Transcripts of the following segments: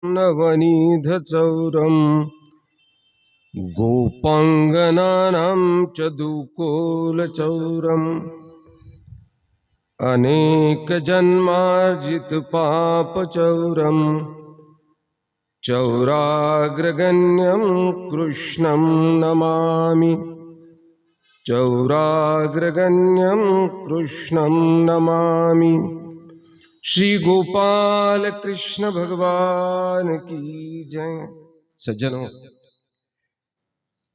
नवनीधचौरम् गोपाङ्गनानां च दुकोलचौरम् अनेकजन्मार्जितपापचौरम् चौराग्रगण्यं कृष्णं नमामि। चौराग्रगण्यं कृष्णं नमामि। श्री गोपाल कृष्ण भगवान की जय। सज्जनो,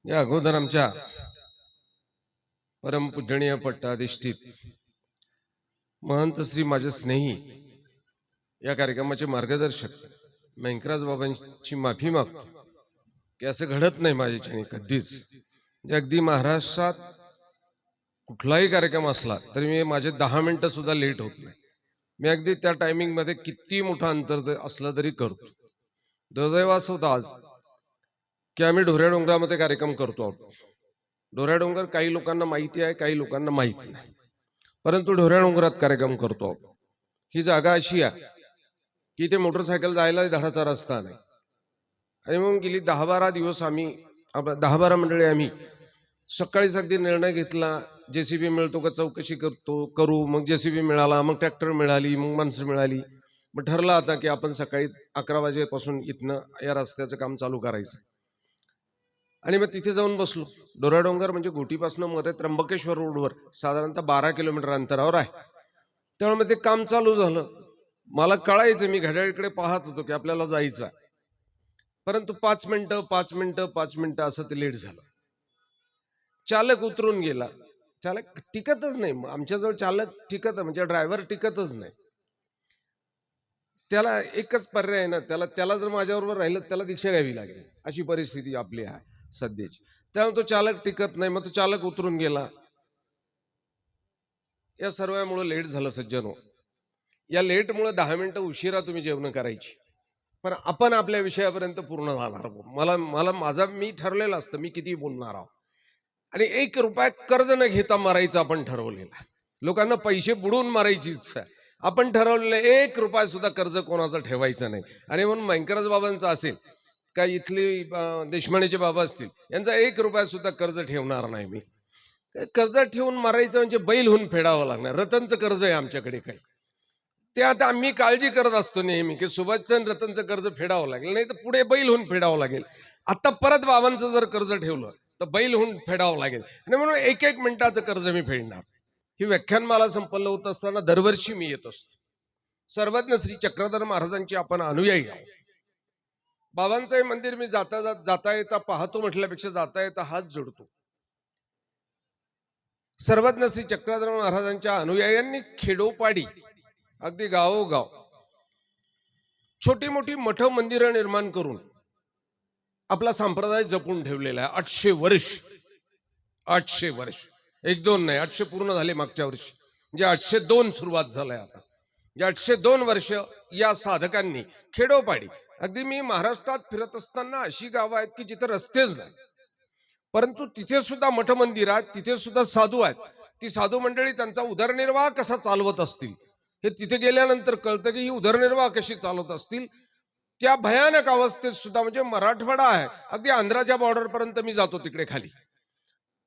या अगोदर आमच्या परमपूजनीय पट्टाधिष्ठित महंत श्री माझे स्नेही या कार्यक्रमाचे मार्गदर्शक मेंकराज बाबांची माफी मागतो की असं घडत नाही माझ्याच्याने कधीच। अगदी महाराष्ट्रात कुठलाही कार्यक्रम असला तरी मी माझे 10 मिनिटं सुद्धा लेट होत नाही। मी अगदी त्या टायमिंग मध्ये किती मोठा अंतर असलं तरी करतो। दुर्दैवास होता आज की आम्ही ढोऱ्या डोंगरामध्ये कार्यक्रम करतो आहोत। ढोऱ्या डोंगर काही लोकांना माहिती आहे, काही लोकांना माहित नाही, परंतु ढोऱ्या डोंगरात कार्यक्रम करतो आहोत। ही जागा अशी आहे की ते मोटरसायकल जायला धडाचा रस्ता नाही। आणि मग गेली 10-12 दिवस आम्ही 10-12 मंडळी आम्ही सकाळीच अगदी निर्णय घेतला, जेसीबी मिळतो का चौकशी करू। मग जेसीबी मिळाला, मग ट्रॅक्टर मिळाली, मग माणसं मिळाली। मग ठरलं आता की आपण सकाळी 11 वाजेपासून इथनं या रस्त्याचं काम चालू करायचं। आणि मग तिथे जाऊन बसलो। ढोऱ्या डोंगर म्हणजे घोटीपासून मध्ये त्र्यंबकेश्वर रोडवर साधारणतः 12 किलोमीटर अंतरावर आहे। त्यामुळे मग ते काम चालू झालं। मला कळायचं, मी घड्याळीकडे पाहत होतो की आपल्याला जायचं आहे, परंतु 5 मिनिटं असं ते लेट झालं। चालक उतरून गेला, चालक टिकतच नाही। आमच्याजवळ चालक टिकत म्हणजे ड्रायव्हर टिकतच नाही। त्याला एकच पर्याय ना, त्याला जर माझ्याबरोबर राहिलं त्याला दीक्षा घ्यावी लागेल, अशी परिस्थिती आपली आहे सध्याची। त्यामुळे तो चालक टिकत नाही, मग तो चालक उतरून गेला। या सर्वांमुळे लेट झालं सज्जनो। या लेटमुळे 10 मिनिटं उशिरा तुम्ही जेवण करायची, पण आपण आपल्या विषयापर्यंत पूर्ण जाणार। मला मी ठरलेलं असतं मी किती बोलणार आहोत। आणि 1 रुपया कर्ज न घेता मारायचं आपण ठरवलेलं। लोकांना पैसे बुडवून मारायची इच्छा आहे, आपण ठरवलेलं 1 रुपया सुद्धा कर्ज कोणाचं ठेवायचं नाही। आणि म्हणून मेंकराज बाबांचं असेल का इथली देशमानेचे बाबा असतील, यांचा 1 रुपया सुद्धा कर्ज ठेवणार नाही मी। कर्ज ठेवून मारायचं म्हणजे बैल होऊन फेडावं लागणार। रतनचं कर्ज आहे आमच्याकडे काही, ते आता आम्ही काळजी करत असतो नेहमी की सुभाषचंद्र रतनचं कर्ज फेडावं लागेल, नाही तर पुढे बैल होऊन फेडावं लागेल। आता परत बाबांचं जर कर्ज ठेवलं तर बैल होऊन फेडावं लागेल। आणि म्हणून 1-1 मिनिटाचं कर्ज मी फेडणार। ही व्याख्यानमाला संपन्न होत असताना दरवर्षी मी येत असतो। सर्वज्ञ श्री चक्रधर महाराजांची आपण अनुयायी आहोत। बाबांचं हे मंदिर मी जाता येता पाहतो म्हटल्यापेक्षा जाता येता हात जोडतो। सर्वज्ञ श्री चक्रधर महाराजांच्या अनुयायांनी खेडोपाडी अगदी गावोगाव छोटी मोठी मठ मंदिरं निर्माण करून आपला संप्रदाय जपून ठेवलेला आहे। 800 वर्ष 800 वर्ष, 1-2 नाही, 800 पूर्ण झाले मागच्या वर्षी, म्हणजे 802 सुरुवात झालाय आता। या 802 वर्ष या साधकांनी खेडोपाडी, अगदी मी महाराष्ट्रात फिरत असताना अशी गावं आहेत की जिथे रस्तेच नाही, परंतु तिथे सुद्धा मठ मंदिर आहेत, तिथे सुद्धा साधू आहेत। ती साधू मंडळी त्यांचा उदरनिर्वाह कसा चालवत असतील हे तिथे गेल्यानंतर कळतं की ही उदरनिर्वाह कशी चालवत असतील। त्या भयानक अवस्थेत सुद्धा, म्हणजे मराठवाडा आहे, अगदी आंध्राच्या बॉर्डर पर्यंत मी जातो तिकडे खाली,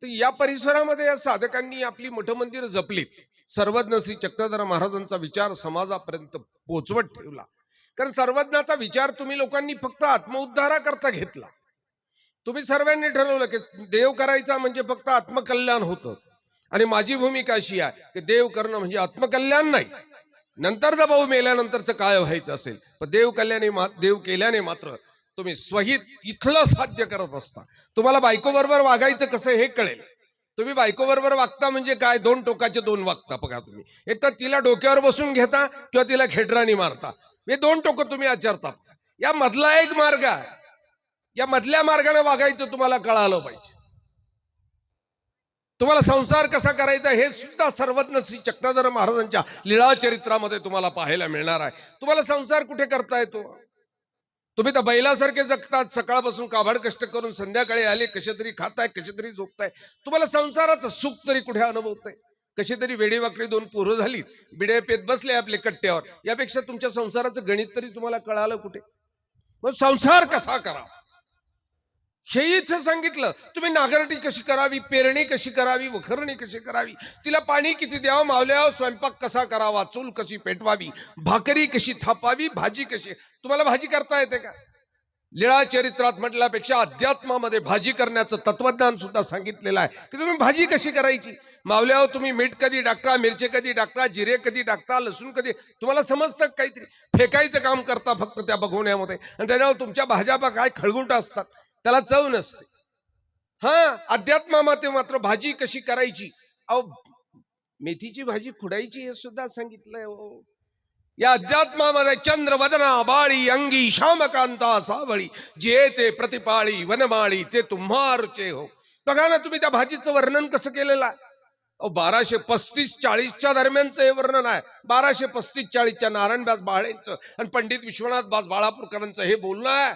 तर या परिसरामध्ये या साधकांनी आपली मठ मंदिर जपलीत। सर्वज्ञ श्री चक्रधर महाराजांचा विचार समाजापर्यंत पोहोचवत ठेवला। कारण सर्वज्ञाचा विचार तुम्ही लोकांनी फक्त आत्मउद्धाराकरता घेतला। तुम्ही सर्वांनी ठरवलं की देव करायचा म्हणजे फक्त आत्मकल्याण होतं। आणि माझी भूमिका अशी आहे की देव करणं म्हणजे आत्मकल्याण नाही, नंतर जर भाऊ मेल्यानंतरचं काय व्हायचं असेल, पण देव केल्याने मात्र तुम्ही स्वहित इथलं साध्य करत असता। तुम्हाला बायको बरोबर वागायचं कसं हे कळेल। तुम्ही बायको बरोबर वागता म्हणजे काय, 2 टोकाचे 2 वागता बघा तुम्ही। एक तर तिला डोक्यावर बसून घेता किंवा तिला खेटरानी मारता, हे 2 टोकं तुम्ही आचरता। या मधला एक मार्ग आहे, या मधल्या मार्गाने वागायचं तुम्हाला कळालं पाहिजे। तुम्हाला संसार कसा करायचा हे सुद्धा सर्वज्ञ श्री चक्रधर महाराजांच्या लीळा चरित्रामध्ये तुम्हाला पाहायला मिळणार आहे। तुम्हाला संसार कुठे करता येतो? तुम्ही तर बैलासारखे जगतात, सकाळपासून काबाड कष्ट करून संध्याकाळी आले, कसे तरी खाताय, कसे तरी झोपताय। तुम्हाला संसाराचं सुख तरी कुठे अनुभवताय? कशी तरी वेडीवाकडी 2 पोरं झाली, बिड्या पेत बसले आपले कट्ट्यावर, यापेक्षा तुमच्या संसाराचं गणित तरी तुम्हाला कळालं कुठे? मग संसार कसा करावा हे इथं सांगितलं. तुम्ही नांगरटी कशी करावी, पेरणी कशी करावी, वखरणी कशी करावी, तिला पाणी किती द्यावं, मावल्यावर स्वयंपाक कसा करावा, चूल कशी पेटवावी, भाकरी कशी थापावी, भाजी कशी. तुम्हाला भाजी करता येते का? लीळा चरित्रात म्हटल्यापेक्षा अध्यात्मामध्ये भाजी करण्याचं तत्वज्ञान सुद्धा सांगितलेलं आहे की तुम्ही भाजी कशी करायची. मावल्यावर तुम्ही मीठ कधी टाकता, मिरची कधी टाकता, जिरे कधी टाकता, लसूण कधी, तुम्हाला समजतं काहीतरी फेकायचं काम करता फक्त त्या बघवण्यामध्ये, आणि त्याच्यावर तुमच्या भाज्या काय खळगुट असतात, त्याला चव नसते. हा, अध्यात्मामध्ये मात्र भाजी कशी करायची. अहो, मेथीची भाजी खुडायची हे सुद्धा सांगितलंय. या अध्यात्मामध्ये चंद्रवदना बाळी अंगी श्यामकांता सावळी, जे ते प्रतिपाळी वनमाळी ते तुम्हारचे हो. बघा ना तुम्ही त्या भाजीचं वर्णन कसं केलेलं आहे. 1235-40च्या दरम्यानचं हे वर्णन आहे. 1235-40च्या नारायणदास बाळेंचं आणि पंडित विश्वनाथ दास बाळापूरकरांचं हे बोलणं आहे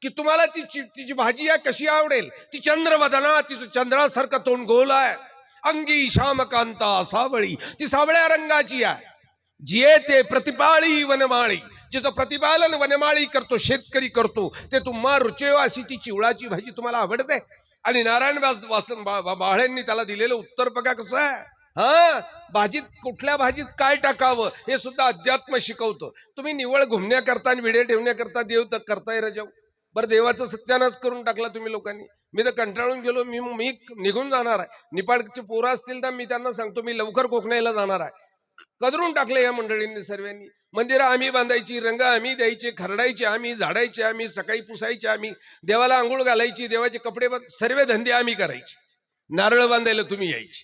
की तुम्हाला तिची भाजी आहे कशी आवडेल. ती चंद्रवदना, तिचं चंद्रासारखं तोंड गोल आहे, अंगी श्यामकांता सावळी, ती सावळ्या रंगाची आहे. जिये ते प्रतिपाळी वनमाळी, जिचं प्रतिपालन वनमाळी करतो, शेतकरी करतो, ते तुम्हा रुचेव अशी ती चिवळाची भाजी तुम्हाला आवडते. आणि नारायणदास बाळेंनी त्याला दिलेलं उत्तर बघा कसं आहे. हा, भाजीत कुठल्या भाजीत काय टाकावं हे सुद्धा अध्यात्म शिकवतो. तुम्ही निवळ घुमण्याकरता आणि विडे ठेवण्याकरता देव तर करताय रजाऊ. बरं, देवाचा सत्यानाश करून टाकला तुम्ही लोकांनी. मी तर कंटाळून गेलो. मी निघून जाणार आहे. निपाडचे पोरं असतील तर मी त्यांना सांगतो मी लवकर कोकणाला जाणार आहे. कदरून टाकले या मंडळींनी सर्वांनी. मंदिरं आम्ही बांधायची, रंग आम्ही द्यायचे, खरडायचे आम्ही, झाडायचे आम्ही, सकाळी पुसायचे आम्ही, देवाला आंघोळ घालायची, देवाचे कपडे सर्व धंदे आम्ही करायचे. नारळ बांधायला तुम्ही यायची.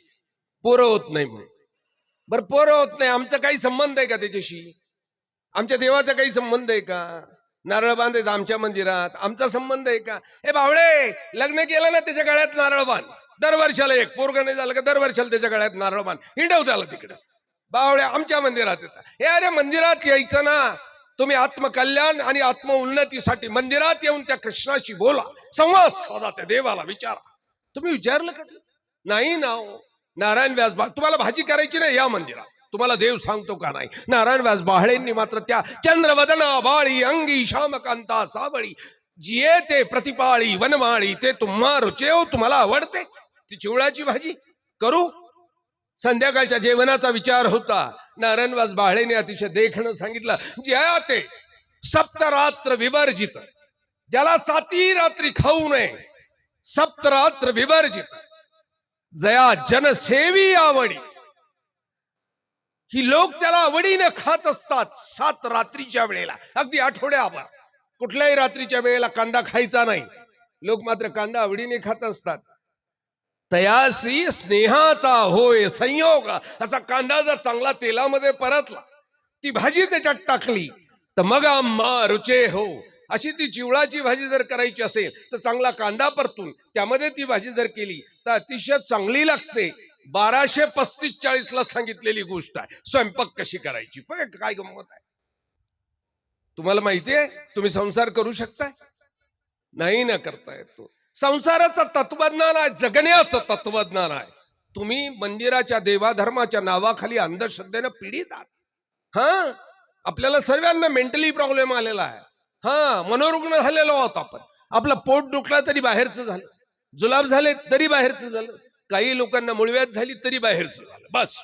पोरं होत नाही म्हणून. बरं, पोरं होत नाही, आमचा काही संबंध आहे का त्याच्याशी? आमच्या देवाचा काही संबंध आहे का? नारळ बांधायचा आमच्या मंदिरात आमचा संबंध आहे का? हे बावळे, लग्न केलं ना त्याच्या गळ्यात नारळ बांध. दरवर्षाला एक पोरग नाही झालं का दरवर्षाला त्याच्या गळ्यात नारळ बांध, हिंडव त्याला तिकडं. बावळ्या आमच्या मंदिरात येतात. हे अरे, मंदिरात यायचं ना तुम्ही आत्मकल्याण आणि आत्म उन्नतीसाठी. मंदिरात येऊन त्या कृष्णाशी बोला, संवाद साधा, त्या देवाला विचारा. तुम्ही विचारलं कधी? नाही ना. नारायण व्यास तुम्हाला भाजी करायची नाही या मंदिरात, तुम्हाला देव सांगतो का नाही? नारायण व्यास बाळेंनी मात्र त्या चंद्रवदना बाळी अंगी श्यामकांता सावळी, जिये ते प्रतिपाळी वनमाळी ते तुम्हा रुचेव, तुम्हाला आवडते ती चिवळाची भाजी करू. संध्याकाळच्या जेवणाचा विचार होता. नारायणदास बाळेने अतिशय देखणं सांगितलं, ज्या ते सप्तरात्र विवर्जित, ज्याला 7 रात्री खाऊ नये, सप्तरात्र विवर्जित, जया जनसेवी आवडी. ही लोक त्याला आवडीने खात असतात 7 रात्रीच्या वेळेला, अगदी आठवड्याभर. कुठल्याही रात्रीच्या वेळेला कांदा खायचा नाही. लोक मात्र कांदा आवडीने खात असतात. तयासी स्नेहाचा होय संयोग. असा कांदा जर चांगला तेलामध्ये परतला, ती भाजी त्याच्यात टाकली तर मग आम्हा रुचे हो. अशी ती चिवळाची भाजी जर करायची असेल तर चांगला कांदा परतून त्यामध्ये ती भाजी जर केली तर अतिशय चांगली लागते. 1235-40 ला सांगितलेली गोष्ट आहे स्वयंपाक कशी करायची. काय गंमत आहे. तुम्हाला माहितीये तुम्ही संसार करू शकताय? नाही ना करता येतो. संसाराचं तत्वज्ञान आहे, जगण्याचं तत्वज्ञान आहे. तुम्ही मंदिराच्या देवाधर्माच्या नावाखाली अंधश्रद्धेनं पीडित आहात. हा, आपल्याला सर्वांना मेंटली प्रॉब्लेम आलेला आहे. हा, मनोरुग्ण झालेलो आहोत आपण. आपलं पोट दुखला तरी बाहेरचं झालं, जुलाब झाले तरी बाहेरचं झालं, काही लोकांना मुळव्याध झाली तरी बाहेरचं झालं. बस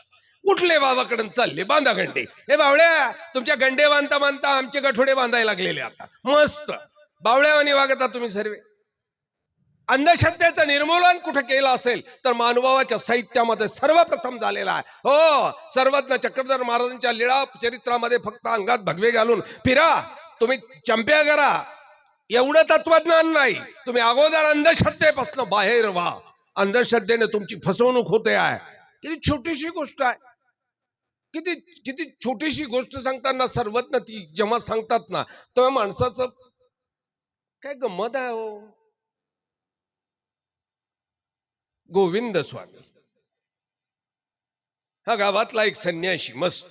उठले बाबाकडून चालले बांधा गंडे. हे बावळ्या, तुमच्या गंडे बांधता बांधता आमचे गठोडे बांधायला लागलेले आता. मस्त बावळ्यावानी वागता तुम्ही सर्व. अंधश्रद्धेचं निर्मूलन कुठे केलं असेल तर मानवाच्या साहित्यामध्ये सर्वप्रथम झालेला आहे. हो, सर्वज्ञ चक्रधर महाराजांच्या लीळा चरित्रामध्ये फक्त अंगात भगवे घालून फिरा, तुम्ही चंप्या करा, एवढं तत्वज्ञान नाही. तुम्ही अगोदर अंधश्रद्धेपासून बाहेर व्हा. अंधश्रद्धेने तुमची फसवणूक होते आहे. किती छोटीशी गोष्ट आहे, किती किती छोटीशी गोष्ट सांगताना सर्वज्ञ ती जेव्हा सांगतात ना तेव्हा माणसाचं काय गंमत आहे. हो, गोविंद स्वामी हा गावातला एक संन्याशी मस्त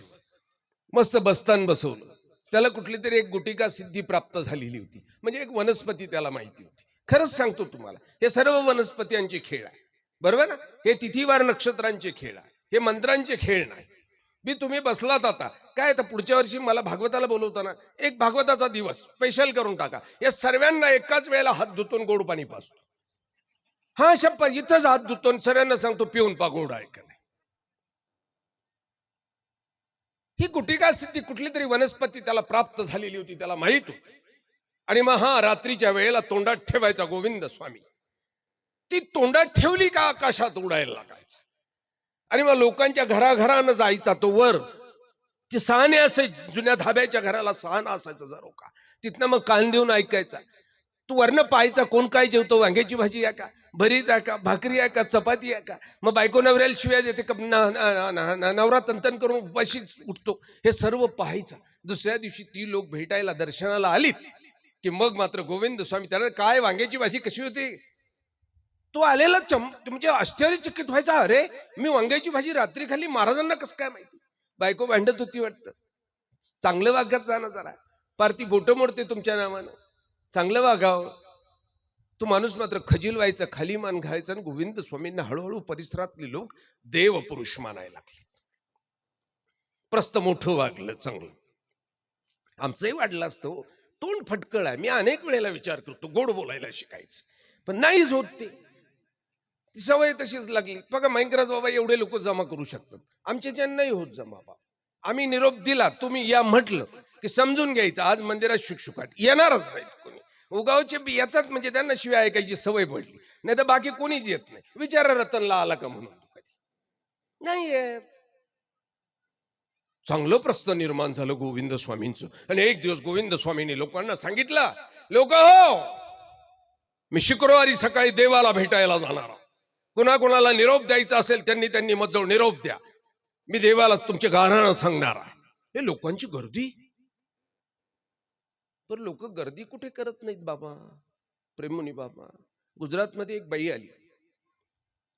मस्त बस्तान बसवलं. त्याला कुठली तरी एक गुटिका सिद्धी प्राप्त झालेली होती. म्हणजे एक वनस्पती त्याला माहिती होती. खरंच सांगतो तुम्हाला, हे सर्व वनस्पतींचे खेळ आहे, बरोबर ना. हे तिथीवार नक्षत्रांचे खेळ आहे, हे मंत्रांचे खेळ नाही. मी तुम्ही बसलात आता काय, तर पुढच्या वर्षी मला भागवताला बोलवताना एक भागवताचा दिवस स्पेशल करून टाका, या सर्वांना एकाच वेळेला हात धुतून गोड पाणी पाजतो. हा शपथ इथंच हात धुतो, सर्वांना सांगतो पिऊन पा गोड आहे का नाही. ही गुटिका सिद्धी कुठली तरी वनस्पती त्याला प्राप्त झालेली होती, त्याला माहित होती. आणि मग हा रात्रीच्या वेळेला तोंडात ठेवायचा गोविंद स्वामी, ती तोंडात ठेवली का आकाशात उडायला लागायचा. आणि मग लोकांच्या घराघरानं जायचा तो वर, ते सहाणे असायचे, जुन्या धाब्याच्या घराला सहाणा असायचं जरोका, तिथनं मग कान देऊन ऐकायचा. तू वर्ण पाहायचा कोण काय जेवतो, वांग्याची भाजी आहे का, भरीत आहे का, भाकरी आहे का, चपाती आहे का. मग बायको नवऱ्याला शिव्या देते का, नवरा तंतन करून उपाशीच उठतो, हे सर्व पाहायचं. दुसऱ्या दिवशी ती लोक भेटायला दर्शनाला आलीत की मग मात्र गोविंद स्वामी त्याला, काय वांग्याची भाजी कशी होती. तो आलेला म्हणजे आश्चर्यचकित व्हायचा, अरे मी वांग्याची भाजी रात्री खाली, महाराजांना कसं काय माहिती. बायको भांडत होती वाटतं, चांगलं वागत जा ना जरा, पार ती बोटं मोडते तुमच्या नावानं, चांगलं वागावं. तो माणूस मात्र खजील व्हायचा, खाली मान घालायचा. आणि गोविंद स्वामींना हळूहळू परिसरातले लोक देव पुरुष मानायला लागले. प्रस्त मोठं वागलं, चांगलं. आमचंही वाढलं असतं, तोंड फटकळ आहे. मी अनेक वेळेला विचार करतो गोड बोलायला शिकायचं, पण नाहीच होत ते, ती सवय तशीच लागली. बघा मयंकराज बाबा एवढे लोक जमा करू शकतात, आमच्या नाही होत जमा. बाबा आम्ही निरोप दिला, तुम्ही या म्हटलं की समजून घ्यायचं, आज मंदिरात शुकशुकाट येणारच नाही कोणी. उगावचे बी येतात म्हणजे त्यांना शिवाय ऐकायची सवय पडली, नाही तर बाकी कोणीच येत नाही. विचारा रतनला आला का म्हणून, कधी नाही येत. चांगलं प्रश्न निर्माण झालं गोविंद स्वामींचं. आणि एक दिवस गोविंद स्वामींनी लोकांना सांगितलं, लोक हो, मी शुक्रवारी सकाळी देवाला भेटायला जाणार, कुणाकुणाला निरोप द्यायचा असेल त्यांनी मत जाऊन निरोप द्या, मी देवाला तुमच्या गाण्यानं सांगणार आहे. हे लोकांची गर्दी, पण लोक गर्दी कुठे करत नाहीत बाबा, प्रेमुनी बाबा. गुजरातमध्ये एक बाई आली,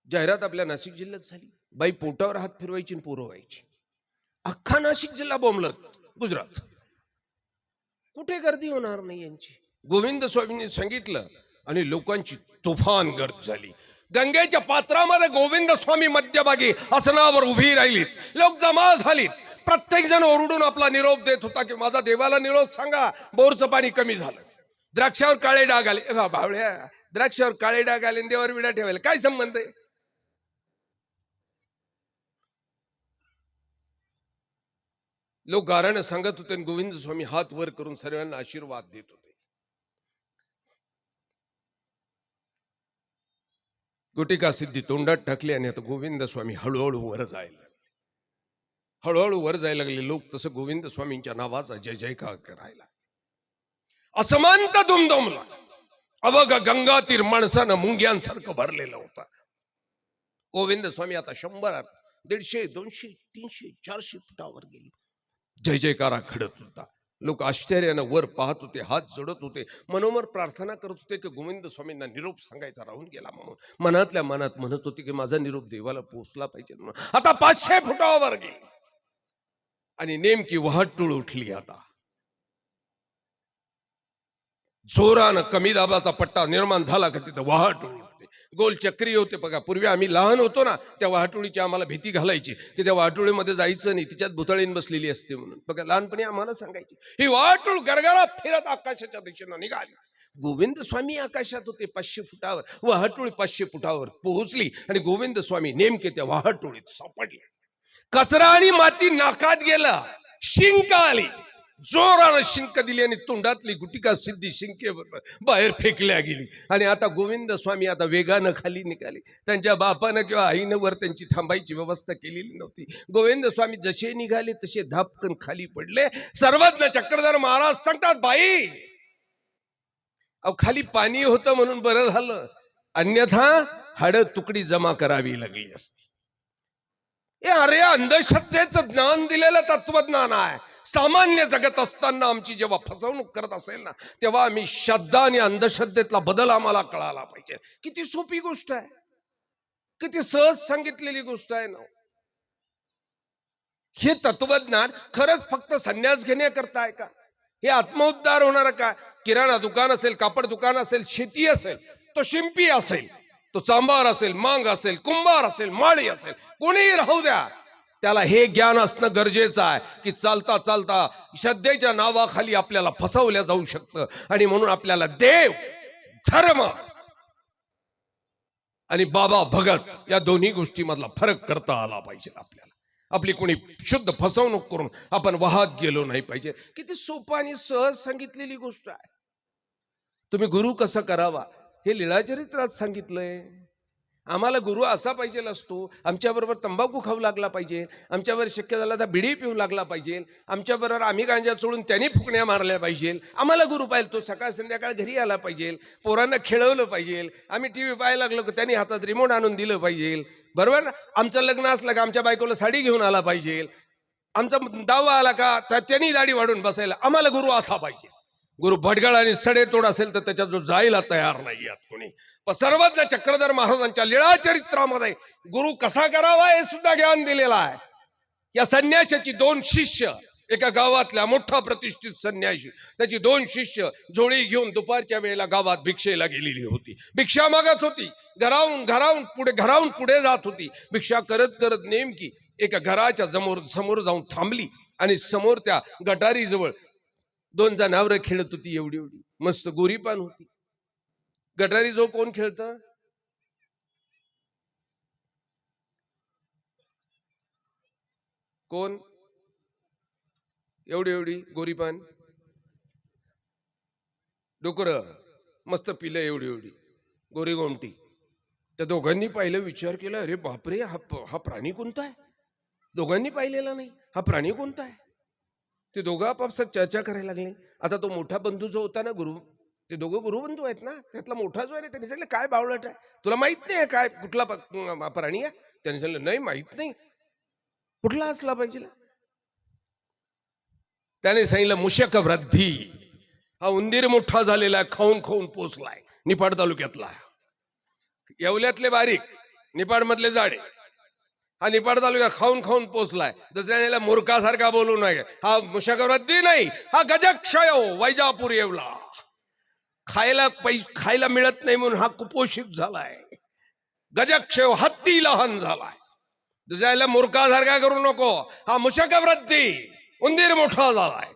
जाहिरात आपल्या नाशिक जिल्ह्यात झाली. बाई पोटावर हात फिरवायची आणि पोरं व्हायची. अख्खा नाशिक जिल्हा बोंबलत, गुजरात कुठे गर्दी होणार नाही यांची. गोविंद स्वामींनी सांगितलं आणि लोकांची तुफान गर्दी झाली. गंगेच्या पात्रामध्ये गोविंद स्वामी मध्यभागी आसनावर उभी राहिलीत, लोक जमा झालीत. प्रत्येक जण ओरडून आपला निरोप देत होता की माझा देवाला निरोप सांगा, बोरचं पाणी कमी झालं, द्राक्षावर काळे डाग आले. भावळ्या, द्राक्षावर काळे डाग आले, देवावर विडा ठेवायला काय संबंध आहे. लोक गारानं सांगत होते आणि गोविंद स्वामी हात वर करून सर्वांना आशीर्वाद देत होते. गुटिका सिद्धी तोंडात टाकली आणि आता गोविंद स्वामी हळूहळू वर जायला लागले. हळूहळू वर जायला लागले लोक, तसं गोविंद स्वामींच्या नावाचा जय जयकार करायला. असमांत दुमदुमला. अवघ गंगा तीर माणसानं मुंग्यांसारखं भरलेलं होतं. गोविंद स्वामी आता 100, 150, 200, 300, 400 फुटावर गेली. जय जयकारा घडत होता. लोक आश्चर्यानं वर पाहत होते, हात जोडत होते, मनोमन प्रार्थना करत होते की गोविंद स्वामींना निरोप सांगायचा राहून गेला म्हणून. मनातल्या मनात म्हणत होते की माझा निरोप देवाला पोहोचला पाहिजे म्हणून. आता 500 फुटावर गेली आणि नेमकी वाहतूळ उठली. आता जोरानं कमी दाबाचा पट्टा निर्माण झाला का तिथं वाहतूळ उठते. गोल चक्री होते बघा. पूर्वी आम्ही लहान होतो ना, त्या वाहतुळीची आम्हाला भीती घालायची की त्या वाहतुळीमध्ये जायचं नाही, तिच्यात भुतळीन बसलेली असते म्हणून. बघा लहानपणी आम्हाला सांगायची. ही वाहतूळ गरगरा फिरत आकाशाच्या दिशेनं निघाली. गोविंद स्वामी आकाशात होते 500 फुटावर. वाहतुळी 500 फुटावर पोहोचली आणि गोविंद स्वामी नेमके त्या वाहतुळीत सापडले. कचरा आणि माती नाकात गेला, शिंक आली, जोरानं शिंक दिली आणि तोंडातली गुटिका सिद्धी शिंकेवर बाहेर फेकल्या गेली. आणि आता गोविंद स्वामी आता वेगानं खाली निघाले. त्यांच्या बापानं किंवा आईनं वर त्यांची थांबायची व्यवस्था केलेली नव्हती. गोविंद स्वामी जसे निघाले तसे धापकन खाली पडले. सर्वज्ञ चक्रधर महाराज सांगतात, बाई अहो खाली पाणी होतं म्हणून बरं झालं, अन्यथा हाड तुकडी जमा करावी लागली असती. अरे अंधश्रद्धेचं ज्ञान दिलेलं तत्वज्ञान आहे. सामान्य जगत असताना आमची जेव्हा फसवणूक करत असेल ना, तेव्हा आम्ही श्रद्धा आणि अंधश्रद्धेतला बदल आम्हाला कळाला पाहिजे. किती सोपी गोष्ट आहे, किती सहज सांगितलेली गोष्ट आहे ना. हे तत्वज्ञान खरंच फक्त संन्यास घेण्याकरता आहे का? हे आत्मउद्धार होणार का? किराणा दुकान असेल, कापड दुकान असेल, शेती असेल, तो शिंपी असेल, तो चांभार असेल, मांग असेल, कुंभार असेल, माळी असेल, कोणीही राहू द्या, त्याला हे ज्ञान असणं गरजेचं आहे की चालता चालता श्रद्धेच्या नावाखाली आपल्याला फसवल्या जाऊ शकतं, आणि म्हणून आपल्याला देव, धर्म आणि बाबा भगत या दोन्ही गोष्टी मधला फरक करता आला पाहिजे. आपल्याला आपली कोणी शुद्ध फसवणूक करून आपण वाहत गेलो नाही पाहिजे. किती सोपं आणि सहज सांगितलेली गोष्ट आहे. तुम्ही गुरु कसा करावा हे लीळाचरित्रात सांगितलंय. आम्हाला गुरु असा पाहिजे असतो, आमच्याबरोबर तंबाखू खाऊ लागला पाहिजे, आमच्यावर शक्य झाला तर बिडी पिऊ लागला पाहिजे, आमच्याबरोबर आम्ही गांजा सोडून त्यांनी फुकण्या मारल्या पाहिजे. आम्हाला गुरु पाहिजे, तो सकाळ संध्याकाळ घरी आला पाहिजे, पोरांना खेळवलं पाहिजे, आम्ही टीव्ही पाहायला लागलो की त्यांनी हातात रिमोट आणून दिलं पाहिजे. बरोबर. आमचं लग्न असलं का आमच्या बायकोला साडी घेऊन आला पाहिजे, आमचा दावा आला का त्यांनी दाढी वाढून बसायला. आम्हाला गुरु असा पाहिजे. गुरु भटगळ आणि सडेतोड असेल तर त्याच्यात जो जायला तयार नाही आहात कोणी. पण सर्वज्ञ चक्रधर महाराजांच्या लीळा चरित्रामध्ये गुरु कसा करावा हे सुद्धा ज्ञान दिलेलं आहे. या संन्याशाची 2 शिष्य, एका गावातल्या मोठा प्रतिष्ठित संन्याशी, त्याची 2 शिष्य झोळी घेऊन दुपारच्या वेळेला गावात भिक्षेला गेलेली होती. भिक्षा मागत होती. घराहून पुढे जात होती. भिक्षा करत करत नेमकी एका घराच्या समोर जाऊन थांबली आणि समोर त्या गटारी जवळ 2 जनावरं खेळत होती. एवढी मस्त गोरीपान होती. गटारी जो कोण खेळत? कोण? एवढी गोरीपान डोकर मस्त पिलं एवढी गोरी गोमटी. त्या दोघांनी पाहिलं, विचार केला, अरे बापरे, हा प्राणी कोणता आहे? दोघांनी पाहिलेला नाही. हा प्राणी कोणता आहे? ते दोघं आपापसात चर्चा करायला लागले. आता तो मोठा बंधू जो होता ना गुरु, ते दोघं गुरुबंधू आहेत ना, त्यातला मोठा जो आहे त्यांनी सांगितलं, काय बावळट आहे, तुला माहित नाही काय कुठला प्राणी आहे? त्यांनी सांगितलं, नाही माहित नाही. कुठला असला पाहिजे? त्याने सांगितलं, मुशक वृद्धी. हा उंदीर मोठा झालेला आहे, खाऊन पोचलाय. निपाड तालुक्यातला, येवल्यातले बारीक, निपाड मधले जाडे. हा निपाड तालुक्यात खाऊन पोचलाय. दुसऱ्याला मूर्खासारखा बोलू नये. हा मुशक वृद्धी नाही, हा गजक्षय वैजापूर येवला. खायला मिळत नाही म्हणून हा कुपोषित झालाय. गजक्षय हत्ती लहान झालाय. दुसऱ्याला मूर्खासारखा करू नको. हा मुशक वृद्धी, उंदीर मोठा झालाय.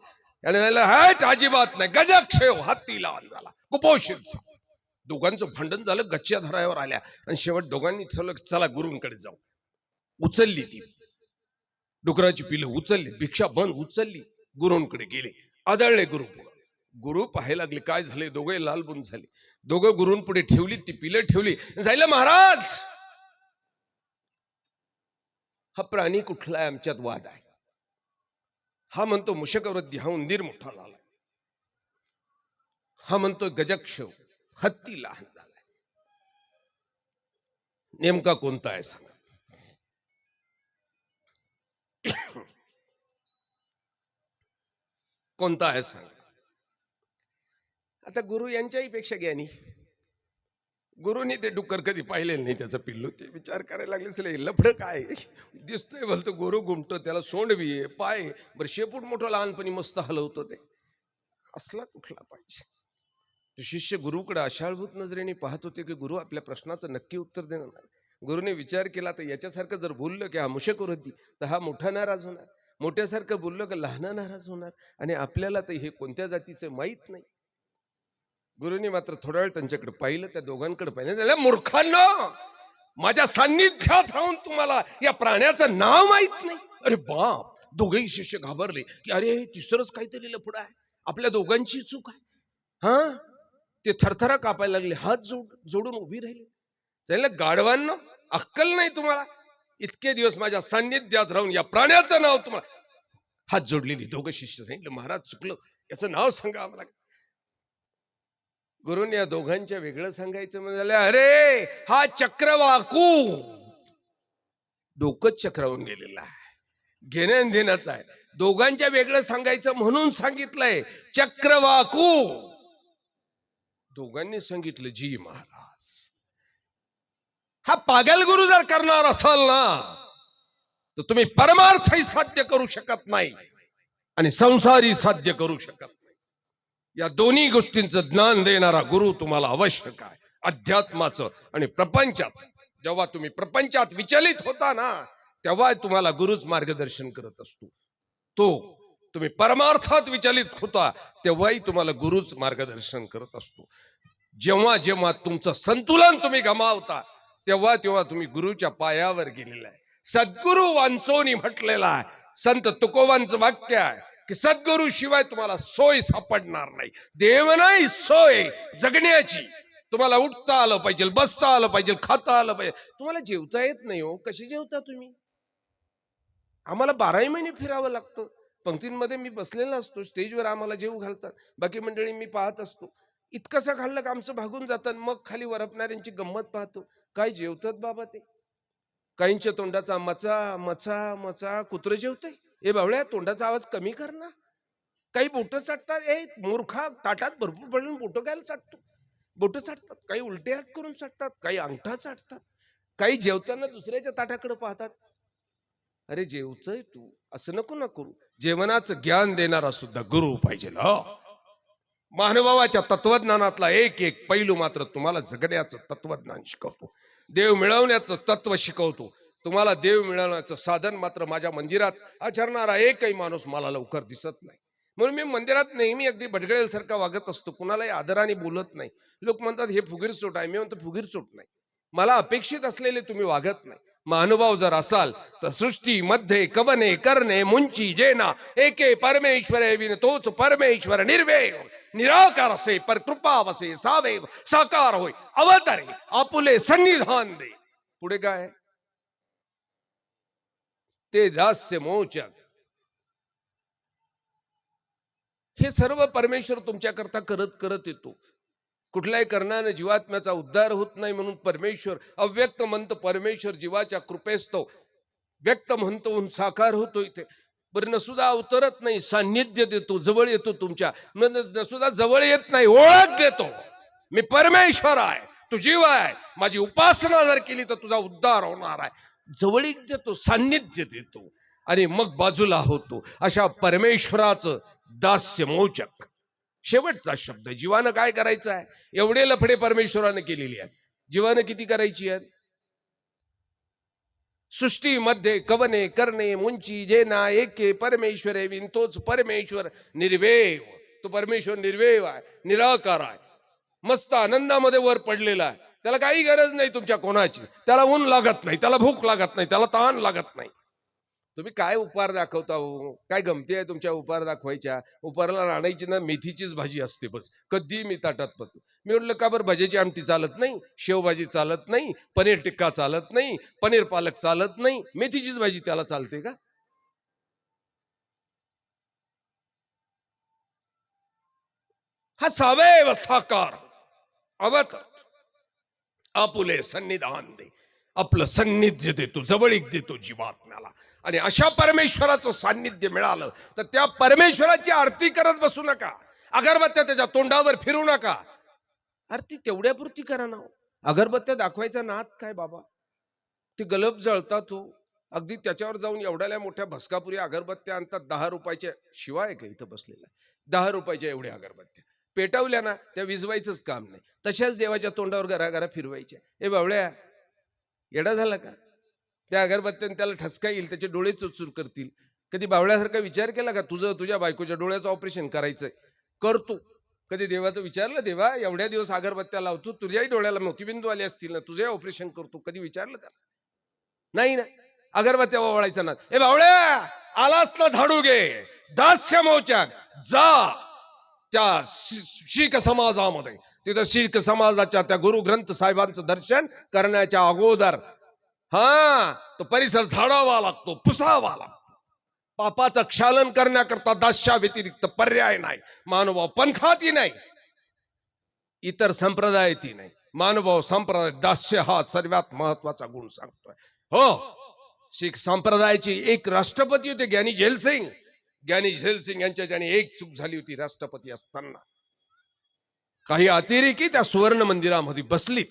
याने अजिबात नाही, गजक्षय हत्ती लहान झाला, कुपोषित झाला. दोघांचं भांडण झालं, गच्च्या धरावर आल्या आणि शेवट दोघांनी ठरवलं, चला गुरूंकडे जाऊ. उचलली ती डुकराची पिलं, उचलली भिक्षा बंद, उचलली गुरूंकडे गेले. आदळले गुरु पाहायला लागले काय झाले. दोघे लालबुंद झाले. दोघं गुरूंपुढे ठेवली ती पिलं, ठेवली. सांगितलं, महाराज, हा प्राणी कुठला आहे? आमच्यात वाद आहे. हा म्हणतो मुशकवृद्धी, हा उंदीर मोठा झालाय. हा म्हणतो गजक्ष, हत्ती लहान झालाय. नेमका कोणता आहे सांगा? कोणता आहे सांगा? आता गुरु यांच्याही पेक्षा ज्ञानी. गुरुनी ते डुक्कर कधी पाहिलेलं नाही, त्याचं पिल्लू. ते विचार करायला लागले, असेल लफड काय दिसतंय बोलतो. गुरु घुमतो, त्याला सोंड बी आहे, पाय बरं, शेपूट मोठं, लहानपणी मस्त हलवतो. ते असला कुठला पाहिजे? ते शिष्य गुरुकडे आशाळभूत नजरेने पाहत होते की गुरु आपल्या प्रश्नाचं नक्की उत्तर देणार. गुरुने विचार केला, तर याच्यासारखं जर बोललं की हा मुशकवृद्धी, तर हा मोठा नाराज होणार. मोठ्यासारखं बोललं की लहान नाराज होणार. आणि आपल्याला तर हे कोणत्या जातीचं माहित नाही. गुरुनी मात्र थोडा वेळ त्यांच्याकडे पाहिलं, त्या दोघांकडे पाहिलं. मूर्खांनो, माझ्या सान्निध्यात राहून तुम्हाला या प्राण्याचं नाव माहित नाही? अरे बाप! दोघेही शिष्य घाबरले की अरे तिसरंच काहीतरी लफडं आहे, आपल्या दोघांची चूक आहे. हा, ते थरथरा कापायला लागले, हात जोडून उभी राहिले. त्याला, गाढवांनो, अक्कल नाही तुम्हाला? इतके दिवस माझ्या सान्निध्यात राहून या प्राण्याचं नाव तुम्हाला? हात जोडलेली दोघं शिष्य सांगितलं, महाराज चुकलं, याचं नाव सांगा आम्हाला. गुरुने या दोघांच्या वेगळं सांगायचं म्हणजे, अरे हा चक्रवाकू, डोकंच चक्रावून गेलेला आहे, घेण्यान देण्याचं आहे. दोघांच्या वेगळं सांगायचं म्हणून सांगितलंय चक्रवाकू. दोघांनी सांगितलं, जी महाराज. हा पागल गुरु जर करणार असाल ना, तर तुम्ही परमार्थही साध्य करू शकत नाही आणि संसारी साध्य करू शकत नाही. या दोन्ही गोष्टींचं ज्ञान देणारा गुरु तुम्हाला आवश्यक आहे, अध्यात्माचं आणि प्रपंचाचं. जेव्हा तुम्ही प्रपंचात विचलित होता ना, तेव्हा तुम्हाला गुरुच मार्गदर्शन करत असतो. तो तुम्ही परमार्थात विचलित होता तेव्हाही तुम्हाला गुरुच मार्गदर्शन करत असतो. जेव्हा जेव्हा तुमचं संतुलन तुम्ही गमावता तेव्हा तेव्हा तुम्ही गुरुच्या पायावर गेलेला आहे. सद्गुरु वांचोनी म्हटलेला आहे, संत तुकोबांचं वाक्य आहे की सद्गुरु शिवाय तुम्हाला सोय सापडणार नाही. देव नाही सोय जगण्याची. तुम्हाला उठता आलं पाहिजे, बसता आलं पाहिजे, खाता आलं पाहिजे. तुम्हाला जेवता येत नाही हो, कशी जेवता तुम्ही? आम्हाला 12ही महिने फिरावं लागतं. पंक्तींमध्ये मी बसलेला असतो, स्टेजवर आम्हाला जेव घालतात, बाकी मंडळी मी पाहत असतो. इतकंसं खाल्लं का आमचं भागून जातात. मग खाली वरपणाऱ्यांची गंमत पाहतो. काय जेवतात बाबा ते? काहींच्या तोंडाचा मचा मचा मचा कुत्र जेवतंय. ए बावळ्या, तोंडाचा आवाज कमी कर ना. काही बोटं चाटतात. ए मूर्खा, ताटात भरपूर पडून बोटं काय चाटतो? बोटं चाटतात. काही उलटे हात करून चाटतात, काही अंगठा चाटतात, काही जेवताना दुसऱ्याच्या ताटाकडे पाहतात. अरे जेवतोय तू, असं नको ना करू. जेवणाचं ज्ञान देणारा सुद्धा गुरु पाहिजे. महानुभावाच्या तत्वज्ञानातला एक एक पैलू मात्र तुम्हाला जगण्याचं तत्वज्ञान शिकवतो. देव मिळवण्याचं तत्व शिकवतो. तुम्हाला देव मिळवण्याचं साधन मात्र माझ्या मंदिरात आचरणारा एकही माणूस मला लवकर दिसत नाही. म्हणून मी मंदिरात नेहमी अगदी भटकळेसारखा वागत असतो, कुणालाही आदराने बोलत नाही. लोक म्हणतात हे फुगीरचोट आहे, मी म्हणतो फुगीरचोट नाही, मला अपेक्षित असलेले तुम्ही वागत नाही. महानुभाव जर असाल तर सृष्टी मध्ये कवने करणे मुंची जेना एके परमेश्वरे विन तोच परमेश्वर निर्वेव निराकार असे पर कृपा वसे सावेव साकार होय अवतारे आपुले सन्निधान दे. पुढे काय? ते दास्य मोचक. हे सर्व परमेश्वर तुमच्याकरता करत करत येतो. कुठल्याही कारणाने जीवात्म्याचा उद्धार होत नाही म्हणून परमेश्वर अव्यक्त म्हणतो. परमेश्वर जीवाच्या कृपेस्तो व्यक्त म्हणतो, साकार होतो. इथे बरं नसुद्धा अवतरत नाही, सान्निध्य देतो, जवळ येतो. तुमच्या नसुद्धा जवळ येत नाही, ओळख देतो. मी परमेश्वर आहे, तू जीव आहे, माझी उपासना जर केली तर तुझा उद्धार होणार आहे. जवळीक देतो, सान्निध्य देतो आणि मग बाजूला होतो. अशा परमेश्वराचं दास्य मोचक शेवटचा शब्द. जीवानं काय करायचं आहे? एवढे लफडे परमेश्वरानं केलेली आहेत. जीवानं किती करायची आहेत? सृष्टीमध्ये कवने करणे मुंची जेना एके परमेश्वरे विन तोच परमेश्वर निर्वेव. तो परमेश्वर निर्वेव आहे, निराकार आहे, मस्त आनंदामध्ये वर पडलेला आहे. त्याला काही गरज नाही तुमच्या कोणाची. त्याला ऊन लागत नाही, त्याला भूक लागत नाही, त्याला ताण लागत नाही. तुम्ही काय उपहार दाखवता हो? काय गमती आहे तुमच्या उपहार दाखवायच्या? उपहाराला आणायची ना मेथीचीच भाजी असते बस. कधी मी ताटात पडतो. मी म्हटलं का बरं भज्याची आमटी चालत नाही, शेवभाजी चालत नाही, पनीर टिक्का चालत नाही, पनीर पालक चालत नाही, मेथीचीच भाजी त्याला चालते का? हा सावयव साकार अवतर आपुले सन्निधान दे. आपलं सान्निध्य देतो, जवळीक देतो जीवात्म्याला. आणि अशा परमेश्वराचं सान्निध्य मिळालं तर त्या परमेश्वराची आरती करत बसू नका. अगरबत्त्या त्याच्या तोंडावर फिरू नका. आरती तेवढ्यापुरती करा ना. अगरबत्त्या दाखवायचा नाद काय बाबा? ते गलप जळतात हो. अगदी त्याच्यावर जाऊन एवढ्या मोठ्या भस्कापुरी अगरबत्त्या आणतात. 10 रुपयाच्या शिवाय का इथं बसलेला 10 रुपयाच्या एवढ्या अगरबत्त्या पेटवल्या ना, त्या विजवायचंच काम नाही. तशाच देवाच्या तोंडावर घराघरा फिरवायच्या. ए बावळ्या, येडा झाला का? त्या अगरबत्त्याने त्याला ठसका येईल, त्याचे डोळे चुरचूर करतील. कधी बावळ्यासारखा विचार केला का तुझ्या बायकोच्या डोळ्याचं ऑपरेशन करायचंय? करतो. कधी देवाचं विचारलं, देवा एवढ्या दिवस अगरबत्त्या लावतो, तुझ्याही डोळ्याला मोतीबिंदू आले असतील ना, तुझे ऑपरेशन करतो? कधी विचारलं त्याला? नाही ना. अगरबत्त्या ओवाळायचा ना. ए बावळ्या, आलास ना झाडू घे, दास्य मोचक जा त्या शीख समाजामध्ये. तिथं शीख समाजाच्या त्या गुरु ग्रंथ साहेबांचं दर्शन करण्याच्या अगोदर तो परिसर झाडावा लागतो, पुसावा लागतो. पापाचं क्षालन करण्याकरता दास्या व्यतिरिक्त पर्याय नाही. मानवभाव पंथाती नाही, इतर संप्रदायाती नाही. मानवभाव संप्रदाय दास्य हा सर्वात महत्वाचा गुण सांगतोय. हो, शीख संप्रदायाची एक राष्ट्रपती होते ज्ञानी झैल सिंग यांच्या ज्याने एक चूक झाली होती. राष्ट्रपती असताना काही अतिरेकी त्या सुवर्ण मंदिरामध्ये बसली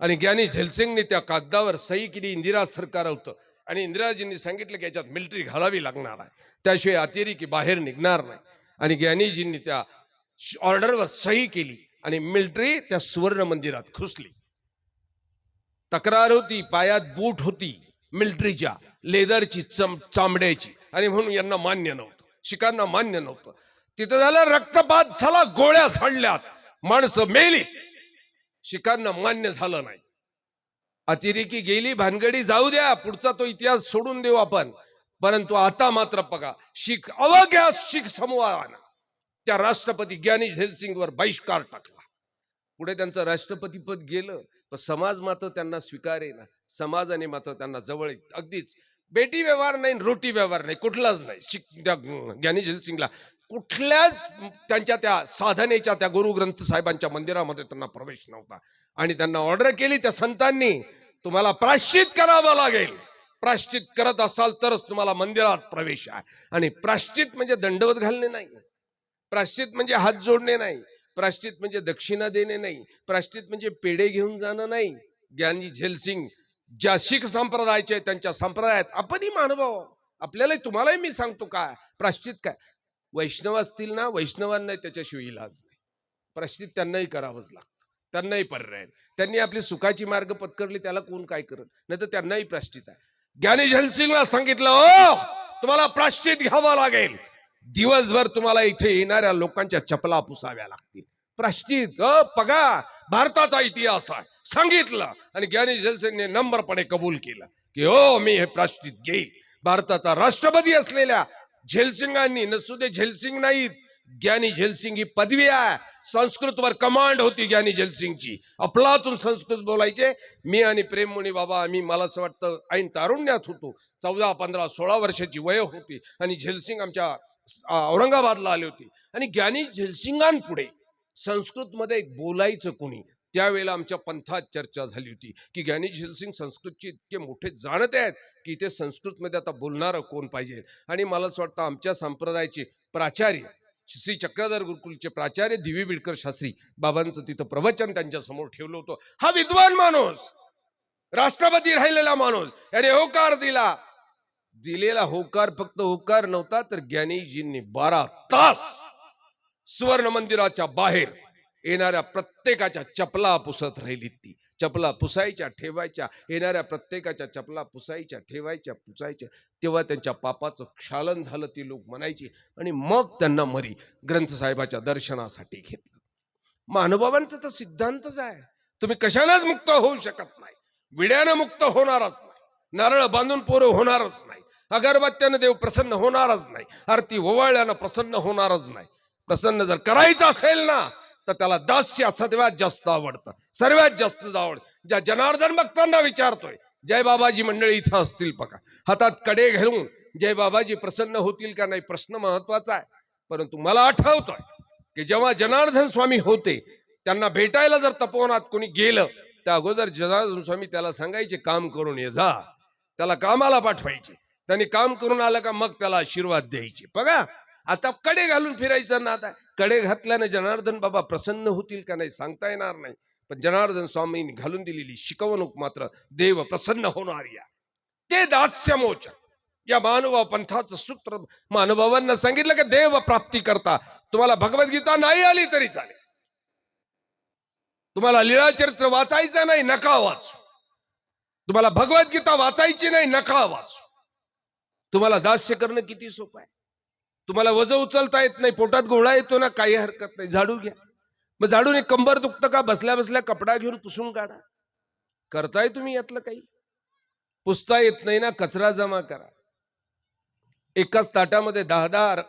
आणि ज्ञानी झैलसिंगने त्या कागदावर सही केली. इंदिरा सरकार होतं आणि इंदिराजींनी सांगितलं की याच्यात मिलिटरी घालावी लागणार आहे, त्याशिवाय अतिरेकी बाहेर निघणार नाही. आणि ज्ञानीजींनी त्या ऑर्डरवर सही केली आणि मिलिटरी त्या सुवर्ण मंदिरात घुसली. तक्रार होती, पायात बूट होती, मिलिटरीच्या लेदरची चामड्याची, आणि म्हणून यांना मान्य नव्हतं, शिखांना मान्य नव्हतं. तिथं झालं रक्तपात झाला, गोळ्या झाडल्यात, माणसं मेली, शिखांना मान्य झालं नाही. अतिरेकी गेली, भानगडी जाऊ द्या, पुढचा तो इतिहास सोडून देऊ आपण. परंतु आता मात्र बघा, शीख अवघ्या शीख समूहानं त्या राष्ट्रपती ज्ञानी झैल बहिष्कार टाकला. पुढे त्यांचं राष्ट्रपती पद गेलं, पण समाज मात्र त्यांना स्वीकारेना. समाजाने मात्र त्यांना जवळ अगदीच बेटी व्यवहार नाही, रोटी व्यवहार नाही, कुठलाच नाही. त्या ज्ञानी झैल कुठल्याच त्यांच्या त्या साधनेच्या त्या गुरु ग्रंथ साहेबांच्या मंदिरामध्ये त्यांना प्रवेश नव्हता. आणि त्यांना ऑर्डर केली त्या संतांनी, तुम्हाला प्रायश्चित करावं लागेल, प्रायश्चित करत असाल तरच तुम्हाला मंदिरात प्रवेश आहे. आणि प्रायश्चित म्हणजे दंडवत घालणे नाही, प्रायश्चित म्हणजे हात जोडणे नाही, प्रायश्चित म्हणजे दक्षिणा देणे नाही, प्रायश्चित म्हणजे पेढे घेऊन जाणं नाही. ज्ञानी झैल ज्या शीख संप्रदायाचे त्यांच्या संप्रदायात आपणही मानभाव, आपल्यालाही तुम्हालाही मी सांगतो काय प्रायश्चित काय. वैष्णव असतील ना, वैष्णवांना त्याच्याशिवाय इलाज नाही, प्रायश्चित त्यांनाही करावंच लागतं, त्यांनाही पर्याय. त्यांनी आपली सुखाची मार्ग पत्करली, त्याला कोण काय करत नाही, तर त्यांनाही प्रायश्चित आहे. ज्ञानी झैल सांगितलं, ओ तुम्हाला प्रायश्चित घ्यावं लागेल, दिवसभर तुम्हाला इथे येणाऱ्या लोकांच्या चपला पुसाव्या लागतील. प्रायश्चित बघा, भारताचा इतिहास आहे, सांगितलं. आणि ज्ञानी झैल नम्रपणे कबूल केलं की हो मी हे प्रायश्चित घेईल. भारताचा राष्ट्रपती असलेल्या झैल नसुदे झैल नाहीत, ज्ञानी झैल ही पदवी आहे. संस्कृतवर कमांड होती ज्ञानी झैल अफलातून संस्कृत बोलायचे. मी आणि प्रेममुनी बाबा, आम्ही मला असं वाटतं ऐन तारुण्यात होतो, 14, 15, 16 वर्षाची वय होती. आणि झैल आमच्या औरंगाबादला आले होते. आणि ज्ञानी झैल पुढे संस्कृतमध्ये बोलायचं कोणी, त्यावेळेला आमच्या पंथात चर्चा झाली होती की ज्ञानी झैल संस्कृतचे इतके मोठे जाणते आहेत की ते संस्कृतमध्ये आता बोलणारं कोण पाहिजे. आणि मला असं वाटतं आमच्या संप्रदायाचे प्राचार्य, श्री चक्रधर गुरुकुलचे प्राचार्य दिवी बिडकर शास्त्री बाबांचं तिथं प्रवचन त्यांच्या समोर ठेवलं होतं. हा विद्वान माणूस, राष्ट्रपती राहिलेला माणूस, याने होकार दिला. दिलेला होकार फक्त होकार नव्हता, तर ज्ञानीजींनी 12 तास सुवर्ण मंदिराच्या बाहेर येणाऱ्या प्रत्येकाच्या चपला पुसत राहिली. ती चपला पुसायच्या ठेवायच्या, येणाऱ्या प्रत्येकाच्या चपला पुसायच्या ठेवायच्या पुसायच्या. तेव्हा त्यांच्या पापाचं क्षालन झालं, ती लोक म्हणायची. आणि मग त्यांना मरी ग्रंथसाहेबाच्या दर्शनासाठी घेतलं. महानुभावांचा तर सिद्धांतच आहे, तुम्ही कशालाच मुक्त होऊ शकत नाही, विड्यानं मुक्त होणारच नाही, नारळ बांधून पोरं होणारच नाही, अगरबत्त्यानं देव प्रसन्न होणारच नाही, आरती ओवाळल्यानं प्रसन्न होणारच नाही. प्रसन्न जर करायचं असेल ना, तर त्याला दास्य सर्वात जास्त आवडतं, सर्वात जास्त आवड. ज्या जनार्दन भक्तांना विचारतोय, जय बाबाजी मंडळी इथं असतील बघा, हातात कडे घालून जय बाबाजी प्रसन्न होतील का नाही प्रश्न महत्वाचा आहे. परंतु मला आठवतोय की जेव्हा जनार्दन स्वामी होते, त्यांना भेटायला जर तपोवनात कोणी गेलं, त्या अगोदर जनार्दन स्वामी त्याला सांगायचे काम करून ये जा, त्याला कामाला पाठवायचे. त्यांनी काम करून आलं का मग त्याला आशीर्वाद द्यायचे. बघा आता कडे घालून फिरायचं ना, आता कडे घातल्याने जनार्दन बाबा प्रसन्न होतील का नाही सांगता येणार नाही. पण जनार्दन स्वामींनी घालून दिलेली शिकवणूक मात्र देव प्रसन्न होणार या. ते दास्यमोचन या मानव पंथाचं सूत्र महानुभावांना सांगितलं की देव प्राप्ती करता तुम्हाला भगवद्गीता नाही आली तरी चालेल, तुम्हाला लीळाचरित्र वाचायचं नाही नका वाचू, तुम्हाला भगवद्गीता वाचायची नाही नका वाचू. तुम्हाला दास्य करणं किती सोपं आहे. तुम्हाला वज उचलता येत नाही, पोटात गोळा येतो ना, काही हरकत नाही, झाडू घ्या. मग झाडून कंबर दुखतं का, बसल्या बसल्या कपडा घेऊन पुसून काढा. करताय तुम्ही यातलं काही, पुसता येत नाही ना, कचरा जमा करा. एकाच ताटामध्ये 10-10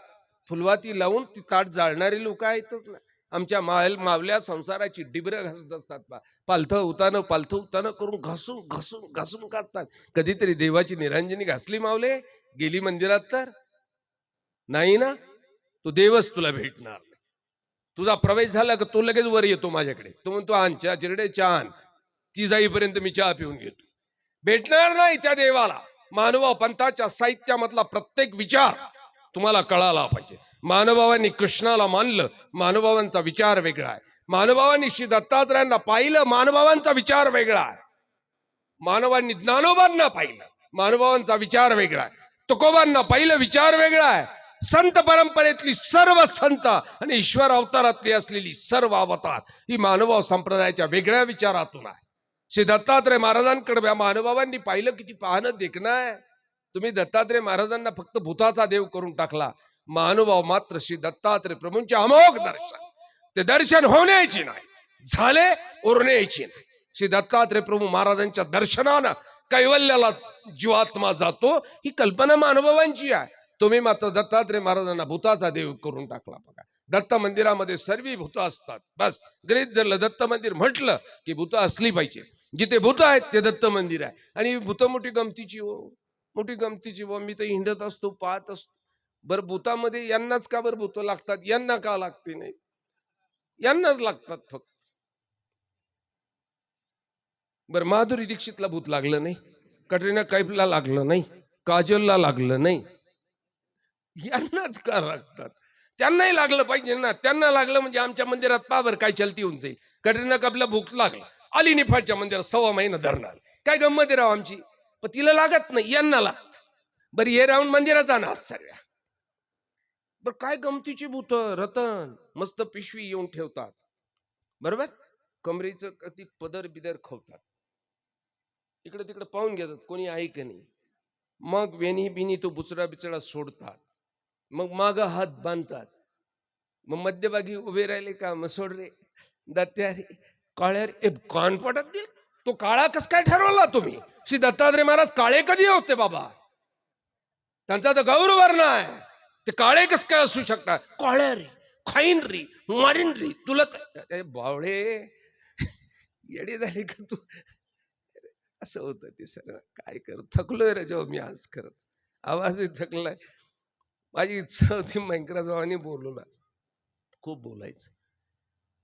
फुलवाती लावून ती ताट जाळणारी लोक आहेतच ना. आमच्या मावल्या संसाराची डिबरं घासत असतात, पालथं उतानं करून घासून घासून घासून काढतात. कधीतरी देवाची निरंजनी घासली मावले, गेली मंदिरात तर नाही ना, तो देवच तुला भेटणार नाही. तुझा प्रवेश झाला का तो लगेच वर येतो माझ्याकडे, तो म्हणतो आण चहा, चिरडे चहा आण. ती जाईपर्यंत मी चहा पिऊन घेतो. भेटणार नाही त्या देवाला. मानव पंथाच्या साहित्यामधला प्रत्येक विचार तुम्हाला कळाला पाहिजे. महानुभावांनी कृष्णाला मानलं, महानुभावांचा विचार वेगळा आहे. महानुभावांनी श्री दत्तात्रयांना पाहिलं, महानुभावांचा विचार वेगळा आहे. मानवांनी ज्ञानोबांना पाहिलं, महानुभावांचा विचार वेगळा आहे. तुकोबांना पाहिलं, विचार वेगळा आहे. संत परंपरेतली सर्व संत आणि ईश्वर अवतारातली असलेली सर्व अवतार ही मानव संप्रदायाच्या वेगळ्या विचारातून आहे. श्री दत्तात्रय महाराजांकडे या महानुभावांनी पाहिलं, किती पाहणं देखणं आहे. तुम्ही दत्तात्रय महाराजांना फक्त भूताचा देव करून टाकला. महानुभाव मात्र श्री दत्तात्रय प्रभूंचे अमोघ दर्शन, ते दर्शन होण्याची नाही, झाले उरण्याची नाही. श्री दत्तात्रय प्रभू महाराजांच्या दर्शनानं कैवल्याला जीवात्मा जातो, ही कल्पना महानुभावांची आहे. तुम्ही मात्र दत्तात्रय महाराजांना भूताचा देव करून टाकला. बघा, दत्त मंदिरामध्ये सर्व भूत असतात. बस गृहीत धरलं, दत्त मंदिर म्हटलं की भूत असली पाहिजे. जिथे भूत आहेत ते दत्त मंदिर आहे. आणि भूत मोठी गमतीची हो, मोठी गमतीची हो. मी तर हिंडत असतो, पाहत असतो. बरं भूतामध्ये यांनाच का बरं भूत लागतात, यांना का लागते नाही? यांनाच लागतात फक्त. बरं माधुरी दीक्षितला भूत लागलं नाही, कटरीना कैफला लागलं नाही, काजलला लागलं नाही, यांनाच का लागतात? त्यांनाही लागलं पाहिजे ना. त्यांना लागलं म्हणजे आमच्या मंदिरात पावर काय चलती होऊन जाईल. कटरीना कैफला भूक लागला, आली निफाडच्या मंदिरात 1.25 महिना धरणार, काय गंमत राव आमची. पण तिला लागत नाही, यांना लागत. बरं हे राहून मंदिराचा नाश सगळ्या. बर काय गमतीची भूत, रतन मस्त पिशवी येऊन ठेवतात, बरोबर, कमरेचं कधी पदर बिदर खवतात, इकडे तिकडे पाहून घेतात कोणी आहे का नाही. मग वेणी बिनी तो बुचडा बिचडा सोडतात, मग माग हात बांधतात, मग मध्यभागी उभे राहिले का, मग सोड रे दत्त्या रे काळ्या रे. कान पडत दिल, तो काळा कस काय ठरवला तुम्ही? श्री दत्तात्रय महाराज काळे कधी होते बाबा? त्यांचा तर गौरवर्ण आहे. ते काळे कस काय असू शकतात? काळ्या रे, खाईन रे, मारीन रे तुला. अरे बावळे येडी झाली का तू? असं होतं ते सगळं. काय कर, थकलोय रे जेव्हा मी आज, खरंच आवाजही थकलाय. माझी इच्छा होती मयंकराजावानी बोलू ना, खूप बोलायचं,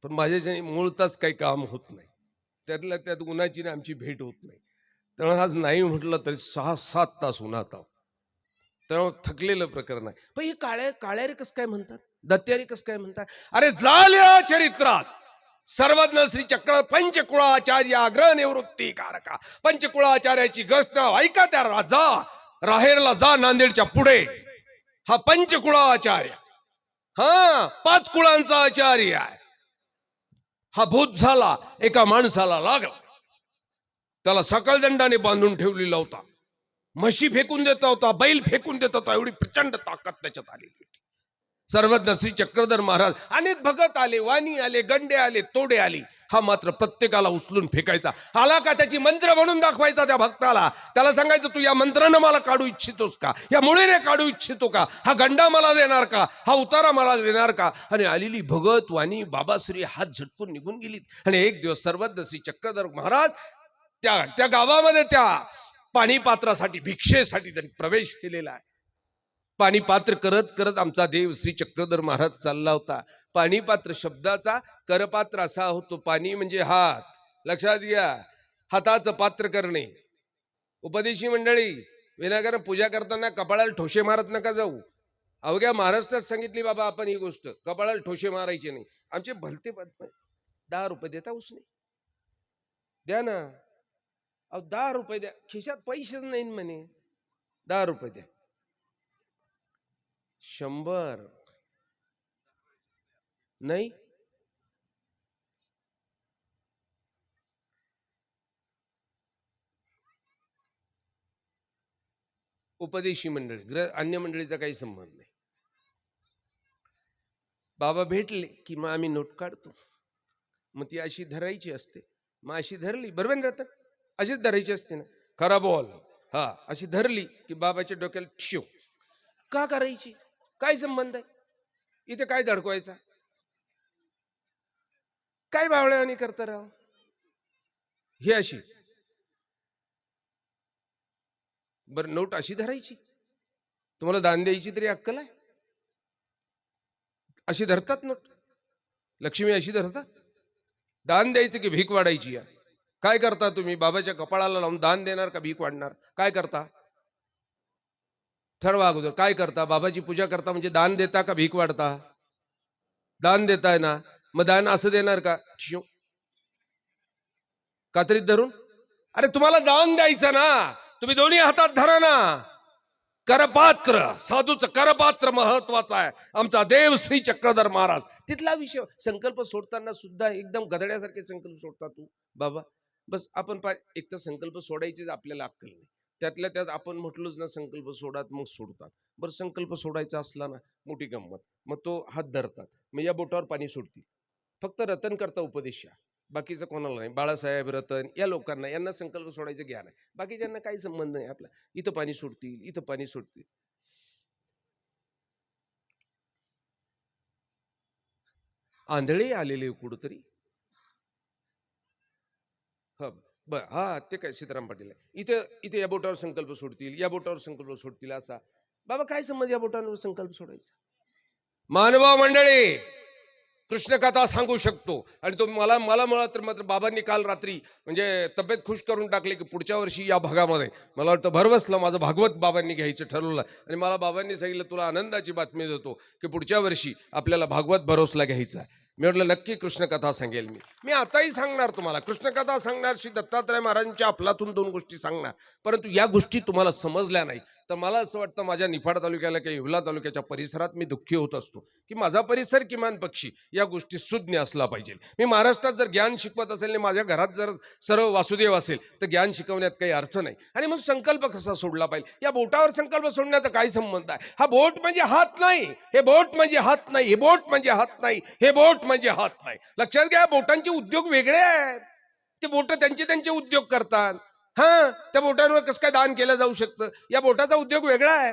पण माझ्याच्याने मूळताच काही काम होत नाही. त्यातल्या त्यात उन्हाची आमची भेट होत नाही. त्यामुळे आज नाही म्हटलं तरी 6-7 तास उन्हात आहोत. त्यामुळे थकलेलं प्रकरण आहे. पण हे काळ्या रे कस काय म्हणतात, दत्त्यारी कस काय म्हणतात? अरे झाल्या चरित्रात सर्वज्ञ श्री चक्र पंचकुळाचार्य अग्र निवृत्ती कारका. पंचकुळाचार्याची गोष्ट ऐका. त्या राजा राहेरला जा, नांदेडच्या पुढे हा पंचकुळाचार्य, हा 5 कुळांचा आचार्य आहे. हा भूत झाला, एका माणसाला लागला, त्याला सकल दंडाने बांधून ठेवलेला होता. म्हशी फेकून देता होता, बैल फेकून देत होता, एवढी प्रचंड ताकद त्याच्यात आलेली होती. सर्वज्ञ श्री चक्रधर महाराज, अनेक भगत आले, वाणी आले, गंडे आले, तोडे आले, हा मात्र प्रत्येकाला उचलून फेकायचा. आला का त्याची मंत्र म्हणून दाखवायचा त्या भक्ताला. त्याला सांगायचं, तू या मंत्रानं मला काढू इच्छितोस का? या मुळेने काढू इच्छितो का? हा गंडा मला देणार का? हा उतारा मला देणार का? आणि आलेली भगत, वाणी, बाबाश्री हात झटकून निघून गेली. आणि एक दिवस सर्वज्ञ श्री चक्रधर महाराज त्या गावामध्ये त्या पाणी पात्रासाठी, भिक्षेसाठी त्यांनी प्रवेश केलेला आहे. पाणी पात्र करत करत आमचा देव श्री चक्रधर महाराज चालला होता. पाणी पात्र शब्दाचा करपात्र असा होतो. पाणी म्हणजे हात, लक्षात घ्या, हाताचं पात्र करणे. उपदेशी मंडळी, विनाकारण पूजा करताना कपाळाला ठोशे मारत नका जाऊ. अवघ्या महाराष्ट्रात सांगितली बाबा आपण ही गोष्ट, कपाळाला ठोशे मारायचे नाही. आमचे भलते 10 रुपये देता उसने, द्या ना. अहो 10 रुपये द्या, खिशात पैसेच नाही म्हणे, 10 रुपये द्या. 100 नाही, उपदेशी मंडळी, अन्य मंडळीचा काही संबंध नाही. बाबा भेटले की मग आम्ही नोट काढतो, मग ती अशी धरायची असते. मग अशी धरली, बरोबर ना, अशीच धरायची असते ना, खरा बोल. हा, अशी धरली की बाबाच्या डोक्याला ठेव. का करायची? काय संबंध आहे इथे? काय धडकवायचा? काय बावळ्यावानी करता राव? हे अशी, बर नोट अशी धरायची? तुम्हाला दान द्यायची तरी अक्कल आहे? अशी धरतात नोट? लक्ष्मी अशी धरतात? दान द्यायचं की भीक वाढायची आहे? काय करता तुम्ही? बाबाच्या कपाळाला लावून दान देणार का भीक वाढणार? काय करता? ठरवा अगोदर. काय करता? बाबाची पूजा करता म्हणजे दान देता का भीक वाढता? दान देताय ना, मग दान असं देणार का? कात्रीत धरून? अरे तुम्हाला दान द्यायचं ना, तुम्ही दोन्ही हातात धरा ना. करपात्र, साधूचं करपात्र महत्वाचा आहे. आमचा देव श्री चक्रधर महाराज तिथला विषय. संकल्प सोडताना सुद्धा एकदम गधड्यासारखे संकल्प सोडता तू बाबा. बस आपण एक तर संकल्प सोडायचेच आपल्याला अक्कल नाही. त्यातल्या त्यात आपण म्हटलोच ना संकल्प सोडात, मग सोडतात. बरं संकल्प सोडायचा असला ना, मोठी गंमत. मग तो हात धरतात. मग या बोटावर पाणी सोडतील. फक्त रतन करता उपदेश या. बाकीचं कोणाला नाही. बाळासाहेब, रतन या लोकांना, यांना संकल्प सोडायचं ज्ञान आहे. बाकीच्यांना काही संबंध नाही आपला. इथं पाणी सोडतील, इथं पाणी सोडतील. आंधळे आलेले कुठंतरी. हा ते काय सीताराम पाटील आहे. इथे इथे या बोटावर संकल्प सोडतील, या बोटावर संकल्प सोडतील असा. बाबा काय संबंध या बोटावर संकल्प सोडायचा? मानवा मंडळी, कृष्ण कथा सांगू शकतो. आणि तो मला मला मुळात तर मात्र बाबांनी काल रात्री म्हणजे तब्येत खुश करून टाकली की पुढच्या वर्षी या भागामध्ये मला वाटतं भरवसलं माझं भागवत बाबांनी घ्यायचं ठरवलं. आणि मला बाबांनी सांगितलं तुला आनंदाची बातमी देतो की पुढच्या वर्षी आपल्याला भागवत भरोसला घ्यायचा आहे. मी म्हटलं नक्की कृष्णकथा सांगेल. मी आताही सांगणार तुम्हाला कृष्णकथा सांगणार, श्री दत्तात्रय महाराजांच्या अफलातून 2 गोष्टी सांगणार. परंतु या गोष्टी तुम्हाला समजल्या नाही तर मला असं वाटतं माझ्या निफाड तालुक्याला किंवा येवला तालुक्याच्या परिसरात मी दुःखी होत असतो की माझा परिसर किमान पक्षी या गोष्टी सुज्ञ असला पाहिजे. मी महाराष्ट्रात जर ज्ञान शिकवत असेल आणि माझ्या घरात जर सर्व वासुदेव असेल तर ज्ञान शिकवण्यात काही अर्थ नाही. आणि मग संकल्प कसा सोडला पाहिजे? या बोटावर संकल्प सोडण्याचा काय संबंध आहे? हा बोट म्हणजे हात नाही, हे बोट म्हणजे हात नाही, हे बोट म्हणजे हात नाही, हे बोट म्हणजे हात नाही. लक्षात घ्या, बोटांचे उद्योग वेगळे आहेत. ते बोट त्यांचे उद्योग करतात. त्या बोटांवर कसं काय दान केलं जाऊ शकतं? या बोटाचा उद्योग वेगळा आहे.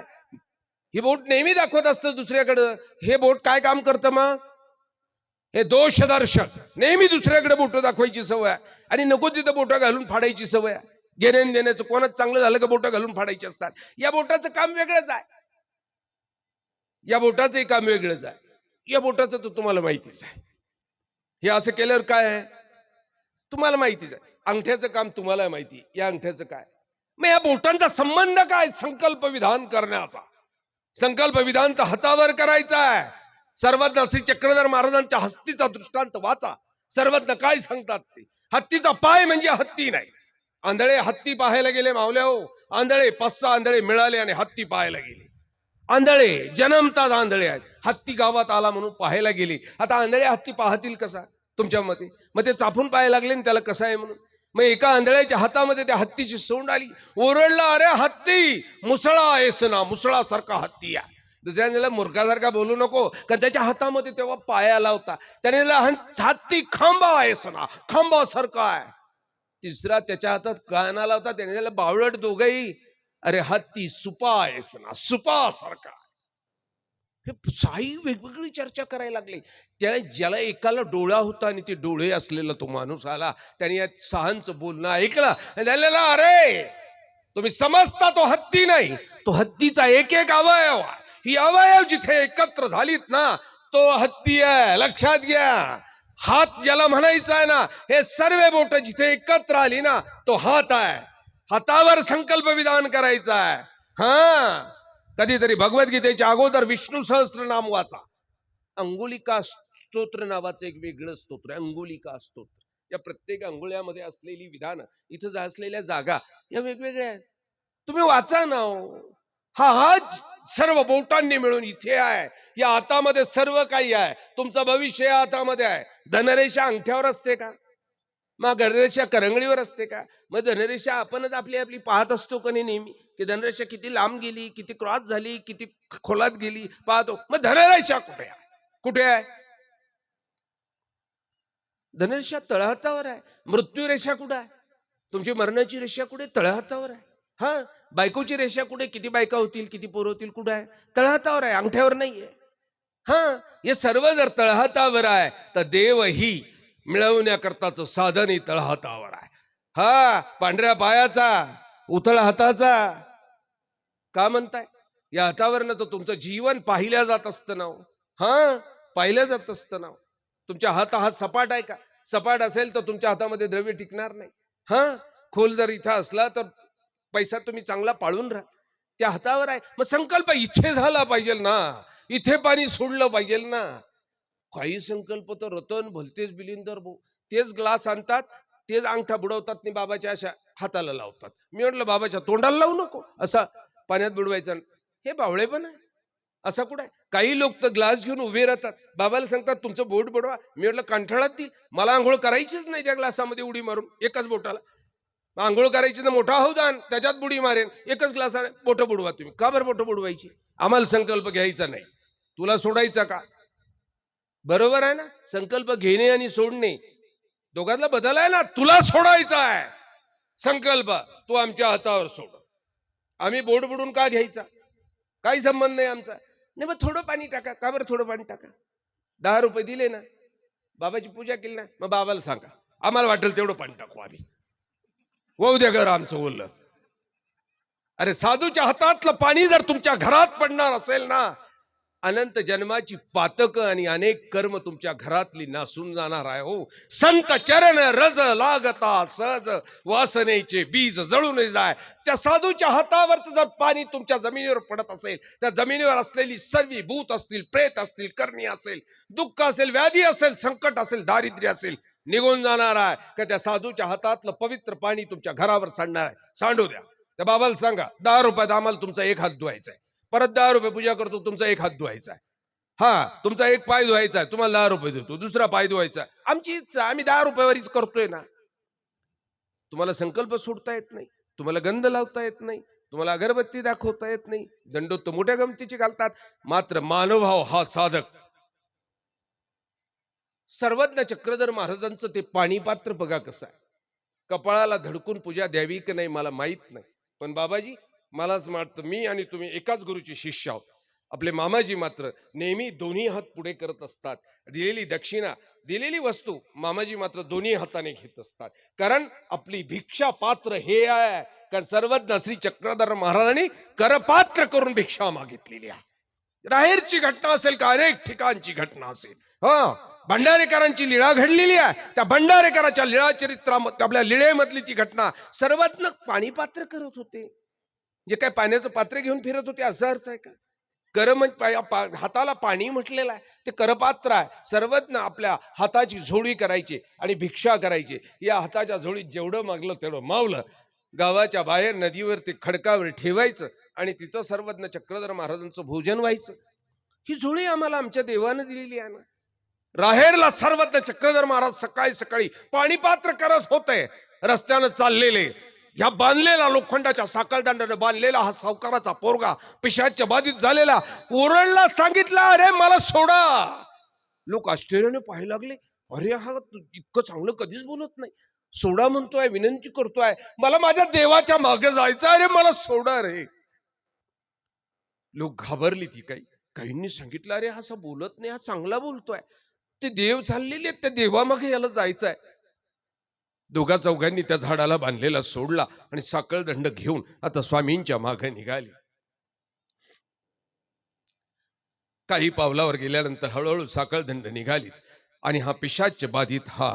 ही बोट नेहमी दाखवत असतं दुसऱ्याकडं. हे बोट काय काम करतं मग? हे दोषदर्शक. नेहमी दुसऱ्याकडे बोट दाखवायची सवय आहे. आणि नको तिथं बोट घालून फाडायची सवय आहे. घेणं देण्याचं, कोणाच चांगलं झालं का बोट घालून फाडायची असतात. या बोटाचं काम वेगळंच आहे. या बोटाचंही काम वेगळंच आहे. या बोटाचं तर तुम्हाला माहितीच आहे. हे असं केल्यावर काय आहे तुम्हाला माहितीच आहे. अंगठ्याचं काम तुम्हाला माहिती. या अंगठ्याचं काय? मग या बोटांचा संबंध काय संकल्प विधान करण्याचा? संकल्प विधान तर हातावर करायचा आहे. सर्वज्ञ श्री चक्रधर महाराजांच्या हत्तीचा दृष्टांत वाचा. सर्वज्ञ काय सांगतात ते? हत्तीचा पाय म्हणजे हत्ती नाही. आंधळे हत्ती पाहायला गेले मावल्या हो. आंधळे 5-6 आंधळे मिळाले आणि हत्ती पाहायला गेले. आंधळे जन्मताच आंधळे आहेत. हत्ती गावात आला म्हणून पाहायला गेले. आता आंधळे हत्ती पाहतील कसा तुमच्या मते? मग ते चापून पाहायला लागले त्याला कसं आहे म्हणून. मग एका आंधळ्याच्या हातामध्ये त्या हत्तीची सोंड आली. ओरडला, अरे हत्ती मुसळा आहेस ना, मुसळासारखा हत्ती या. दुसऱ्याला मूर्खासारखा बोलू नको, कारण त्याच्या हातामध्ये तेव्हा पाय आला होता. त्याने हत्ती खांबा आहेस ना, खांबासारखा आहे. तिसरा त्याच्या हातात कान आला होता. त्याने त्याला बावळट दोघही, अरे हत्ती सुपा आहेस ना, सुपासारखा. हे साई वेगवेगळी चर्चा करायला लागले. ज्याला एकाला डोळा होता आणि ते डोळे असलेला तो माणूस आला. त्याने या सहांचं बोलणं ऐकलं. त्याला, अरे तुम्ही समजता तो हत्ती नाही, तो हत्तीचा एक एक अवयव. ही अवयव जिथे एकत्र झालीत ना तो हत्ती आहे. लक्षात घ्या. हात ज्याला म्हणायचा आहे ना, हे सर्व बोट जिथे एकत्र आली ना तो हात आहे. हातावर संकल्प विधान करायचा आहे. कधीतरी भगवद्गीतेच्या अगोदर विष्णू सहस्त्रनाम वाचा. अंगुलिका स्तोत्र नावाचं एक वेगळं स्तोत्र आहे. अंगुलिका स्तोत्र. या प्रत्येक अंगुळ्यामध्ये असलेली विधानं, इथं असलेल्या जागा या वेगवेगळ्या आहेत. तुम्ही वाचा ना. हा हात सर्व बोटांनी मिळून इथे आहे. या हातामध्ये सर्व काही आहे. तुमचं भविष्य या हातामध्ये आहे. धनरेषा अंगठ्यावर असते का? मग धनरेषा करंगळीवर असते का? मग धनरेषा आपणच आपली आपली पाहत असतो का नेहमी की धनरेषा किती लांब गेली, किती क्रॉस झाली, किती खोलात गेली पाहतो. मग धनरेषा कुठे आहे? कुठे आहे? धनरेषा तळहातावर आहे. मृत्यूरेषा कुठे आहे? तुमची मरणाची रेषा कुठे? तळहातावर आहे. बायकोची रेषा कुठे? किती बायका होतील, किती पोर होतील, कुठे आहे? तळहातावर आहे, अंगठ्यावर नाहीये. हे सर्व जर तळहातावर आहे तर देवही मिळवण्याकरताच साधन तळहातावर आहे. पांढऱ्या पायाचा, उथळ हाताचा का म्हणताय? या हातावरनं तर तुमचं जीवन पाहिल्या जात असतं ना. पाहिलं जात असतं ना. तुमच्या हात सपाट आहे का? सपाट असेल तर तुमच्या हातामध्ये द्रव्य टिकणार नाही. खोल जर इथं असला तर पैसा तुम्ही चांगला पाळून राहा. त्या हातावर आहे. मग संकल्प इथे झाला पाहिजे ना. इथे पाणी सोडलं पाहिजे ना. काही संकल्प तर रतन भलतेच बिलिंदर तेच ग्लास आणतात, तेच अंगठा बुडवतात आणि बाबाच्या अशा हाताला लावतात. मी म्हटलं बाबाच्या तोंडाला लावू नको, असा पाण्यात बुडवायचा. हे बावळे पण आहे. असा कुठं आहे? काही लोक तर ग्लास घेऊन उभे राहतात, बाबाला सांगतात तुमचं बोट बुडवा. मी म्हटलं कंठाळात देईल, मला आंघोळ करायचीच नाही त्या ग्लासामध्ये उडी मारून एकाच बोटाला. आंघोळ करायची तर मोठा हौद आण, त्याच्यात बुडी मारेन. एकच ग्लासाने बोटं बुडवा तुम्ही. का बरं बोटं बुडवायची? आम्हाला संकल्प घ्यायचा नाही, तुला सोडायचा का? बरोबर आहे ना? संकल्प घेणे आणि सोडणे दोघातला बदल आहे ना. तुला सोडायचा आहे संकल्प, तू आमच्या हातावर सोड. आम्ही बोट बुडून का घ्यायचा? काही संबंध नाही आमचा. नाही मग थोडं पाणी टाका. का बरं थोडं पाणी टाका? 10 रुपये दिले ना, बाबाची पूजा केली ना, मग बाबाला सांगा आम्हाला वाटेल तेवढं पाणी टाकू आम्ही, वाहू द्या घर आमचं ओलं. अरे साधूच्या हातातलं पाणी जर तुमच्या घरात पडणार असेल ना, अनंत जन्माची पातकं आणि अनेक कर्म तुमच्या घरातली नासून जाणार आहे. हो, संत चरण रज लागता सहज, वासनेचे बीज जळून जाय. त्या साधूच्या हातावर जर पाणी तुमच्या जमिनीवर पडत असेल, त्या जमिनीवर असलेली सर्व भूत असतील, प्रेत असतील, करणी असेल, दुःख असेल, व्याधी असेल, संकट असेल, दारिद्र्य असेल, निघून जाणार आहे. का त्या साधूच्या हातातलं पवित्र पाणी तुमच्या घरावर सांडणार आहे. सांडू द्या. त्या बाबाला सांगा 10 रुपयात आम्हाला तुमचा एक हात धुवायचा आहे. परत 10 रुपये पूजा करतो, तुमचा एक हात धुवायचा आहे. हा, तुमचा एक पाय धुवायचा आहे, तुम्हाला 10 रुपये देतो. दुसरा पाय धुवायचा, आमची इच्छा, आम्ही 10 रुपयावरच करतोय ना. तुम्हाला संकल्प सोडता येत नाही, तुम्हाला गंध लावता येत नाही, तुम्हाला अगरबत्ती दाखवता येत नाही, दंडोत मोठ्या गमतीचे घालतात. मात्र मानवभाव हा साधक. सर्वज्ञ चक्रधर महाराजांचं ते पाणी पात्र बघा कसं आहे. कपाळाला धडकून पूजा द्यावी की नाही मला माहित नाही, पण बाबाजी मलाच वाटतं मी आणि तुम्ही एकाच गुरुचे शिष्य आहोत. आपले मामाजी मात्र नेहमी दोन्ही हात पुढे करत असतात. दिलेली दक्षिणा, दिलेली वस्तू मामाजी मात्र दोन्ही हाताने घेत असतात. कारण आपली भिक्षा पात्र हे आहे. कारण सर्वज्ञ श्री चक्रधर महाराजांनी करपात्र करून भिक्षा मागितलेली आहे. राहेरची घटना असेल का अनेक ठिकाणची घटना असेल, हा, भंडारेकरांची लीळा घडलेली आहे. त्या भंडारेकराच्या लीळा चरित्रामध्ये आपल्या लीळेमधली ती घटना. सर्वज्ञ पाणी पात्र करत होते, जे काय पाण्याचं पात्र घेऊन फिरत होते असा अर्थ आहे का? हाताला पाणी म्हटलेलं आहे, ते करपात्र आहे. सर्वज्ञ आपल्या हाताची झोळी करायची आणि भिक्षा करायची. या हाताच्या झोळीत जेवढं मागलं तेवढं मावलं. गावाच्या बाहेर नदीवर ते खडकावर ठेवायचं आणि तिथं सर्वज्ञ चक्रधर महाराजांचं भोजन व्हायचं. ही झोळी आम्हाला आमच्या देवानं दिलेली आहे ना. राहेरला सर्वज्ञ चक्रधर महाराज सकाळी सकाळी पाणी पात्र करत होते. रस्त्यानं चाललेले, ह्या बांधलेला लोखंडाच्या साखळदंडाने बांधलेला हा सावकाराचा पोरगा पिशाच्या बाधित झालेला ओरडला, सांगितलं अरे मला सोडा. लोक आश्चर्याने पाहायला लागले, अरे हा इतकं चांगलं कधीच बोलत नाही, सोडा म्हणतोय, विनंती करतोय, मला माझ्या देवाच्या मागे जायचं, अरे मला सोडा रे. लोक घाबरली. ती काहींनी सांगितलं अरे हा असं बोलत नाही, हा चांगला बोलतोय, ते देव चाललेले आहेत, त्या देवामागे याला जायचंय. दोघा चौघांनी त्या झाडाला बांधलेला सोडला आणि साखळ दंड घेऊन आता स्वामींच्या मागे निघाली. काही पावलावर गेल्यानंतर हळूहळू साखळ दंड निघाली आणि हा पिशाच बाधित हा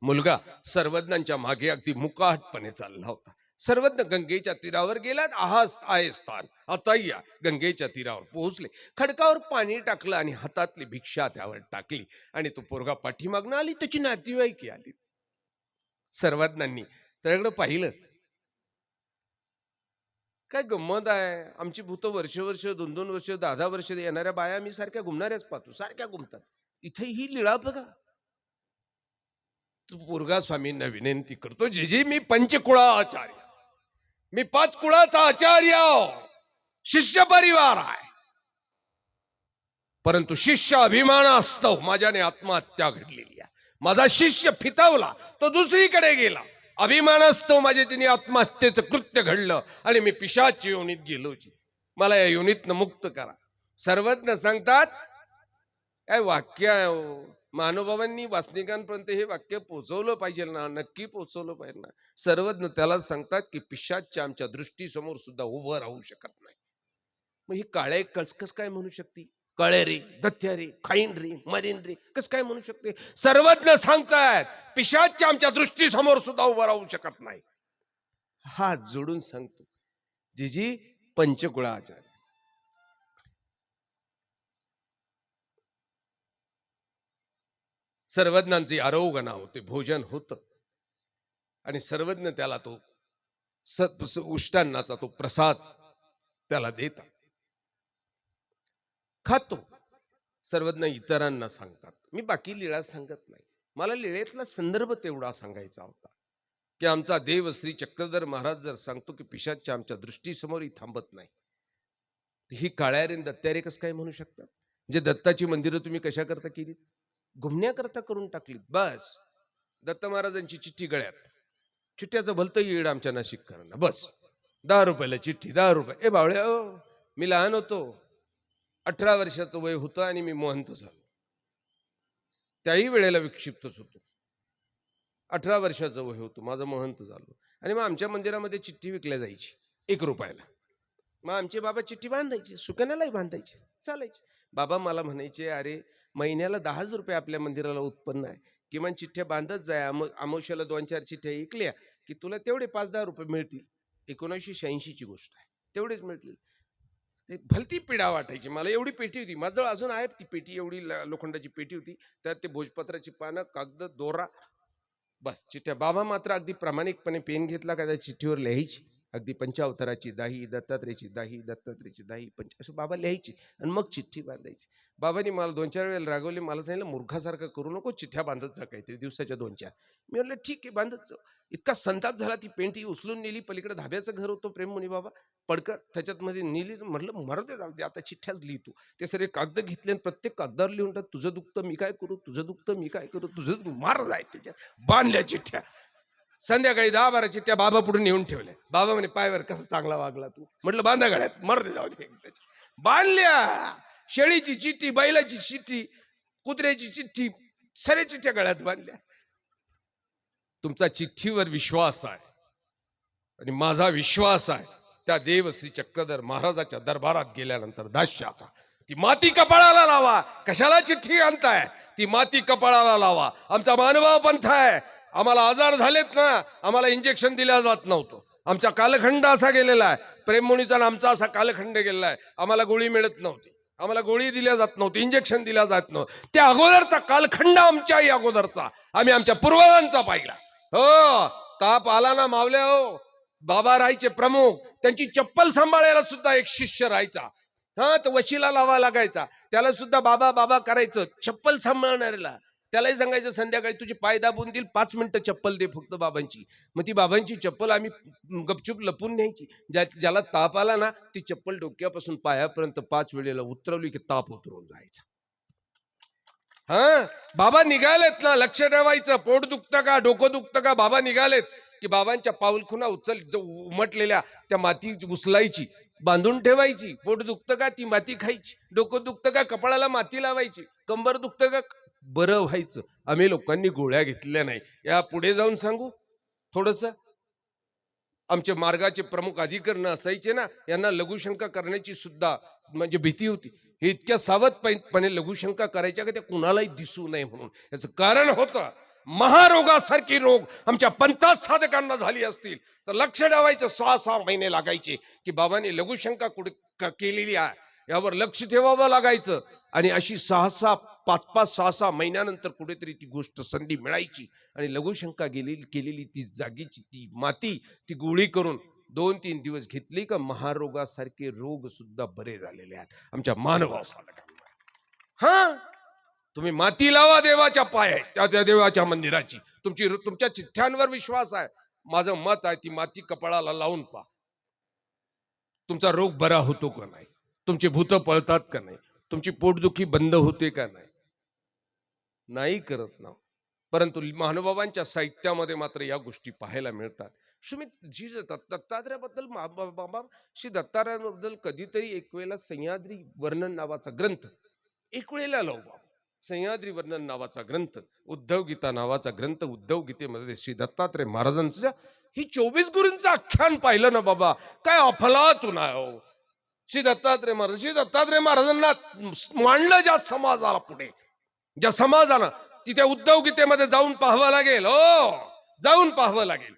मुलगा सर्वज्ञांच्या मागे अगदी मुकाटपणे चालला होता. सर्वज्ञ गंगेच्या तीरावर गेलात. आहास आहे स्थान, आता या गंगेच्या तीरावर पोहोचले. खडकावर पाणी टाकलं आणि हातातली भिक्षा त्यावर टाकली आणि तो पोरगा पाठीमागनं आली, त्याची नातेवाईकी आली. सर्वज्ञांनी त्याकडे पाहिलं. काय गंमत आहे, आमची भूत वर्ष वर्ष 2-2 वर्ष 10-10 वर्ष येणाऱ्या बाया मी सारख्या घुमणाऱ्याच पाहतो, सारख्या घुमतात. इथे ही लीळा बघा. तो पोरगा स्वामींना विनंती करतो, जे मी पंचकुळा आचार्य, मी 5 कुळाचा आचार्य, शिष्य परिवार आहे, परंतु शिष्य अभिमानास्तव माझ्याने आत्महत्या घडलेली आहे. माझा शिष्य फितावला, तो दुसरीकडे गेला. अभिमानास्तव माझ्याने आत्महत्येचं कृत्य घडलं आणि मी पिशाच योनीत गेलो. मला या योनीतनं मुक्त करा. सर्वज्ञ सांगतात, काय वाक्य आहे हो. महानुभावांनी वासनिकांपर्यंत हे वाक्य पोहोचवलं पाहिजे ना, नक्की पोहोचवलं पाहिजे ना. सर्वज्ञ त्याला सांगतात की पिशाच आमच्या दृष्टीसमोर सुद्धा उभं राहू शकत नाही. मग ही काळे कस काय म्हणू शकते? कळे रे, दथ्या रे, खाईन रे, मरीन रे, कस काय म्हणू शकते? सर्वज्ञ सांगतायत पिशाच आमच्या दृष्टीसमोर सुद्धा उभं राहू शकत नाही. हात जोडून सांगतो, जिजी पंचकुळाचार्य. सर्वज्ञांचे आरोग्य होते, भोजन होत आणि सर्वज्ञ त्याला तो उष्टान्नाचा तो प्रसाद त्याला देतात. खातो. सर्वज्ञ इतरांना सांगतात. मी बाकी लीळा सांगत नाही. मला लीळेतला संदर्भ तेवढा सांगायचा होता, की आमचा देव श्री चक्रधर महाराज जर सांगतो की पिशाच्य आमच्या दृष्टीसमोरही थांबत नाही, तर ही काळ्यारे दत्तारे कसं काय म्हणू शकतात? म्हणजे दत्ताची मंदिरं तुम्ही कशा करता केलीत? घुमण्याकरता करून टाकलीत. बस दत्त महाराजांची चिठ्ठी गळ्यात. चिठ्ठ्याचं भलतं येड आमच्या नाशिककरांना. बस 10 रुपयाला चिठ्ठी, 10 रुपये. ए बावळ्या हो, मी लहान होतो. 18 वर्षाचं वय होतं आणि मी महंत झालो. त्याही वेळेला विक्षिप्तच होतो. 18 वर्षाचं वय होतं, माझं महंत झालो. आणि मग आमच्या मंदिरामध्ये चिठ्ठी विकल्या जायची 1 रुपयाला. मग आमचे बाबा चिठ्ठी बांधायची, सुकन्यालाही बांधायची, चालायची. बाबा मला म्हणायचे, "अरे, महिन्याला 10च रुपये आपल्या मंदिराला उत्पन्न आहे. किमान चिठ्ठ्या बांधत जाय. अमावास्येला 2-4 चिठ्ठ्या विकल्या की तुला तेवढे 5-10 रुपये मिळतील." 1986 ची गोष्ट आहे. तेवढेच मिळतील. ते भलती पीडा वाटायची मला. एवढी पेटी होती माझ्याजवळ, अजून आहे ती पेटी. एवढी लोखंडाची पेटी होती. त्यात ते भोजपत्राची पानं, कागद, दोरा, बस चिठ्ठ्या. बाबा मात्र अगदी प्रामाणिकपणे पेन घेतला का त्या चिठ्ठीवर लिहायची. अगदी पंचावताराची दाही, दत्तात्रेयची दाही, दत्तात्रेयची दाही, असं बाबा लिहायची आणि मग चिठ्ठी बांधायची. बाबांनी मला 2-4 वेळेला रागवले. मला सांगितलं, मूर्खासारखं करू नको, चिठ्ठ्या बांधत जा काहीतरी दिवसाच्या 2-4. मी म्हटलं ठीक आहे, बांधत जाऊ. इतका संताप झाला, ती पेंटी उचलून नेली. पलीकडे धाब्याचं घर होतं प्रेममुनी बाबा, पडकं त्याच्यात मध्ये नेली. म्हटलं मरू दे, जाऊ दे, आता चिठ्ठ्याच लिहितो. ते सगळे कागद घेतले आणि प्रत्येक कागदावर लिहून टाक, तुझं दुखतं मी काय करू, तुझं दुखतं मी काय करू, तुझं मार जाय. त्याच्यात बांधल्या चिठ्ठ्या. संध्याकाळी 10-12 चिठ्ठ्या बाबा पुढे नेऊन ठेवल्या. बाबा म्हणे, पायवर कसा चांगला वागला तू. म्हटलं बांधा गळ्यात, मर दे, जाऊ दे. बांधल्या. शेळीची चिठ्ठी, बैलाची चिठ्ठी, कुत्र्याची चिठ्ठी, सरे चिठ्ठ्या गळ्यात बांधल्या. तुमचा चिठ्ठीवर विश्वास आहे आणि माझा विश्वास आहे त्या देव श्री चक्रधर महाराजाच्या दरबारात गेल्यानंतर दास्याचा. ती माती कपाळाला लावा. कशाला चिठ्ठी आणताय? ती माती कपाळाला लावा. आमचा मानवा पंथ आहे. आम्हाला आजार झालेत ना, आम्हाला इंजेक्शन दिल्या जात नव्हतं. आमचा कालखंड असा गेलेला आहे. प्रेममुनीचा आमचा असा कालखंड गेलेला आहे. आम्हाला गोळी मिळत नव्हती, आम्हाला गोळी दिल्या जात नव्हती, इंजेक्शन दिल्या जात नव्हतं. त्या अगोदरचा कालखंड आमच्याही अगोदरचा आम्ही आमच्या पूर्वजांचा पाहिला. हो, ताप आला ना मावल्या हो, बाबा राहायचे प्रमुख. त्यांची चप्पल सांभाळायला सुद्धा एक शिष्य राहायचा. हा, तो वशिला लावा लागायचा. त्याला सुद्धा बाबा बाबा करायचं. चप्पल सांभाळणाऱ्याला त्यालाही सांगायचं, संध्याकाळी तुझे पाय दाबून देईल, 5 मिनिटं चप्पल दे फक्त बाबांची. मग ती बाबांची चप्पल आम्ही गपचूप लपून न्यायची. ज्याला ताप आला ना, ती चप्पल डोक्यापासून पायापर्यंत 5 वेळेला उतरवली की ताप उतरून जायचा. हा, बाबा निघालेत ना, लक्ष ठेवायचं. पोट दुखतं का, डोकं दुखतं का, बाबा निघालेत की बाबांच्या पाऊलखुणा उमटलेल्या त्या माती उचलायची, बांधून ठेवायची. पोट दुखतं का, ती माती खायची. डोकं दुखतं का, कपाळाला माती लावायची. कंबर दुखतं का, बरं व्हायचं. आम्ही लोकांनी गोळ्या घेतल्या नाही. या पुढे जाऊन सांगू थोडस. आमचे मार्गाचे प्रमुख अधिकारी असायचे ना, यांना लघुशंका करण्याची सुद्धा म्हणजे भीती होती. हे इतक्या सावधपणे लघुशंका करायच्या की त्या कुणालाही दिसू नये म्हणून. याचं कारण होतं, महारोगासारखी रोग आमच्या पंथात साधकांना झाली असतील तर लक्ष ठेवायचं. 6-6 महिने लागायचे की बाबांनी लघुशंका कुठे केलेली आहे यावर लक्ष ठेवावं लागायचं. आणि अशी 6-6, 5-5, 6-6 महिन्यानंतर कुठेतरी ती गोष्ट संधी मिळायची आणि लघुशंका केलेली ती जागीची ती माती, ती गोळी करून 2-3 दिवस घेतली का महारोगासारखे रोग सुद्धा बरे झालेले आहेत आमच्या मानव साधकांना. हा, तुम्ही माती लावा देवाच्या पाय, त्या देवाच्या मंदिराची. तुमच्या चिठ्ठ्यांवर विश्वास आहे. माझं मत आहे, ती माती कपाळाला लावून पहा. तुमचा रोग बरा होतो का नाही, तुमची भूत पळतात का नाही, तुमची पोटदुखी बंद होते का नाही. नाही करत ना. परंतु महानुभावांच्या साहित्यामध्ये मात्र या गोष्टी पाहायला मिळतात. श्री दत्तात्रयाबद्दल, बाबा श्री दत्तात्रयाबद्दल कधीतरी एक वेळेला सह्याद्री वर्णन नावाचा ग्रंथ एक वेळेला लावू. सह्याद्री वर्णन नावाचा ग्रंथ, उद्धव गीता नावाचा ग्रंथ, उद्धव गीतेमध्ये श्री दत्तात्रय महाराजांचं ही 24 गुरूंचं आख्यान पाहिलं ना बाबा, काय अफलातून आहे हो. श्री दत्तात्रय महाराजांना मांडलं ज्या समाजाला पुढे, ज्या समाजानं, तिथे उद्धव गीतेमध्ये जाऊन पाहावं लागेल. हो, जाऊन पाहावं लागेल.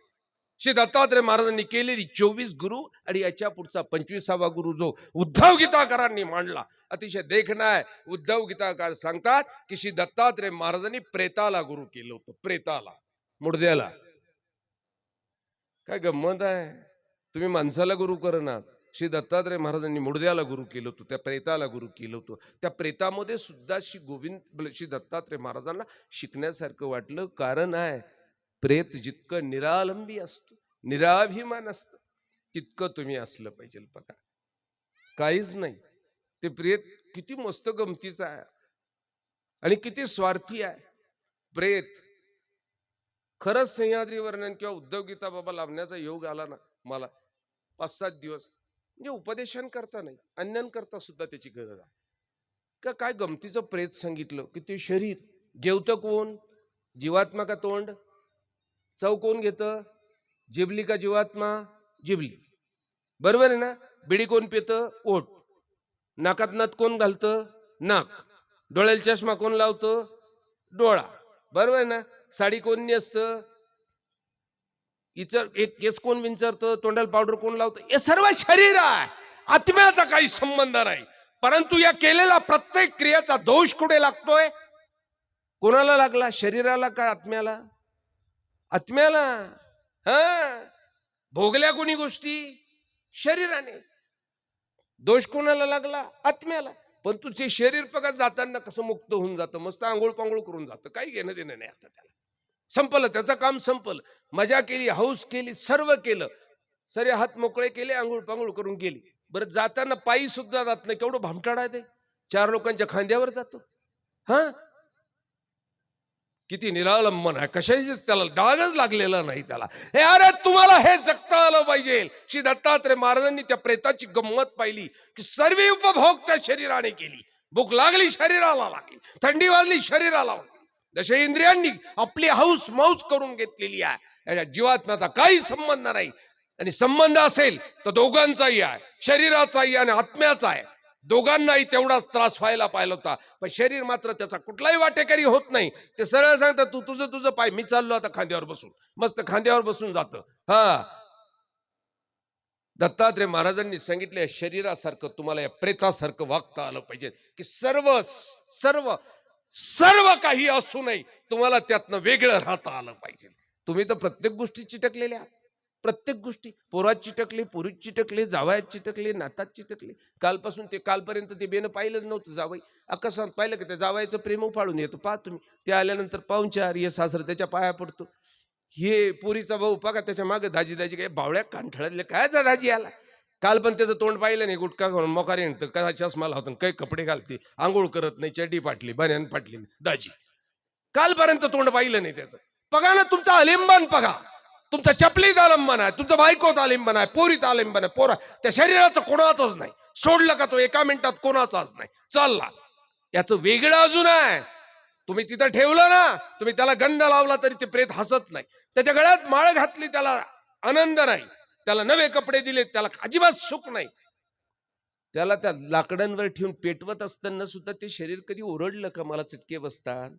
श्री दत्तात्रय महाराजांनी केलेली 24 गुरु आणि याच्या पुढचा 25वा गुरु जो उद्धव गीताकारांनी मांडला, अतिशय देखणं आहे. उद्धव गीताकार सांगतात की श्री दत्तात्रय महाराजांनी प्रेताला गुरु केलं होतं. प्रेताला, मुडद्याला. काय गंमत आहे. तुम्ही माणसाला गुरु करणार, श्री दत्तात्रय महाराजांनी मुडद्याला गुरु केलं होतं, त्या प्रेताला गुरु केलं होतं. त्या प्रेतामध्ये सुद्धा श्री दत्तात्रय महाराजांना शिकण्यासारखं वाटलं. कारण आहे, प्रेत जितकं निरालंबी असतं, निराभिमान असतं, तितकं तुम्ही असलं पाहिजे. बघा, काहीच नाही. ते प्रेत किती मस्त गमतीचं आहे आणि किती स्वार्थी आहे प्रेत. खरंच सह्याद्री वर्णन किंवा उद्धव गीता बाबा लावण्याचा योग आला ना मला 5-7 दिवस, म्हणजे उपदेशन करता नाही, अन्यन करता सुद्धा त्याची गरज आहे. का काय गमतीचं प्रेत सांगितलं की ते शरीर जेवतं कोण? जीवात्मा का तोंड? चव कोण घेतं? जिबली का जीवात्मा? जिबली. बरोबर आहे ना? बिडी कोण पितं? ओठ. नाकात नथ कोण घालतं? नाक. डोळ्याला चष्मा कोण लावतं? डोळा. बरोबर आहे ना? साडी कोण नेसतं? एक केस कोण विंचरतं? तोंडाला पावडर कोण लावतं? हे सर्व शरीर आहे, आत्म्याचा काही संबंध नाही. परंतु या केलेला प्रत्येक क्रियेचा दोष कुठे लागतोय? कोणाला लागला? शरीराला का आत्म्याला? आत्म्याला. हा, भोगल्या कोणी गोष्टी? शरीराने. दोष कोणाला लागला? आत्म्याला. पण तुझे शरीर बघा जाताना कसं मुक्त होऊन जातं, मस्त आंघोळ पांघोळ करून जातं. काही घेणं देणं नाही आता त्याला. संपलं, त्याचं काम संपलं. मजा केली, हौस केली, सर्व केलं, सरे हात मोकळे केले, आंघोळ पांघोळ करून गेली. बरं, जाताना पायी सुद्धा जात नाही. केवढं भामटाड आहे ते. 4 लोकांच्या खांद्यावर जातो. हा, किती निरालंबन आहे. कशाचीच त्याला डागच लागलेला नाही त्याला. हे अरे, तुम्हाला हे जगता आलं पाहिजे. श्री दत्तात्रय महाराजांनी त्या प्रेताची गंमत पाहिली की सर्व उपभोग त्या शरीराने केली. भूक लागली शरीराला लागली, थंडी वाजली शरीराला वाजली. दश इंद्रियांनी आपली हौस मौज करून घेतलेली आहे. याच्या जीवात्म्याचा काही संबंध नाही. आणि संबंध असेल तर दोघांचाही आहे, शरीराचाही आणि आत्म्याचा आहे. दोघांनाही तेवढाच त्रास व्हायला पाहिला होता. पण शरीर मात्र त्याचा कुठलाही वाटेकरी होत नाही. ते सरळ सांगतात, तू तुझं पाय, मी चाललो आता खांद्यावर बसून. मस्त खांद्यावर बसून जातं. हा, दत्तात्रय महाराजांनी सांगितले, शरीरासारखं तुम्हाला या प्रेतासारखं वागता आलं पाहिजे की सर्व सर्व सर्व काही असू नये, तुम्हाला त्यातनं वेगळं राहता आलं पाहिजे. तुम्ही तर प्रत्येक गोष्टी चिटकलेले आहात. प्रत्येक गोष्टी, पोरात चिटकले, पोरीत चिटकले, जावयात चिटकले, नातात चिटकले. कालपासून ते कालपर्यंत ते बेनं पाहिलंच नव्हतं जावई. अकस्मात पाहिलं की त्या जावयाचं प्रेम उफाळून येतो. पहा तुम्ही, ते आल्यानंतर पाहुणचार, ये सासर त्याच्या पाया पडतो. हे पोरीचा भाऊ बघा, त्याच्या मागे दाजी काय बावळ्या कांठळातले कायचा दाजी आला. काल पण त्याचं तोंड पाहिलं नाही, गुटखा खाऊन मोकारी आणतं, काय चष्मा लावतो, काही कपडे घालते, आंघोळ करत नाही, चड्डी पाटली, बन्यान पाटली दाजी. कालपर्यंत तोंड पाहिलं नाही त्याचं. बघा ना, तुमचा आलिंबन बघा, तुमचा चपलीत आलंबन आहे, तुमचं बायकोत आलिंबन आहे, पोरीत आलिंबन आहे. पोरा त्या शरीराचं कोणाचंच नाही. सोडलं का तो एका मिनिटात कोणाचाच नाही. चालला, याचं वेगळं अजून आहे. तुम्ही तिथं ठेवलं ना, तुम्ही त्याला गंध लावला तरी ते प्रेत हसत नाही. त्याच्या गळ्यात माळ घातली त्याला आनंद नाही, त्याला नवे कपडे दिले त्याला अजिबात सुख नाही. त्याला त्या लाकडांवर ठेवून पेटवत असताना सुद्धा ते शरीर कधी ओरडलं का मला चटके बसतात?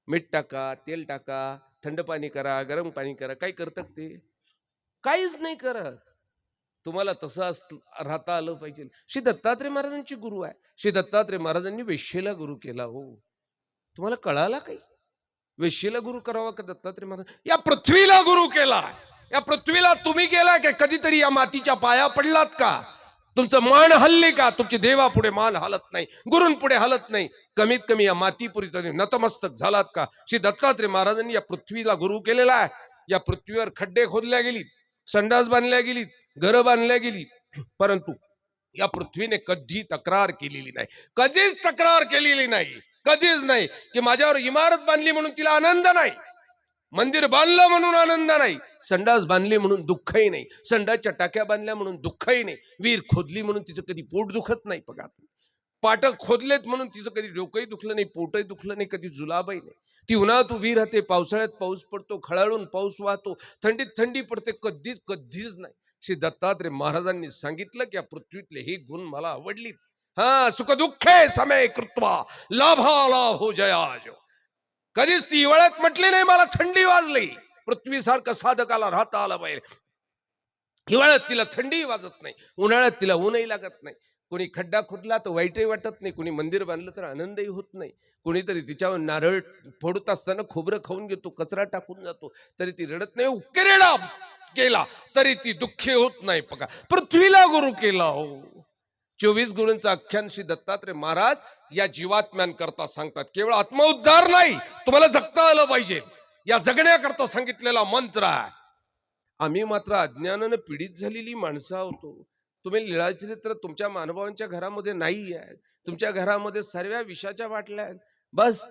मीठ टाका, तेल टाका, थंड पाणी करा, गरम पाणी करा, काय करतात ते? काहीच नाही करत. तुम्हाला तसं राहता आलं पाहिजे. श्री दत्तात्रय महाराजांची गुरु आहे. श्री दत्तात्रय महाराजांनी वेश्येला गुरु केला. हो, तुम्हाला कळाला काही? वेश्येला गुरु करावा का दत्तात्रय महाराज? या पृथ्वीला गुरु केला. या पृथ्वीला तुम्ही केला का? कधीतरी या मातीच्या पाया पडलात का? तुमचं मान हल्ली का? तुमची देवा पुढे मान हलत नाही, गुरुं पुढे हलत नाही. कमीत कमी या मातीपुरी तरी नतमस्तक झालात का? श्री दत्तात्रय महाराजांनी या पृथ्वीला गुरु केलेला आहे. या पृथ्वीवर खड्डे खोदल्या गेलीत, संडास बांधल्या गेलीत, घरं बांधल्या गेलीत, परंतु या पृथ्वीने कधी तक्रार केलेली नाही. कधीच तक्रार केलेली नाही. कधीच नाही की माझ्यावर इमारत बांधली म्हणून तिला आनंद नाही, मंदिर बांधलं म्हणून आनंद नाही, संडास बांधली म्हणून दुःखही नाही, संडासच्या टाक्या बांधल्या म्हणून दुःखही नाही, विहीर खोदली म्हणून तिचं कधी पोट दुखत नाही. बघा, पाटक खोदलेत म्हणून तिचं कधी डोकंही दुखलं नाही, पोटही दुखलं नाही, कधी जुलाबही नाही. ती उन्हात उभी राहते, पावसाळ्यात पाऊस पडतो, खळाळून पाऊस वाहतो, थंडीत थंडी पडते, कधीच कधीच नाही. श्री दत्तात्रय महाराजांनी सांगितलं की या पृथ्वीतले हे गुण मला आवडलीत. हा, सुख दुःखे समय कृत्वा लाभा लाभो जयाजो. कधीच ती हिवाळ्यात म्हटली नाही मला थंडी वाजली. पृथ्वीसारखं साधकाला राहता आलं पाहिजे. हिवाळ्यात तिला थंडी वाजत नाही, उन्हाळ्यात तिला ऊनही लागत नाही. कोणी खड्डा खोदला तर वाईटही वाटत नाही, कोणी मंदिर बांधलं तर आनंदही होत नाही. कोणीतरी तिच्यावर नारळ फोडत असताना खोबरं खाऊन घेतो, कचरा टाकून जातो, तरी ती रडत नाही. उकेरेडा केला तरी ती दुःखी होत नाही बघा. पृथ्वीला गुरु केला हो. 24 गुरूंचं आख्यान श्री दत्तात्रय महाराज या जीवात्म्यांकरता सांगतात. केवळ आत्मउद्धार नाही, तुम्हाला जगता आलं पाहिजे या जगण्याकरता सांगितलेला मंत्र आहे. आम्ही मात्र अज्ञानानं पीडित झालेली माणसं आहोत. तुम्ही लीळाचरित्र तुमच्या मानवांच्या घरामध्ये नाही आहे. तुमच्या घरामध्ये सर्व विषाच्या बाटल्या आहेत. बस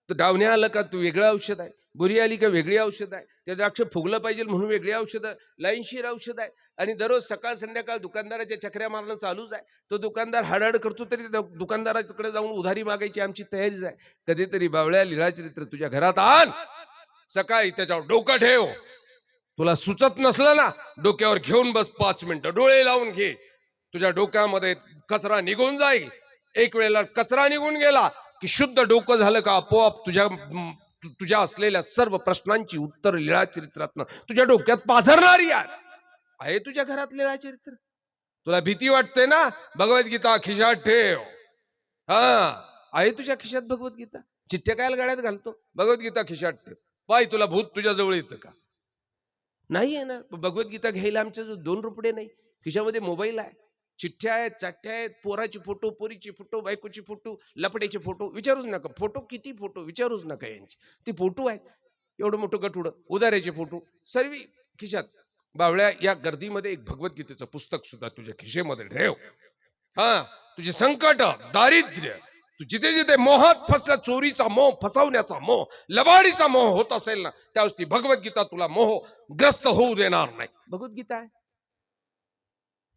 डावण्या आलं का तू वेगळं औषध आहे, बुरी आली का वेगळी औषध आहे, त्या द्राक्ष फुगलं पाहिजे म्हणून वेगळी औषध आहे, लाईनशीर औषध आहे. आणि दररोज सकाळ संध्याकाळ दुकानदाराच्या चक्र्या मारणं चालूच आहे. तो दुकानदार हाडाड करतो तरी दुकानदाराकडे जाऊन उधारी मागायची आमची तयारीच आहे. कधीतरी बावळ्या लीळाचरित्र तुझ्या घरात आण, सकाळी त्याच्यावर डोकं ठेव. तुला सुचत नसलं ना, डोक्यावर घेऊन बस 5 मिनिटं, डोळे लावून घे. तुझ्या डोक्यामध्ये कचरा निघून जाईल. एक वेळेला कचरा निघून गेला की शुद्ध डोकं झालं का आपोआप तुझ्या असलेल्या सर्व प्रश्नांची उत्तर लीळाचरित्रातनं तुझ्या डोक्यात पाझरणारी आहे. तुझ्या घरात लीळाचरित्र. तुला भीती वाटते ना, भगवद्गीता खिशात ठेव. आहे तुझ्या खिशात भगवद्गीता. चिठ्ठ्या काय गाड्यात घालतो, भगवद्गीता खिशात ठेव. पाय तुला भूत तुझ्या जवळ येतं का? नाही आहे ना. भगवद्गीता घ्यायला आमच्या जो 2 रुपये नाही. खिशामध्ये मोबाईल आहे, चिठ्ठ्या आहेत, चाठ्या आहेत, पोराची फोटो, पोरीची फोटो, बायकोची फोटो, लपड्याचे फोटो, विचारूच नका. फोटो किती फोटो विचारूच नका यांची. ती फोटो आहेत एवढं मोठं गठुडं, उदाऱ्याचे फोटो सर्व खिशात. बावळ्या, या गर्दीमध्ये एक भगवद्गीतेचं पुस्तक सुद्धा तुझ्या खिशेमध्ये ठेव. तुझे संकट, दारिद्र्य, तू जिथे जिथे मोहात फसला, चोरीचा मोह, फसवण्याचा मोह, लबाडीचा मोह होत असेल ना, त्यावेळेस ती भगवद्गीता तुला मोह ग्रस्त होऊ देणार नाही. भगवद्गीता आहे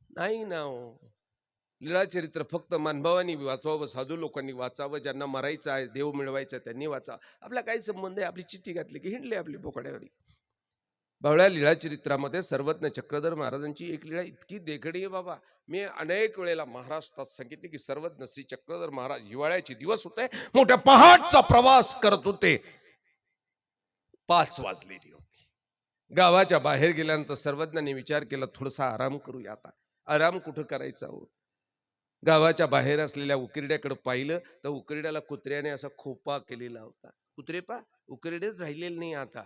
नाही ना हो. लीळाचरित्र फक्त मानभावानी वाचावं, साधू लोकांनी वाचावं, ज्यांना मरायचं आहे, देव मिळवायचा त्यांनी वाचा. आपला काय संबंध आहे? आपली चिठ्ठी घातली की हिंडले आपली बोकड्यावरी. बावळ्या, लीळाचरित्रामध्ये सर्वज्ञ चक्रधर महाराजांची एक लीळा इतकी देखणी आहे बाबा. मी अनेक वेळेला महाराष्ट्रात सांगितले की सर्वज्ञ श्री चक्रधर महाराज हिवाळ्याचे दिवस होते, मोठ्या पहाटचा प्रवास करत होते. 5 वाजलेली होती. गावाच्या बाहेर गेल्यानंतर सर्वज्ञांनी विचार केला, थोडासा आराम करूया. आता आराम कुठं करायचा हो. गावाच्या बाहेर असलेल्या उकिरड्याकडे पाहिलं तर उकिरड्याला कुत्र्याने असा खोपा केलेला होता. कुत्रे उकिरडेच राहिलेले नाही आता.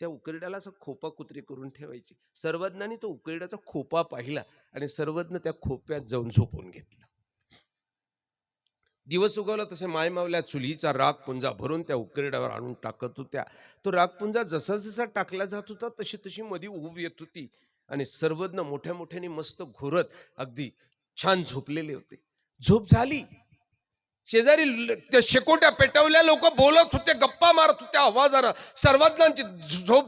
त्या उकिरड्याला असा खोपा कुत्रे करून ठेवायची. सर्वज्ञांनी तो उकिरड्याचा खोपा पाहिला आणि सर्वज्ञ त्या खोप्यात जाऊन झोपून घेतला. दिवस उगवला तसे मायमावल्या चुलीचा राग पुंजा भरून त्या उकिरड्यावर आणून टाकत होत्या. तो राग पुंजा जसा जसा टाकला जात होता तशी तशी मध्ये ऊब येत होती आणि सर्वज्ञ मोठ्या मोठ्याने मस्त घोरत अगदी छान झोपलेले होते. झोप झाली. शेजारी त्या शेकोट्या पेटवल्या, लोक बोलत होते, गप्पा मारत होत्या आवाजानं. सर्वज्ञांची झोप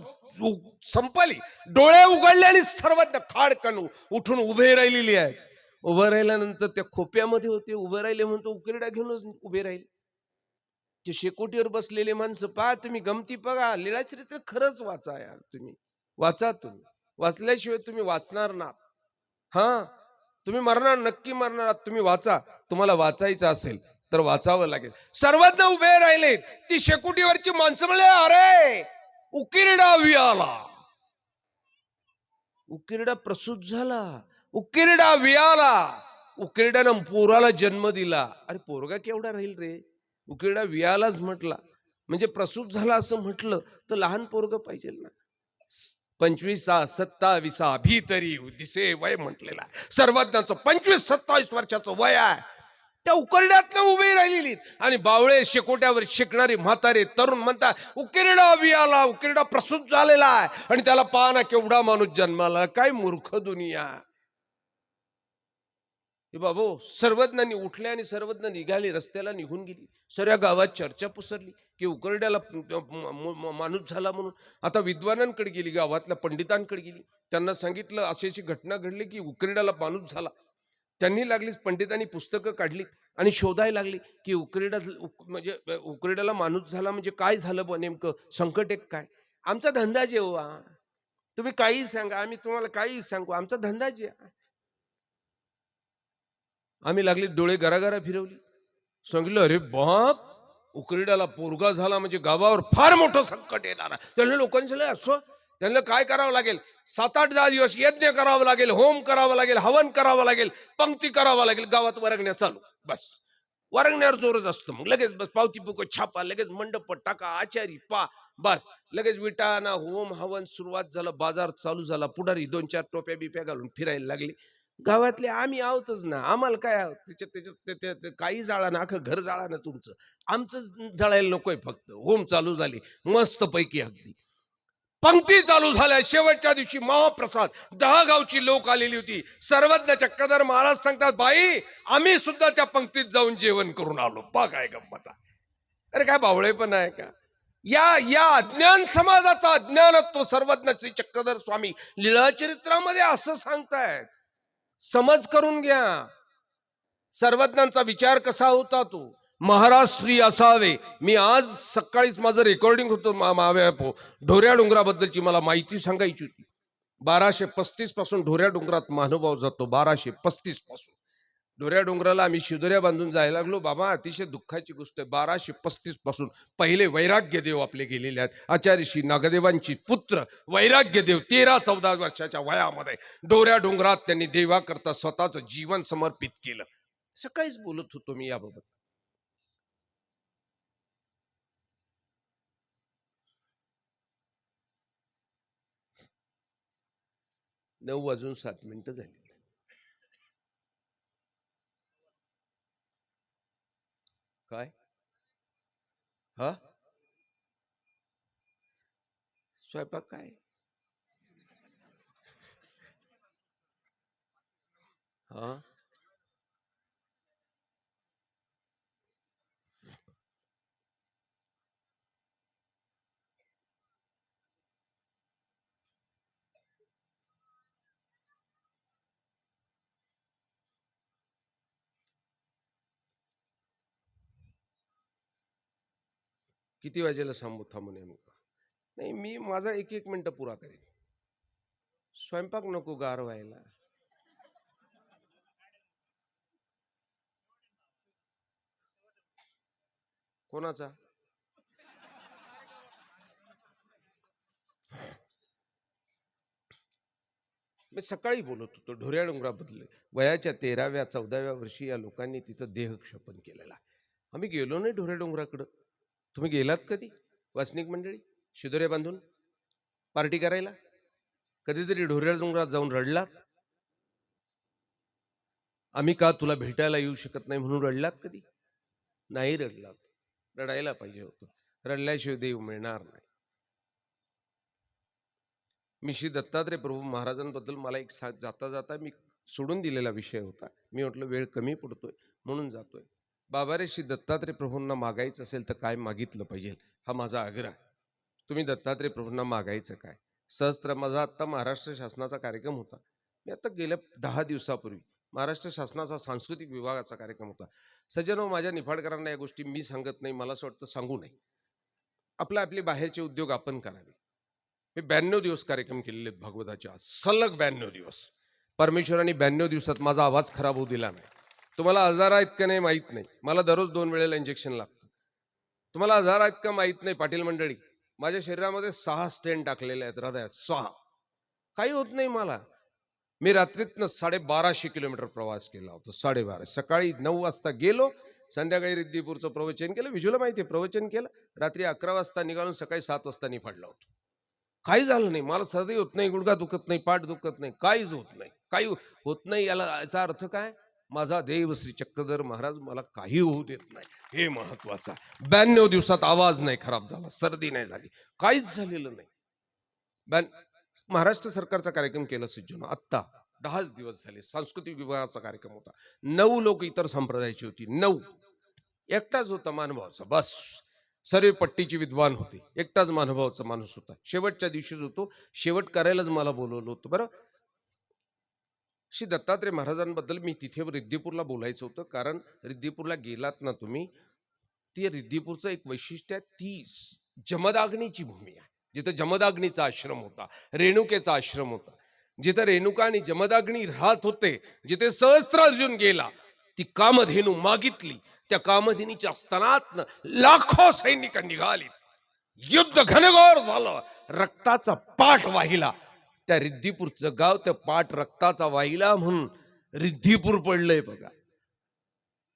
संपली. डोळे उघडले आणि सर्वज्ञ खाडकन उठून उभे राहिलेली आहे. उभं राहिल्यानंतर त्या खोप्यामध्ये होते. उभे राहिले म्हणतो उकिरडा घेऊनच उभे राहिले. ते शेकोटीवर बसलेले माणसं पहा तुम्ही, गमती बघा. लीळाचरित्र खरंच वाचा यार. तुम्ही वाचा. तुम्ही वाचल्याशिवाय तुम्ही वाचणार ना. तुम्ही मरणार, नक्की मरणार. तुम्ही वाचा. तुम्हाला वाचायचं असेल तर वाचावं लागेल. सर्वज्ञ उभे राहिले. ती शेकोटीवरची माणसं म्हणले, अरे उकिरडा वियाला. उकिरडा प्रसूत झाला. उकिरडा वियाला. उकिरड्यानं पोराला जन्म दिला. अरे पोरगा केवढा राहील रे. उकिरडा वियालाच म्हटला म्हणजे प्रसूत झाला असं म्हटलं तर लहान पोरग पाहिजे ना. 25-27 भीतरी दिसे वय म्हटलेला. सर्वज्ञाचं 25-27 वर्षाचं वय आहे. त्या उकिरड्यातनं उभी राहिलेली आणि बावळे शेकोट्यावर शिकणारे म्हातारे तरुण म्हणतात उकिरडा वियाला. उकिरडा प्रसूत झालेला आहे आणि त्याला पाहना केवढा माणूस जन्माला. काय मूर्ख दुनिया. बाबू, सर्वज्ञांनी उठले आणि सर्वज्ञ निघाले, रस्त्याला निघून गेली. सगळ्या गावात चर्चा पसरली की उकिरड्याला माणूस झाला म्हणून. आता विद्वानांकडे गेली, गावातल्या पंडितांकडे गेली. त्यांना सांगितलं अशी अशी घटना घडली की उकिरड्याला माणूस झाला. त्यांनी लागलीच, पंडितांनी पुस्तकं काढली आणि शोधायला लागली की म्हणजे उकिरड्याला माणूस झाला म्हणजे काय झालं बा नेमकं, संकट एक काय. आमचा धंदा जेव्हा तुम्ही काही सांगा, आम्ही तुम्हाला काही सांगू, आमचा धंदा जे. आम्ही लागली डोळे घराघरा फिरवली. सांगितलं अरे बाप, उकिरड्याला पोरगा झाला म्हणजे गावावर फार मोठं संकट येणार. त्यांना लोकांनी सांगितलं असं. त्यांना काय करावं लागेल, 7-8-10 दिवस यज्ञ करावं लागेल, होम करावं लागेल, हवन करावं लागेल, पंक्ती करावं लागेल. गावात वरंगण्या चालू. बस वरंगण्यावर जोरच असतो. मग लगेच बस पावती पुक छापा, लगेच मंडप टाका, आचारी पा. बस लगेच विटाना होम हवन सुरुवात झालं, बाजार चालू झाला, पुढारी 2-4 टोप्या बिप्या घालून फिरायला लागले. गावातले आम्ही आहोतच ना, आम्हाला काय आहोत त्याच्यात त्याच्यात काही जाळा ना, अख्खं घर जाळा ना तुमचं, आमचं जळायला नकोय फक्त. होम चालू झाली मस्त पैकी अगदी. पंक्ती चालू झाल्या, शेवटच्या दिवशी महाप्रसाद, 10 गावची लोक आलेली होती. सर्वज्ञ चक्रधर महाराज सांगतात, बाई आम्ही सुद्धा त्या पंक्तीत जाऊन जेवण करून आलो. पहा काय गंमत आहे. अरे काय बावळे पण आहे का? या अज्ञान समाजाचा अज्ञानत्व सर्वज्ञ श्री चक्रधर स्वामी लीळाचरित्रामध्ये असं सांगतायत. समज करून घ्या. सर्वज्ञांचा विचार कसा होता तो. महाराष्ट्री असावे. मी आज सकाळीच माझं रेकॉर्डिंग होतं ढोऱ्या डोंगराबद्दलची, मला माहिती सांगायची होती. 1235 पासून ढोऱ्या डोंगरात महानुभाव जातो. 1235 पासून ढोऱ्या डोंगराला आम्ही शिदोऱ्या बांधून जायला लागलो. बाबा अतिशय दुःखाची गोष्ट आहे, 1235 पासून पहिले वैराग्य देव आपले गेलेले आहेत. आचार्य श्री नागदेवांची पुत्र वैराग्य देव 13-14 वर्षाच्या वयामध्ये ढोऱ्या डोंगरात त्यांनी देवाकरता स्वतःच जीवन समर्पित केलं. सकाळीच बोलत होतो मी याबाबत. नऊ वाजून 7 मिनिटं झाली. काय हा स्वयंपाक काय? हा किती वाजेला थांबू नेमकं? नाही, मी माझा 1-1 मिनिटं पुरा करेन. स्वयंपाक नको गार व्हायला. कोणाचा? मी सकाळी बोलत होतो ढोऱ्या डोंगराबद्दल. वयाच्या 13व्या-14व्या वर्षी या लोकांनी तिथं देहक्षेपण केलेला. आम्ही गेलो नाही ढोऱ्या डोंगराकडं. तुम्ही गेलात कधी वासनिक मंडळी शिदोऱ्या बांधून पार्टी करायला? कधीतरी ढोऱ्या डोंगरात जाऊन रडलात? आम्ही का तुला भेटायला येऊ शकत नाही म्हणून रडलात कधी? नाही रडलात. रडायला पाहिजे होतं. रडल्याशिवाय देव मिळणार नाही. मी श्री दत्तात्रय प्रभू महाराजांबद्दल मला एक जाता जाता मी सोडून दिलेला विषय होता. मी म्हटलं वेळ कमी पडतोय म्हणून जातोय. बाबा रे, श्री दत्तात्रय प्रभूंना मागायचं असेल तर काय मागितलं पाहिजे हा माझा आग्रह आहे. तुम्ही दत्तात्रय प्रभूंना मागायचं काय? सहस्त्र माझा आत्ता महाराष्ट्र शासनाचा कार्यक्रम होता. मी आता गेल्या 10 दिवसापूर्वी महाराष्ट्र शासनाचा सांस्कृतिक विभागाचा कार्यक्रम होता. सज्जनो, माझ्या निफाडकरांना या गोष्टी मी सांगत नाही, मला असं वाटतं सांगू नये. आपले बाहेरचे उद्योग आपण करावे. मी 92 दिवस कार्यक्रम केलेले भागवताचे, आज सलग 92 दिवस. परमेश्वराने 92 दिवसात माझा आवाज खराब होऊ दिला नाही. तुम्हाला आजार आहेत का नाही माहित नाही, मला दररोज 2 वेळेला इंजेक्शन लागतं. तुम्हाला आजार आहेत का माहित नाही पाटील मंडळी, माझ्या शरीरामध्ये 6 स्टेन टाकलेले आहेत हृदयात. 6 काही होत नाही मला. मी रात्रीतनं 1250 किलोमीटर प्रवास केला होता. 1250. सकाळी 9 वाजता गेलो, संध्याकाळी रिद्दीपूरचं प्रवचन केलं. विजूला माहिती आहे, प्रवचन केलं. रात्री 11 वाजता निघालून सकाळी 7 वाजता निफाडला होतो. काही झालं नाही मला. सर्दी होत नाही, गुडघा दुखत नाही, पाठ दुखत नाही, काहीच होत नाही. काही होत नाही. याचा अर्थ काय? माझा देव श्री चक्रधर महाराज मला काही होऊ देत नाही, हे महत्वाचं आहे. 92 दिवसात आवाज नाही खराब झाला, सर्दी नाही झाली, काहीच झालेलं नाही. महाराष्ट्र सरकारचा कार्यक्रम केला सज्जनो. आत्ता 10 दिवस झाले. सांस्कृतिक विभागाचा कार्यक्रम होता. 9 लोक इतर संप्रदायाची होती. 9. एकटाच होता मानभावाचा, बस. सर्व पट्टीचे विद्वान होते. एकटाच मानभावाचा माणूस होता. शेवटच्या दिवशीच होतो. शेवट करायलाच मला बोलवलं होतं. बरं, श्री दत्तात्रय महाराजांबद्दल मी तिथे रिद्दीपूरला बोलायचं होतं. कारण रिद्दीपूरला गेलात ना तुम्ही, ती रिद्दीपूरचं एक वैशिष्ट्य आहे, ती जमदाग्नीची भूमी आहे. जिथं जमदाग्नीचा आश्रम होता, रेणुकेचा आश्रम होता, जिथं रेणुका आणि जमदाग्नी राहत होते, जिथे सहस्त्रार्जुन गेला, ती कामधेनू मागितली. त्या कामधेनीच्या स्तनातनं लाखो सैनिक निघाली. युद्ध घनघोर झालं, रक्ताचा पाठ वाहिला. त्या रिद्दीपूरचं गाव त्या पाठ रक्ताचा वाहिला म्हणून रिद्दीपूर पडलंय बघा.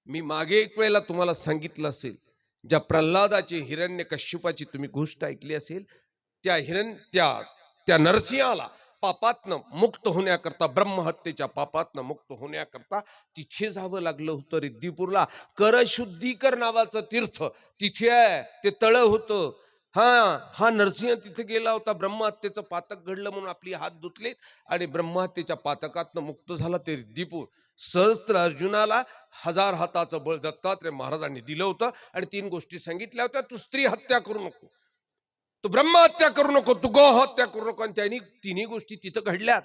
मी मागे एक वेळेला तुम्हाला सांगितलं असेल, ज्या प्रल्हादाची हिरण्यकश्यपाची तुम्ही गोष्ट ऐकली असेल, त्या नरसिंहाला पापातनं मुक्त होण्याकरता, ब्रह्महत्येच्या पापातनं मुक्त होण्याकरता तिथे जावं लागलं होतं रिद्दीपूरला. करशुद्धीकर नावाचं तीर्थ तिथे आहे, ते तळ होतं. हा नरसिंह तिथे गेला होता. ब्रह्महत्येचं पातक घडलं म्हणून आपली हात धुतलेत आणि ब्रह्महत्येच्या पातकातनं मुक्त झाला ते रिद्दीपूर. सहस्त्र अर्जुनाला 1000 हाताचं बळ दत्तात्रय महाराजांनी दिलं होतं आणि 3 गोष्टी सांगितल्या होत्या. तू स्त्री हत्या करू नको, तू ब्रह्महत्या करू नको, तू गो हत्या करू नको. आणि त्यांनी 3ही गोष्टी तिथं घडल्यात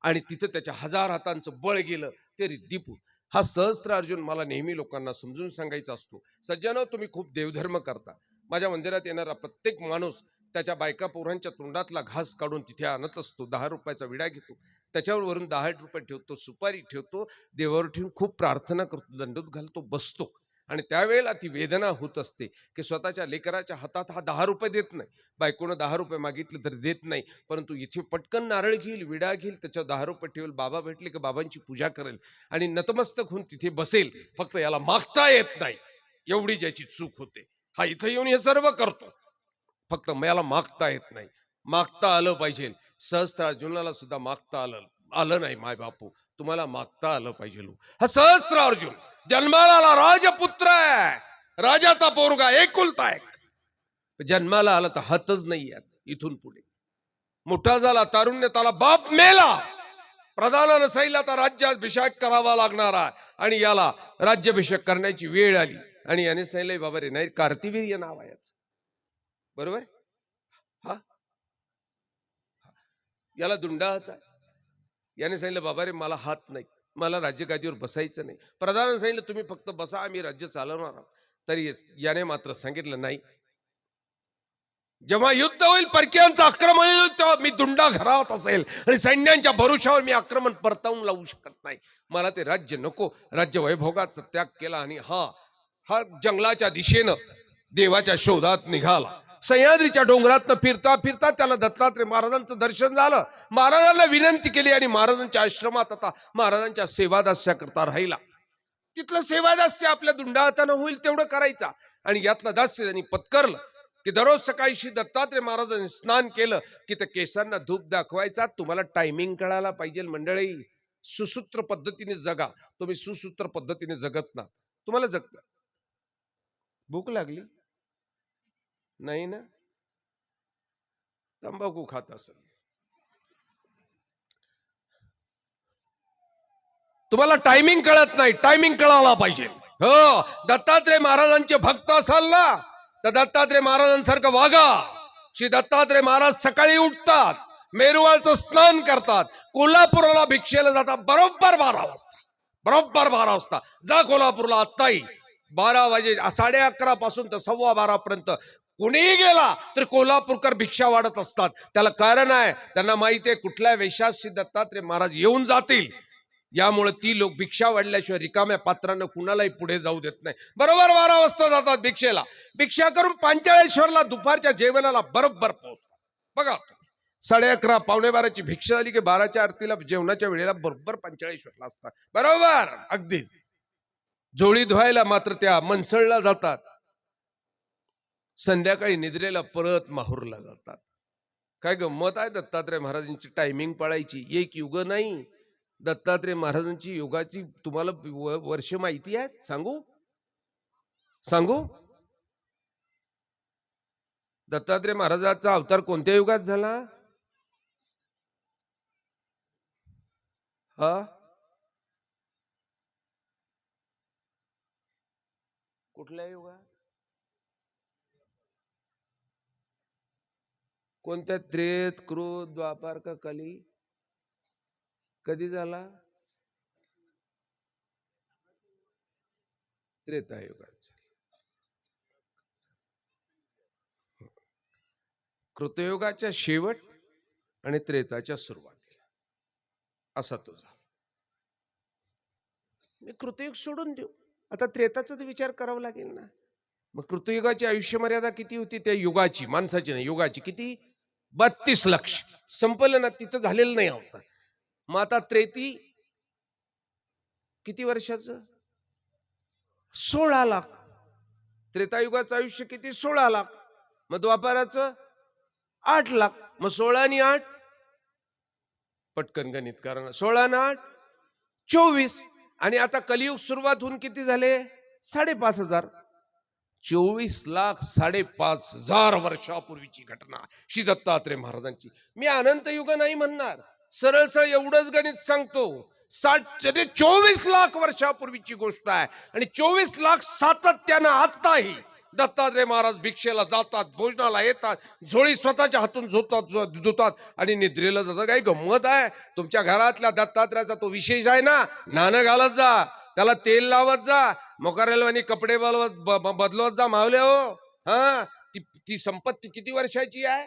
आणि तिथं त्याच्या 1000 हातांचं बळ गेलं ते रिद्दीपूर. हा सहस्त्र अर्जुन मला नेहमी लोकांना समजून सांगायचा असतो. सज्जनो, तुम्ही खूप देवधर्म करता. माझ्या मंदिरात येणारा प्रत्येक माणूस त्याच्या बायका पोरांच्या तोंडातला घास काढून तिथे आणत असतो. 10 रुपयाचा विडा घेतो, त्याच्यावर वरून 10 रुपये ठेवतो, सुपारी ठेवतो, देवावर ठेवून खूप प्रार्थना करतो, दंडोत घालतो, बसतो. आणि त्यावेळेला ती वेदना होत असते की स्वतःच्या लेकराच्या हातात हा 10 रुपये देत नाही. बायकोनं 10 रुपये मागितले तर देत नाही, परंतु इथे पटकन नारळ घेईल, विडा घेईल, त्याच्यावर 10 रुपये ठेवेल, बाबा भेटले की बाबांची पूजा करेल आणि नतमस्तक होऊन तिथे बसेल. फक्त याला मागता येत नाही, एवढी ज्याची चूक होते. हा इथं येऊन हे सर्व करतो, फक्त मला मागता येत नाही. मागता आलं पाहिजे. सहस्त्र अर्जुनाला सुद्धा मागता आलं नाही. माय बापू, तुम्हाला मागता आलं पाहिजे. हा सहस्त्र अर्जुन जन्माला आला, राजपुत्र आहे, राजाचा पोरगा, एकुलता एक. जन्माला आला तर हातच नाही आहेत इथून पुढे. मोठा झाला, तारुण्यात आला, बाप मेला, प्रधान नसायला तर राज्याभिषेक करावा लागणार आहे आणि याला राज्याभिषेक करण्याची वेळ आली आणि याने सांगितलंय, बाबा रे, नाही, कार्तिवीर्य नाव आहे याचं, बरोबर. हा, याला दुंडा होता. याने सांगितलं, बाबा रे, मला हात नाही, मला राज्यगादीवर बसायचं नाही. प्रधानाने सांगितलं, तुम्ही फक्त बसा, आम्ही राज्य चालवणार आहोत. तरी याने मात्र सांगितलं, नाही, जेव्हा युद्ध होईल, परकीयांचं आक्रमण होईल, तेव्हा मी दुंडा घरात असेल आणि सैन्यांच्या भरोशावर मी आक्रमण परतावून लावू शकत नाही. मला ते राज्य नको. राज्य वैभोगाचा त्याग केला आणि हा जंगलाच्या दिशेनं देवाच्या शोधात निघाला. सह्याद्रीच्या डोंगरातनं फिरता फिरता त्याला दत्तात्रय महाराजांचं दर्शन झालं. महाराजांना विनंती केली आणि महाराजांच्या आश्रमात आता महाराजांच्या सेवादास्याकरता राहिला. तिथलं सेवादास्य आपल्या दुंडा हातानं होईल तेवढं करायचा. आणि यातलं दास्य त्यांनी पत्करलं की दररोज सकाळी श्री दत्तात्रय महाराजांनी स्नान केलं की त्या केसांना धूप दाखवायचा. तुम्हाला टायमिंग कळायला पाहिजे मंडळी. सुसूत्र पद्धतीने जगा. तुम्ही सुसूत्र पद्धतीने जगत ना, तुम्हाला जगत. भूक लागली नाही ना, तंबाखू खात असेल, तुम्हाला टायमिंग कळत नाही, टायमिंग कळायला पाहिजे. हो, दत्तात्रय महाराजांचे भक्त असाल ना, तर दत्तात्रय महाराजांसारखं वागा. श्री दत्तात्रय महाराज सकाळी उठतात, मेरुवाळचं स्नान करतात, कोल्हापूरला भिक्षेला जातात बरोबर 12 वाजता. बरोबर 12 वाजता जा कोल्हापूरला. आत्ताही 12 वाजे 11:30 पासून तर 12:15 पर्यंत कुणीही गेला तर कोल्हापूरकर भिक्षा वाढत असतात. त्याला कारण आहे, त्यांना माहिती आहे कुठल्या वेशात श्री दत्तात्रय महाराज येऊन जातील. यामुळे ती लोक भिक्षा वाढल्याशिवाय रिकाम्या पात्रांना कुणालाही पुढे जाऊ देत नाही. बरोबर 12 वाजता जातात भिक्षेला. भिक्षा करून पांचाळेश्वरला दुपारच्या जेवणाला बरोबर पोहोचतात. बघा, 11:30 पावणे 12ची भिक्षा झाली की 12च्या आरतीला जेवणाच्या वेळेला बरोबर पांचाळेश्वरला असतात. बरोबर, अगदीच. जोळी धुवायला मात्र त्या मनसळला जातात. संध्याकाळी निद्रेला परत माहूरला जातात. काय गंमत आहे दत्तात्रय महाराजांची टायमिंग पाळायची. एक युग नाही, दत्तात्रय महाराजांची योगाची तुम्हाला वर्ष माहिती आहेत? सांगू सांगू दत्तात्रय महाराजांचा अवतार कोणत्या युगात झाला? हा, कुठल्या युगात? कोणत्या? त्रेत, क्रोध, द्वापार का कली? कधी झाला? त्रेतायुगात. कृतयुगाच्या शेवट आणि त्रेताच्या सुरुवातीला असा तो झाला. मी कृतयुग सोडून देऊ, आता त्रेताचा विचार करावा लागेल ना. मग कृतयुगाची आयुष्य मर्यादा किती होती? त्या युगाची, माणसाची नाही, युगाची किती? 32 लक्ष. संपलं ना, तिथं झालेलं नाही होता. मग आता त्रेती किती वर्षाचं? 16 लाख. त्रेतायुगाचं आयुष्य किती? 16 लाख. मग द्वापाराचं 8 लाख. मग 16 आणि 8 पटकन गणित करा. 16 आणि 8 24. आणि आता कलियुग सुरुवात होऊन किती झाले? 5,500. 24 लाख 5,500 वर्षापूर्वीची घटना श्री दत्तात्रय महाराजांची. मी अनंत युग नाही म्हणणार, सरळ सरळ एवढंच गणित सांगतो. 24 लाख वर्षापूर्वीची गोष्ट आहे. आणि 24 लाख सातत्यानं आताही दत्तात्रय महाराज भिक्षेला जातात, भोजनाला येतात, झोळी स्वतःच्या हातून धुतात आणि निद्रेला जातात. काही गंमत आहे? तुमच्या घरातल्या दत्तात्रयाचा तो विशेष आहे ना, नाणं घालत जा, त्याला तेल लावत जा, मोकारेलवानी कपडे बदलवत जा मावले हो. हा, ती संपत्ती किती वर्षाची आहे?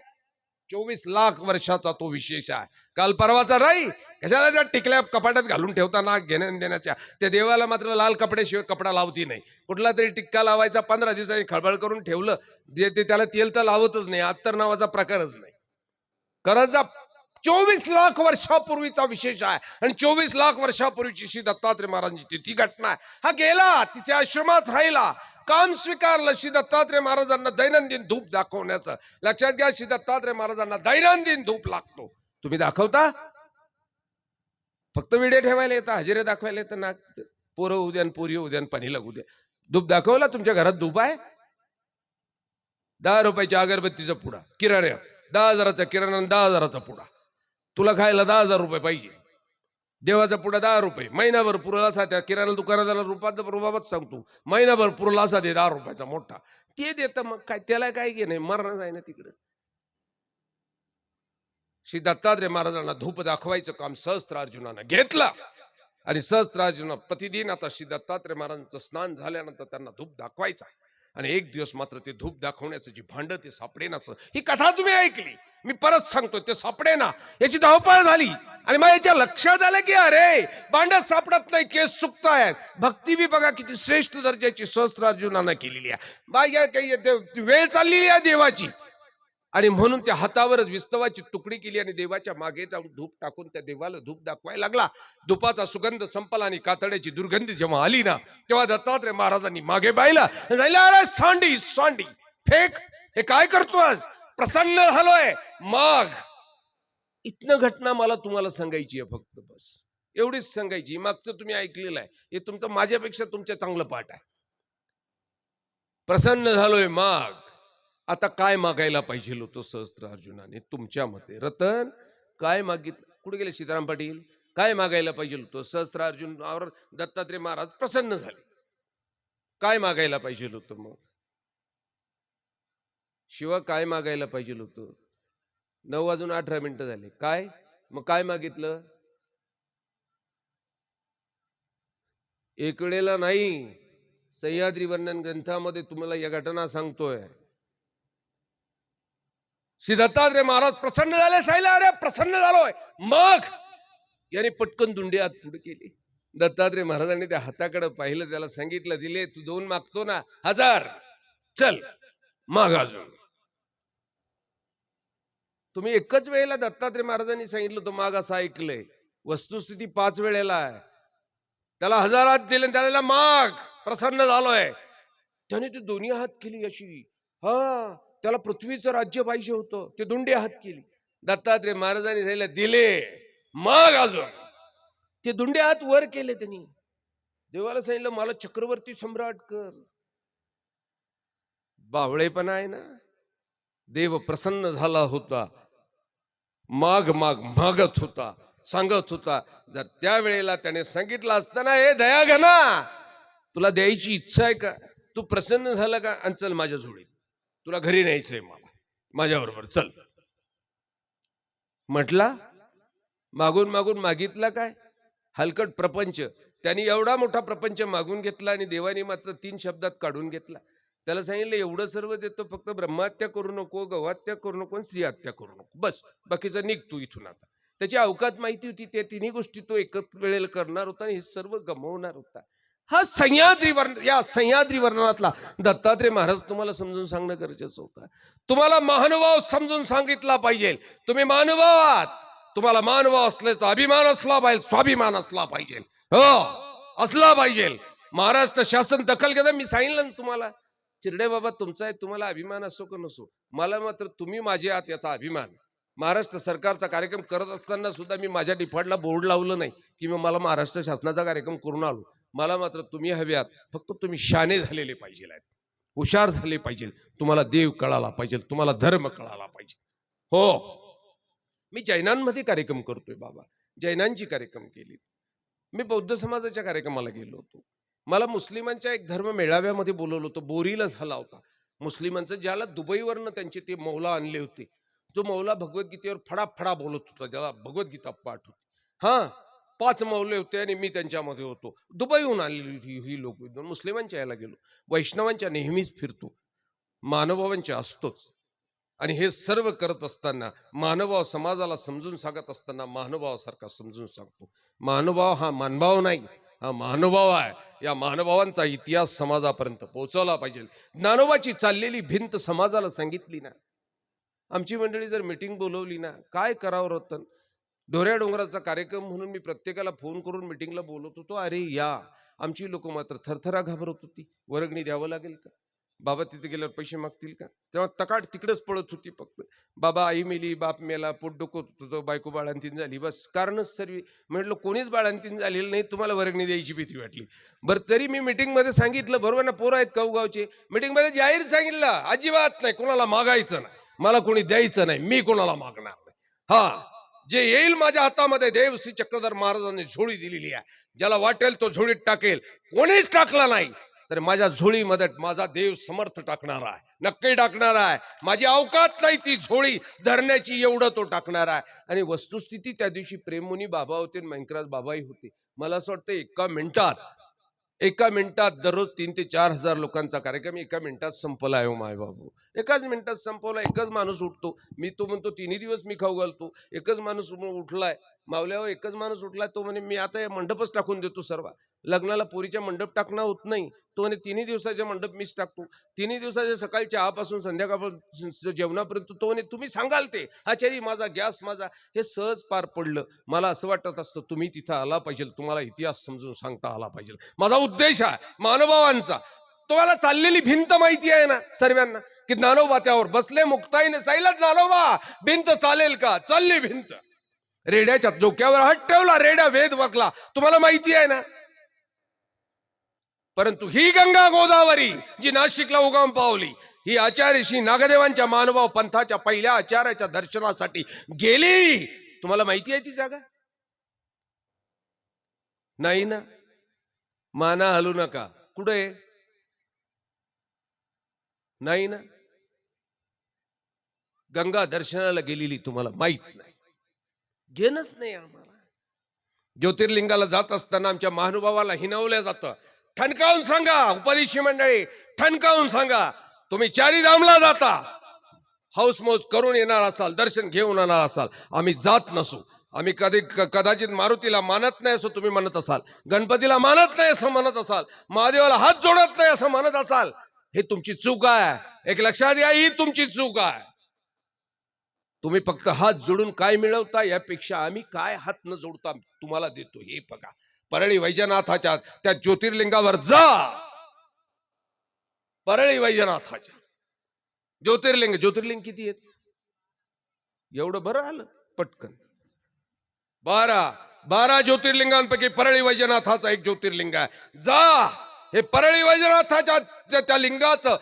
24 लाख वर्षाचा तो विशेष आहे. काल परवाचा नाही. कशाला त्या टिकल्या कपाटात घालून ठेवता नाक घेण्या देण्याच्या. त्या देवाला मात्र लाल कपड्याशिवाय कपडा लावती नाही. कुठला तरी टिक्का लावायचा 15 दिवसांनी खळबळ करून ठेवलं, ते त्याला तेल तर लावतच नाही. अत्तर नावाचा प्रकारच नाही. करत जा. 24 लाख वर्षापूर्वीचा विशेष आहे. आणि 24 लाख वर्षापूर्वीची श्री दत्तात्रय महाराजांची ती घटना आहे. हा गेला, तिथे आश्रमात राहिला, काम स्वीकारलं. श्री दत्तात्रय महाराजांना दैनंदिन धूप दाखवण्याचं. लक्षात घ्या, श्री दत्तात्रय महाराजांना दैनंदिन धूप लागतो. तुम्ही दाखवता? फक्त व्हिडिओ ठेवायला येतं, हजेरे दाखवायला येतं ना. पोरं उद्या पोरी उद्या पाणी लागू द्या. धूप दाखवला? तुमच्या घरात धूप आहे? 10 रुपयाच्या अगरबत्तीचा पुडा किराण्यात, 10,000चा किराणा, 10,000चा पुडा. तुला खायला 10,000 रुपये पाहिजे. देवाचा पुडा 10 रुपये. महिनाभर पुरला असा त्या किराणा दुकानाला रुबाबच सांगतो, महिनाभर पुरला असा दे 10 रुपयाचा मोठा. ते देतं. मग काय त्याला काय घे नाही, मरण आहे ना तिकडं. श्री दत्तात्रय महाराजांना धूप दाखवायचं काम सहस्त्रार्जुनानं घेतलं. आणि सहस्त्रार्जुन प्रतिदिन आता श्री दत्तात्रय महाराजांचं स्नान झाल्यानंतर त्यांना धूप दाखवायचा. आणि एक दिवस मात्र ते धूप दाखवण्याचं जी भांड ते सापडे ना. ही कथा तुम्ही ऐकली, मी परत सांगतो, ते सापडे ना. याची धावपळ झाली आणि मग याच्या लक्षात आलं की अरे भांड सापडत नाही, केस सुकतायत. भक्ती बी बघा किती श्रेष्ठ दर्जाची सहस्त्रार्जुनानं केलेली आहे. बाय काही वेळ चाललेली आहे देवाची. आणि म्हणून त्या हातावरच विस्तवाची तुकडी केली आणि देवाच्या मागे जाऊन धूप टाकून त्या देवाला धूप दाखवायला लागला. धुपाचा सुगंध संपला आणि कातड्याची दुर्गंधी जेव्हा आली ना, तेव्हा दत्तात्रय महाराजांनी मागे पाहिलं. अरे सांडी सांडी फेक, हे काय करतोस? प्रसन्न झालोय माग. इथनं घटना मला तुम्हाला सांगायची आहे फक्त, बस एवढीच सांगायची. मागचं तुम्ही ऐकलेलं आहे, हे तुमचं माझ्यापेक्षा तुमच्या चांगलं पाठ आहे. प्रसन्न झालोय माग. आता काय मागायला पाहिजे होतं सहस्त्रार्जुनाने तुमच्या मते? रतन काय मागितलं? कुठे गेले सीताराम पाटील? काय मागायला पाहिजे होतं? सहस्त्रार्जुनावर दत्तात्रय महाराज प्रसन्न झाले. काय मागायला पाहिजे होतं? मग शिवा काय मागायला पाहिजे होतं? 9:18 झाले. काय मग काय मागितलं? एक वेळेला नाही, सह्याद्री वर्णन ग्रंथामध्ये तुम्हाला या घटना सांगतोय. श्री दत्तात्रय महाराज प्रसन्न झाले. सायला अरे प्रसन्न झालोय मग. याने पटकन दुंडे हात पुढे केले. दत्तात्रय महाराजांनी त्या हाताकडे पाहिलं, त्याला सांगितलं, दिले तू 2 मागतो ना, 1000 चल माग अजून. तुम्ही एकच वेळेला दत्तात्रय महाराजांनी सांगितलं तो माग असं ऐकलंय. वस्तुस्थिती 5 वेळेला आहे. त्याला 1000 हात दिले, त्याला माग प्रसन्न झालोय. त्याने ते दोन्ही हात केली अशी. हा, त्याला पृथ्वीचं राज्य पाहिजे होतं, ते दोंडे हात केली. दत्तात्रय महाराजांनी सांगितलं दिले माग अजून. ते दोंडे हात वर केले त्यांनी. देवाला सांगितलं मला चक्रवर्ती सम्राट कर. बावळेपणा आहे ना. देव प्रसन्न झाला होता, माग माग मागत होता, सांगत होता. जर त्या वेळेला त्याने सांगितलं असताना हे दया घना, तुला द्यायची इच्छा आहे का? तू प्रसन्न झाला का? आणि चल माझ्या जोडीत, तुला घरी न्यायचंय, मला माझ्या बरोबर चल म्हटला. मागून मागून मागितला काय? हलकट प्रपंच. त्यांनी एवढा मोठा प्रपंच मागून घेतला आणि देवाने मात्र 3 शब्दात काढून घेतला. त्याला सांगितलं एवढं सर्व देतो, फक्त ब्रह्महत्या करू नको, गौहत्या करू नको, स्त्री हत्या करू नको, बस बाकीचं निघ तू इथून. आता त्याची अवकात माहिती होती. त्या 3 गोष्टी तो एकच वेळेला करणार होता आणि हे सर्व गमवणार होता. हा सह्याद्री वर्ण, या सह्याद्री वर्णनातला दत्तात्रय महाराज तुम्हाला समजून सांगणं गरजेचं होतं. तुम्हाला महानुभाव समजून सांगितला पाहिजे. तुम्ही महानुभाव आहात, तुम्हाला मानभाव असल्याचा अभिमान असला पाहिजे, स्वाभिमान असला पाहिजे, हो असला पाहिजे. महाराष्ट्र शासन दखल घेता. मी सांगितलं ना तुम्हाला, चिरडे बाबा तुमचा आहे, तुम्हाला अभिमान असो का नसो, मला मात्र तुम्ही माझे आहात याचा अभिमान. महाराष्ट्र सरकारचा कार्यक्रम करत असताना सुद्धा मी माझ्या डिफॉल्टला बोर्ड लावलं नाही की मी मला महाराष्ट्र शासनाचा कार्यक्रम करून आलो. मला मात्र तुम्ही हवे आहात, फक्त तुम्ही शाणे झालेले पाहिजे, हुशार झाले पाहिजे, तुम्हाला देव कळाला पाहिजे, तुम्हाला धर्म कळाला पाहिजे. हो, मी जैनांमध्ये कार्यक्रम करतोय बाबा, जैनांची कार्यक्रम केली. मी बौद्ध समाजाच्या कार्यक्रमाला गेलो होतो. मला मुस्लिमांच्या एक धर्म मेळाव्यामध्ये बोलवलं होतं, बोरीला झाला होता मुस्लिमांचं, ज्याला दुबईवरनं त्यांचे ते मौला आणले होते. जो मौला भगवद्गीतेवर फडाफडा बोलत होता, ज्याला भगवद्गीता पाठ होती. हा, 5 मौले होते आणि मी त्यांच्यामध्ये होतो. दुबईहून आलेली ही लोक, मुस्लिमांच्या यायला गेलो, वैष्णवांच्या नेहमीच फिरतो, महानुभावांच्या असतोच. आणि हे सर्व करत असताना महानुभाव समाजाला समजून सांगत असताना महानुभावासारखा समजून सांगतो. महानुभाव हा मानभाव नाही, हा महानुभाव आहे. या महानुभावांचा इतिहास समाजापर्यंत पोहोचवला पाहिजे. ज्ञानोबाची चाललेली भिंत समाजाला सांगितली ना. आमची मंडळी जर मीटिंग बोलवली ना, काय करावं रतन, ढोऱ्या डोंगराचा कार्यक्रम म्हणून मी प्रत्येकाला फोन करून मीटिंगला बोलवत होतो. अरे या, आमची लोक मात्र थरथरा घाबरत होती. वर्गणी द्यावं लागेल का, बाबा तिथे गेल्यावर पैसे मागतील का, तेव्हा तकाट तिकडेच पळत होती. फक्त बाबा आई मेली, बाप मेला, पोट डोकत होतं, बायको बाळांतीन झाली, बस कारणच सर्व. म्हटलं कोणीच बाळांतीन झालेलं नाही, तुम्हाला वर्गणी द्यायची भीती वाटली. बरं तरी मी मीटिंग मध्ये सांगितलं, बरोबर ना, पोरं आहेत गावचे, मीटिंग मध्ये जाहीर सांगितलं, अजिबात नाही कोणाला मागायचं नाही, मला कोणी द्यायचं नाही, मी कोणाला मागणार नाही. हा, जे येईल माझ्या हातामध्ये, देव श्री चक्रधर महाराजांनी झोळी दिलेली आहे, ज्याला वाटेल तो झोळीत टाकेल. कोणीच टाकला नाही तर माझ्या झोळीमध्ये माझा देव समर्थ टाकणार आहे, नक्की टाकणार आहे. माझी अवकात नाही ती झोळी धरण्याची, एवढं तो टाकणार आहे. आणि वस्तुस्थिती त्या दिवशी प्रेममुनी बाबा होते, मयंकराज बाबाही होते. मला असं वाटतं एका मिनिटात दररोज 3 ते 4 हजार लोकांचा कार्यक्रम एका मिनिटात संपला आहे. माय बाबू, एकाच मिनिटात संपवला. एकच माणूस उठतो, मी तो म्हणतो 3 दिवस मी खाऊ घालतो. एकच माणूस उठलाय मावल्यावर, एकच माणूस उठलाय, तो म्हणे मी आता हे मंडपच टाकून देतो सर्व. लग्नाला पोरीच्या मंडप टाकणं होत नाही, तो म्हणे 3 दिवसाचे मंडप मीच टाकतो. 3 दिवसाचे सकाळी चहापासून संध्याकाळपासून जेवणापर्यंत तो म्हणे तुम्ही सांगाल ते, आचारी माझा गॅस माझा. हे सहज पार पडलं. मला असं वाटत असतं तुम्ही तिथं आला पाहिजे, तुम्हाला इतिहास समजून सांगता आला पाहिजे. माझा उद्देश आहे महानुभावांचा. तुम्हाला चाललेली भिंत माहिती आहे ना सर्वांना, की ज्ञानोबा त्यावर बसले मुक्ताईने साईला. ज्ञानोबा भिंत चालेल का, चालली भिंत. रेड्याच्या डोक्यावर हात ठेवला, रेड्या वेद वाकला, तुम्हाला माहिती आहे ना. परंतु ही गंगा गोदावरी जी नाशिकला उगम पावली, ही आचार्य श्री नागदेवांच्या महानुभाव पंथाच्या पहिल्या आचार्याच्या दर्शनासाठी गेली. तुम्हाला माहिती आहे ती जागा? नाही ना. माना हलू नका. कुठे? नाही ना. गंगा दर्शनाला गेलेली तुम्हाला माहित नाही, घेणच नाही आम्हाला. ज्योतिर्लिंगाला जात असताना आमच्या महानुभावाला हिनवल्या जातं. ठणकावून सांगा उपदेशी मंडळी, ठणकावून सांगा, तुम्ही चारीधामला जाता, हौस मौज करून येणार असाल, दर्शन घेऊन येणार असाल, आम्ही जात नसू. आम्ही कदाचित मारुतीला मानत नाही असं तुम्ही म्हणत असाल, गणपतीला मानत नाही असं म्हणत असाल, महादेवाला हात जोडत नाही असं म्हणत असाल, हे तुमची चूक आहे. एक लक्षात घ्या, ही तुमची चूक आहे. तुम्ही फक्त हात जोडून काय मिळवता यापेक्षा आम्ही काय हात न जोडता तुम्हाला देतो हे बघा. परळी वैजनाथाच्या त्या ज्योतिर्लिंगावर जा. परळी वैजनाथाच्या ज्योतिर्लिंग किती आहेत? एवढं बरं आलं पटकन. 12 ज्योतिर्लिंगांपैकी परळी वैजनाथाचा एक ज्योतिर्लिंग आहे. जा, हे परळी वैजनाथाच्या त्या लिंगाचं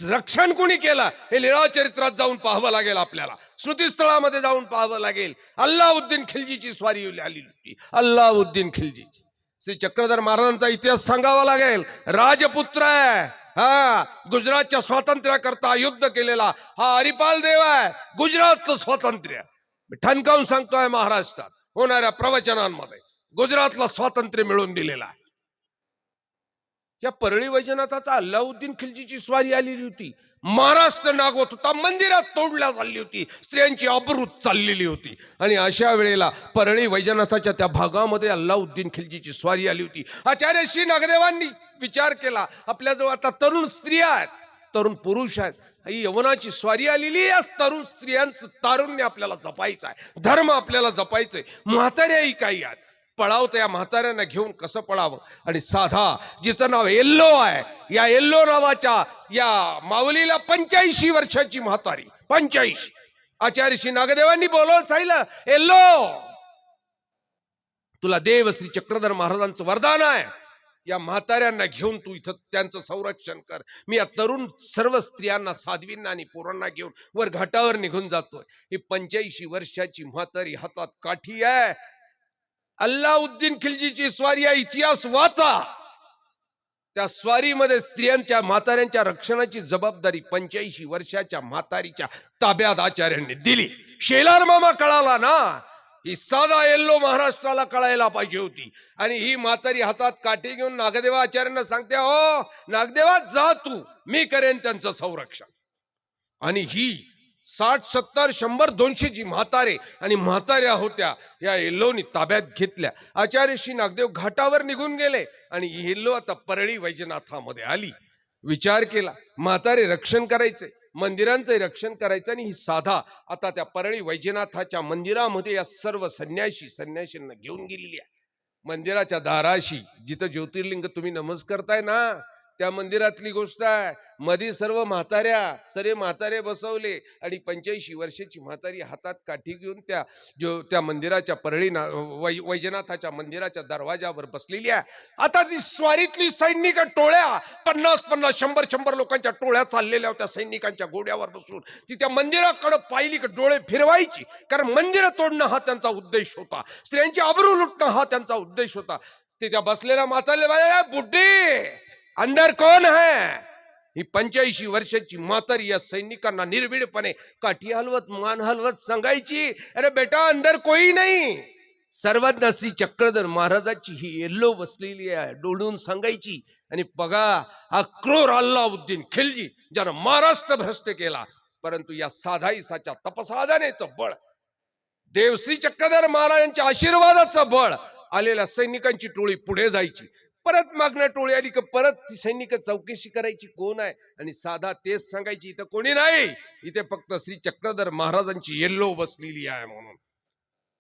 रक्षण कोणी केलं हे लीळा चरित्रात जाऊन पाहावं लागेल आपल्याला, स्मृतीस्थळामध्ये जाऊन पाहावं लागेल. अल्लाउद्दीन खिलजीची स्वारी आलेली होती, अल्लाउद्दीन खिलजी. श्री चक्रधर महाराजांचा इतिहास सांगावा लागेल. राजपुत्र आहे, हा, गुजरातच्या स्वातंत्र्याकरता युद्ध केलेला हा हरिपाल देव आहे. गुजरातचं स्वातंत्र्य ठणकावून सांगतोय, महाराष्ट्रात होणाऱ्या प्रवचनांमध्ये गुजरातला स्वातंत्र्य मिळवून दिलेला आहे. या परळी वैजनाथाचा अल्लाउद्दीन खिलजीची स्वारी आलेली होती. महाराष्ट्र नागवत होता, मंदिरात तोडल्या चालली होती, स्त्रियांची अब्रू चाललेली होती. आणि अशा वेळेला परळी वैजनाथाच्या त्या भागामध्ये अल्लाउद्दीन खिलजीची स्वारी आली होती. आचार्य श्री नागदेवांनी विचार केला, आपल्याजवळ आता तरुण स्त्रिया आहेत, तरुण पुरुष आहेत, ही यवनाची स्वारी आलेली आहे. तरुण स्त्रियांचं तारुण्य आपल्याला जपायचं आहे, धर्म आपल्याला जपायचंय. म्हाताऱ्याही काही आहेत, पळावतं या म्हाताऱ्यांना घेऊन कसं पळावं. आणि साधा जिचं नाव येल्लो आहे, या येल्लो नावाच्या या माऊलीला 85 वर्षाची म्हातारी, 85. आचार्य श्री नागदेवांनी बोलवत सांगितलं, येल्लो तुला देव श्री चक्रधर महाराजांचं वरदान आहे, या म्हाताऱ्यांना घेऊन तू इथं त्यांचं संरक्षण कर. मी या तरुण सर्व स्त्रियांना, साध्वींना आणि पोरांना घेऊन वर घाटावर निघून जातोय. ही 85 वर्षाची म्हातारी, हातात काठी आहे. अल्लाउद्दीन खिलजीची स्वारी आहे, इतिहास वाचा. त्या स्वारीमध्ये स्त्रियांच्या, म्हाताऱ्यांच्या रक्षणाची जबाबदारी 85 वर्षाच्या म्हातारीच्या ताब्यात आचार्यांनी दिली. शेलार मामा कळाला ना, ही साधा येल्लो महाराष्ट्राला कळायला पाहिजे होती. आणि ही म्हातारी हातात काठी घेऊन नागदेवा आचार्यांना सांगते, हो नागदेवा जा तू, मी करेन त्यांचं संरक्षण. आणि ही 60, 70, 100, 200 जी म्हातारे आणि म्हाताऱ्या होत्या, या येल्लोनी ताब्यात घेतल्या. आचार्य श्री नागदेव घाटावर निघून गेले आणि येल्लो आता परळी वैजनाथामध्ये आली. विचार केला, म्हातारे रक्षण करायचे, मंदिरांचे रक्षण करायचं, आणि ही साधा आता त्या परळी वैजनाथाच्या मंदिरामध्ये या सर्व संन्याशींना घेऊन गेलेली आहे. मंदिराच्या दाराशी जिथं ज्योतिर्लिंग तुम्ही नमस्कारताय ना, त्या मंदिरातली गोष्ट आहे. मध्ये सर्व म्हातारे बसवले आणि 85 वर्षाची म्हातारी हातात काठी घेऊन त्या मंदिराच्या परळी वैजनाथाच्या मंदिराच्या दरवाजावर बसलेली आहे. आता ती स्वारीतली सैनिक टोळ्या, 50-50, 100-100 लोकांच्या टोळ्या चाललेल्या होत्या. सैनिकांच्या घोड्यावर बसून ती त्या मंदिराकडे पाहिली की डोळे फिरवायची, कारण मंदिर तोडणं हा त्यांचा उद्देश होता, स्त्रियांची आबरू लुटणं हा त्यांचा उद्देश होता. ते त्या बसलेल्या म्हातारीला, बुड्ढी अंदर कौन है? ही 85 वर्षाची म्हातारी या सैनिकांना निर्भीडपणे काठी हलवत, मान हलवत सांगायची, अरे बेटा अंदर कोई नाही. सर्वज्ञ श्री चक्रधर महाराजाची ही येल्लो बसलेली आहे, डोळून सांगायची. आणि बघा, हा क्रूर अल्लाउद्दीन खिलजी ज्यानं महाराष्ट्र भ्रष्ट केला, परंतु या साधाईसाच्या तपसाधनेचं बळ, देवश्री चक्रधर महाराजांच्या आशीर्वादाचं बळ आलेल्या सैनिकांची टोळी पुढे जायची. परत मागण्या टोळी आली की परत ती सैनिक चौकशी करायची, कोण आहे, आणि साधा तेच सांगायची, इथं कोणी नाही, इथे फक्त श्री चक्रधर महाराजांची येल्लो बसलेली आहे म्हणून.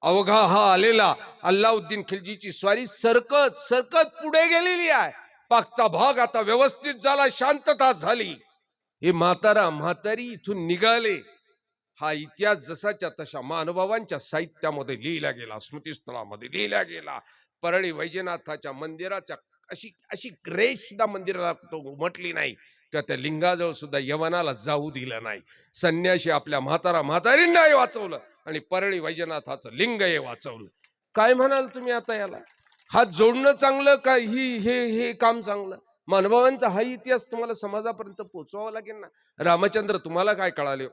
अवघा हा आलेला अल्लाउद्दीन खिलजीची स्वारी सरकत पुढे गेलेली आहे. पाकचा भाग आता व्यवस्थित झाला, शांतता झाली. हे म्हातारी इथून निघाले. हा इतिहास जसाच्या तशा महानुभावांच्या साहित्यामध्ये लिहिला गेला, स्मृतीस्थळामध्ये लिहिला गेला. परळी वैजनाथाच्या मंदिराच्या अशी ग्रेस सुद्धा मंदिराला म्हटली नाही किंवा त्या लिंगाजवळ सुद्धा यवनाला जाऊ दिलं नाही. संन्याशी आपल्या म्हातारींनाही वाचवलं आणि परळी वैजनाथाचं लिंगही वाचवलं. काय म्हणाल तुम्ही आता याला? हात जोडणं चांगलं का हे काम चांगलं? महानुभावांचा हा इतिहास तुम्हाला समाजापर्यंत पोहोचवावा लागेल ना. रामचंद्र तुम्हाला काय कळाले?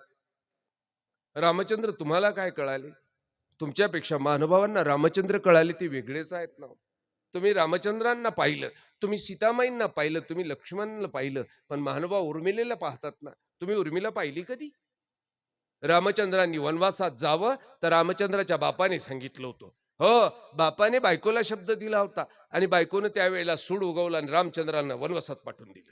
रामचंद्र तुम्हाला काय कळाले? तुमच्यापेक्षा महानुभावांना रामचंद्र कळाले ते वेगळेच आहेत ना. तुम्ही रामचंद्रांना पाहिलं, तुम्ही सीतामाईंना पाहिलं, तुम्ही लक्ष्मणांना पाहिलं, पण महानुभाव उर्मिलेला पाहतात ना. तुम्ही उर्मिला पाहिली कधी? रामचंद्रांनी वनवासात जावं तर रामचंद्राच्या बापाने सांगितलं होतं. हो, बापाने बायकोला शब्द दिला होता आणि बायकोनं त्यावेळेला सूड उगवला आणि रामचंद्रांना वनवासात पाठवून दिलं.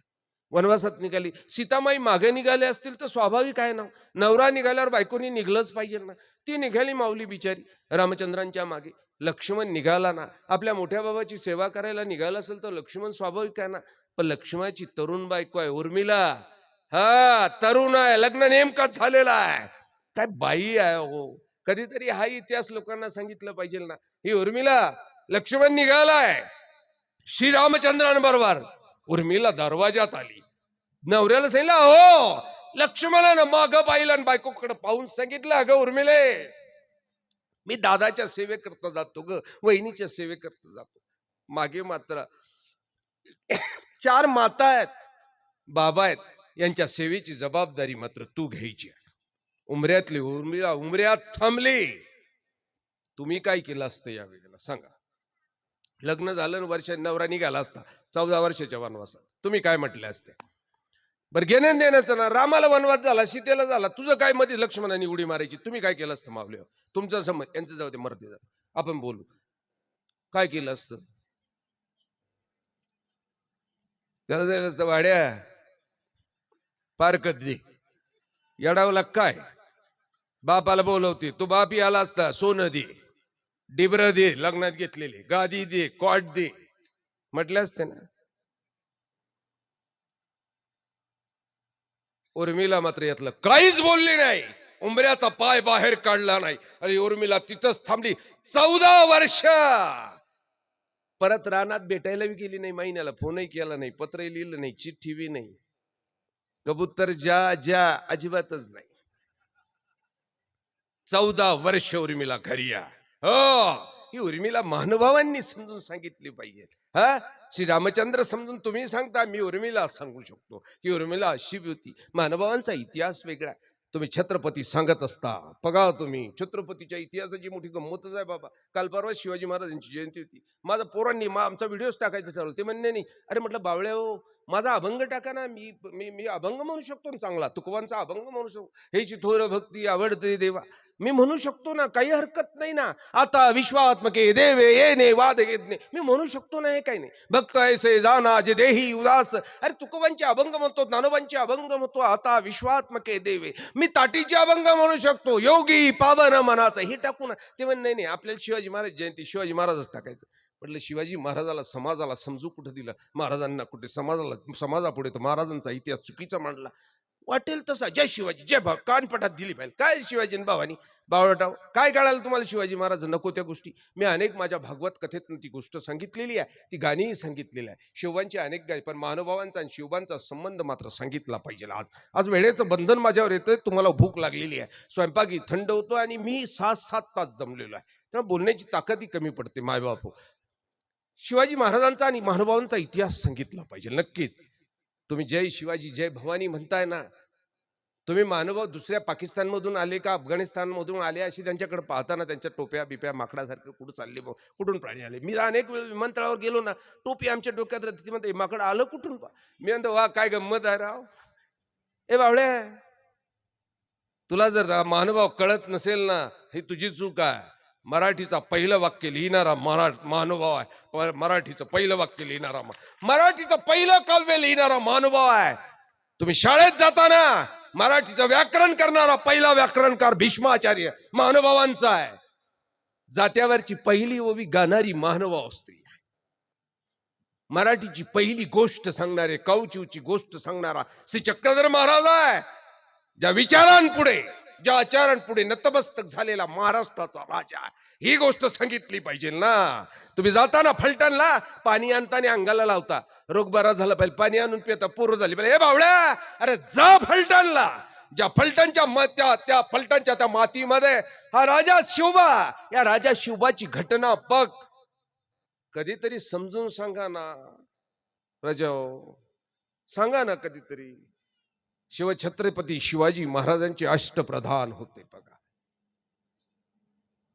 वनवासात निघाली. सीतामाई मागे निघाले असतील तर स्वाभाविक आहे ना, नवरा निघाल्यावर बायकोनी निघलंच पाहिजे ना. ती निघाली माऊली बिचारी रामचंद्रांच्या मागे. लक्ष्मण निघाला ना, आपल्या मोठ्या बाबाची सेवा करायला निघाला असेल तर लक्ष्मण स्वाभाविक आहे ना. पण लक्ष्मणाची तरुण बायको आहे उर्मिला. हा, तरुण आहे, लग्न नेमकंच झालेलं आहे, काय बाई आहे हो. कधीतरी हा इतिहास लोकांना सांगितलं पाहिजे ना. ही उर्मिला, लक्ष्मण निघालाय श्रीरामचंद्रांबरोबर. उर्मिला दरवाजात आली, नवऱ्याला सांगितलं, हो. लक्ष्मणानं मागं पाहिलं आणि बायकोकडे पाहून सांगितलं, अगं उर्मिले, मी दादाच्या सेवेकरता जातो ग, वहिनीच्या सेवेकरता जातो. मागे मात्र 4 माता आहेत, बाबा आहेत, यांच्या सेवेची जबाबदारी मात्र तू घ्यायची आहे. उमऱ्यातली उर्मिला उमऱ्यात थांबली. तुम्ही काय केलं असतं या वेळेला सांगा? लग्न झालं, वर्ष नवरा निघाला असता 14 वर्षाच्या वनवासात, तुम्ही काय म्हटले असते? बरं, घेण्यान देण्याचं ना. रामाला वनवास झाला, सीतेला झाला, तुझं काय मध्ये लक्ष्मणाने उडी मारायची, तुम्ही काय केलं असतं मावले? तुमचा समज, यांचं जाऊ दे, मरते जा, आपण बोलू. काय केलं असतं? त्याला जायला असतं, वाड्या पारकत दे, येडावला काय? बापाला बोलवते, तो बापी आला असता, सोनं दे. डिबर दे लग्नात घेतलेले, गादी दे, कॉट दे, म्हटले असते ना. उर्मिला मात्र यातलं काहीच बोलली नाही. उंबऱ्याचा पाय बाहेर काढला नाही आणि उर्मिला तिथंच थांबली. 14 वर्ष परत रानात भेटायला बी गेली नाही. महिन्याला फोनही केला नाही, पत्रही लिहिलं नाही, चिठ्ठी बी नाही, कबूतर ज्या ज्या अजिबातच नाही. 14 वर्ष उर्मिला घरी या. हो, ही उर्मिला महानुभावांनी समजून सांगितली पाहिजे. हा, श्री रामचंद्र समजून तुम्ही सांगता, मी उर्मिला सांगू शकतो की उर्मिला अशी होती. महानुभावांचा इतिहास वेगळा. तुम्ही छत्रपती सांगत असता, बघा तुम्ही छत्रपतीच्या इतिहासाची मोठी गंमतच आहे बाबा. काल परवा शिवाजी महाराजांची जयंती होती. माझा पोरांनी आमचा व्हिडिओ टाकायचा ठरवलं. ते म्हणणे नाही, अरे म्हटलं बावळ्या हो, माझा अभंग टाका ना, मी मी मी अभंग म्हणू शकतो ना चांगला, तुकोबांचा अभंग म्हणू शकतो. हेची थोर भक्ती आवडते देवा, मी म्हणू शकतो ना, काही हरकत नाही ना. आता विश्वात्मके देवे येणे वाद घेतणे, मी म्हणू शकतो ना, हे काही नाही. भक्त ऐसे जाना जे देही उदास, अरे तुकोबांचे अभंग म्हणतो, ज्ञानोबांचे अभंग म्हणतो. आता विश्वात्मके देवे, मी ताटीचे अभंग म्हणू शकतो. योगी पावन मनाचा, हे टाकू ना. ते म्हण नाही नाही, आपल्याला शिवाजी महाराज जयंती शिवाजी महाराजच टाकायचं. म्हटलं शिवाजी महाराजाला समाजाला समजू कुठं दिलं, महाराजांना कुठे, समाजाला समाजापुढे तर महाराजांचा इतिहास चुकीचा मांडला. वाटेल तसा जय शिवाजी जय भाव कानपटात दिली पाहिजे. काय शिवाजी भावानी बावळटाव, काय कळालं तुम्हाला शिवाजी महाराज नको त्या गोष्टी. मी अनेक माझ्या भागवत कथेतून ती गोष्ट सांगितलेली आहे, ती गाणीही सांगितलेली आहे. शिवांची अनेक गाणी, पण महानुभावांचा आणि शिवबांचा संबंध मात्र सांगितला पाहिजे. आज आज वेळेचं बंधन माझ्यावर येतंय. तुम्हाला भूक लागलेली आहे, स्वयंपाकी थंड होतो आणि मी 6-7 तास दमलेलो आहे, त्यामुळे बोलण्याची ताकदही कमी पडते. मायबाप, शिवाजी महाराजांचा आणि महानुभावांचा इतिहास सांगितला पाहिजे. नक्कीच तुम्ही जय शिवाजी जय भवानी म्हणताय ना, तुम्ही महानुभाव दुसऱ्या पाकिस्तान मधून आले का अफगाणिस्तान मधून आले अशी त्यांच्याकडे पाहताना त्यांच्या टोप्या बिप्या माकडासारखं कुठं चालले, कुठून प्राणी आले. मी अनेक वेळ विमानतळावर गेलो ना, टोपी आमच्या डोक्यात राहते. ती म्हणते माकड आलं कुठून. मी म्हणतो वा काय गंमत आहे राव. ए बावड्या, तुला जर महानुभाव कळत नसेल ना, ही तुझी चूक आहे. मराठीचा पहिलं वाक्य लिहिणारा महानुभाव आहे. मराठीचं पहिलं वाक्य लिहिणारा, मराठीचं पहिलं काव्य लिहिणारा महानुभाव आहे. तुम्ही शाळेत जाताना मराठीचं व्याकरण करणारा पहिला व्याकरणकार भीष्माचार्य महानुभावांचा आहे. जात्यावरची पहिली ओवी गाणारी महानुभाव स्त्री आहे. मराठीची पहिली गोष्ट सांगणारे, कौचिवची गोष्ट सांगणारा श्री चक्रधर महाराज आहे. ज्या विचारांपुढे, ज्या आचारांपुढे नतमस्तक झालेला महाराष्ट्राचा राजा, ही गोष्ट सांगितली पाहिजे ना. तुम्ही जाताना फलटणला पाणी आणताना अंगाला लावता, रोग बरा झाला पाहिजे, पाणी आणून पिता पोरं झाली पाहिजे. हे बावळ्या, अरे जा फलटणला. ज्या फलटणच्या त्या फलटणच्या त्या मातीमध्ये हा राजा शिवबा, या राजा शिवबाची घटना बघ. कधीतरी समजून सांगा ना प्रजा, सांगा ना कधीतरी. शिवछत्रपती शिवाजी महाराजांचे अष्टप्रधान होते बघा.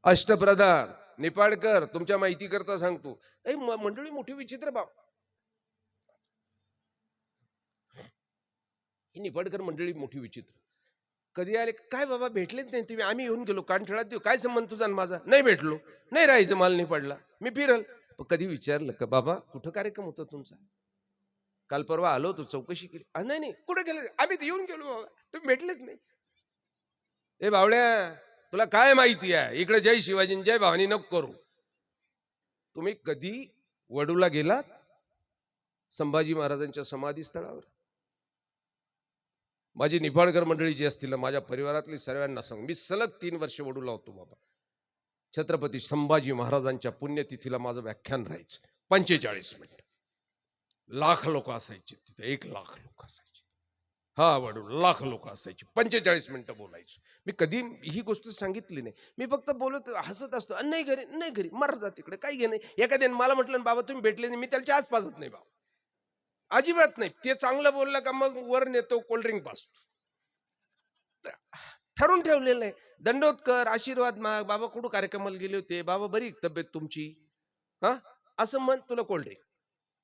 अष्टप्रधान निपाडकर, तुमच्या माहिती करता सांगतो. मंडळी मोठी विचित्र बाब, ही निपाडकर मंडळी मोठी विचित्र. कधी आले काय बाबा, भेटलेच नाही तुम्ही. आम्ही येऊन गेलो कानठळात देऊ, काय संबंध तुझा माझा. नाही भेटलो, नाही राहायचं, माल नाही पडला, मी फिरल. कधी विचारलं का बाबा कुठं कार्यक्रम होता तुमचा. काल परवा आलो होतो, चौकशी केली. नाही नाही कुठे गेले, आम्ही येऊन गेलो बाबा, तुम्ही भेटलेच नाही. ए बावळ्या, तुला काय माहिती आहे, इकडे जय शिवाजी जय भवानी नको करू. तुम्ही कधी वडूला गेलात संभाजी महाराजांच्या समाधी स्थळावर. माझी निफाडकर मंडळी जी असतील, माझ्या परिवारातली सर्वांना सांग, मी सलग 3 वर्ष वडूला होतो बाबा. छत्रपती संभाजी महाराजांच्या पुण्यतिथीला माझं व्याख्यान राहायचं 45 मिनिट. लाख लोक असायचे तिथे, 1 लाख लोक असायचे. हा वडू लाख लोक असायची, 45 मिनिटं बोलायचो. मी कधी ही गोष्ट सांगितली नाही, मी फक्त बोलत हसत असतो. नाही घरी, नाही घरी, मर जा तिकडे, काही घे नाही. एखाद्याने मला म्हटलं बाबा तुम्ही भेटले नाही, मी त्याच्या आज पाजत नाही बाबा, अजिबात नाही. ते चांगलं बोललं का मग वर नेतो, कोल्ड्रिंक पाजतो. ठरून ठेवलेलं आहे. दंडोत्कर, आशीर्वाद माग, बाबा कुठं कार्यक्रमाला गेले होते, बाबा बरी तब्येत तुमची, हा असं म्हण, तुला कोल्ड्रिंक.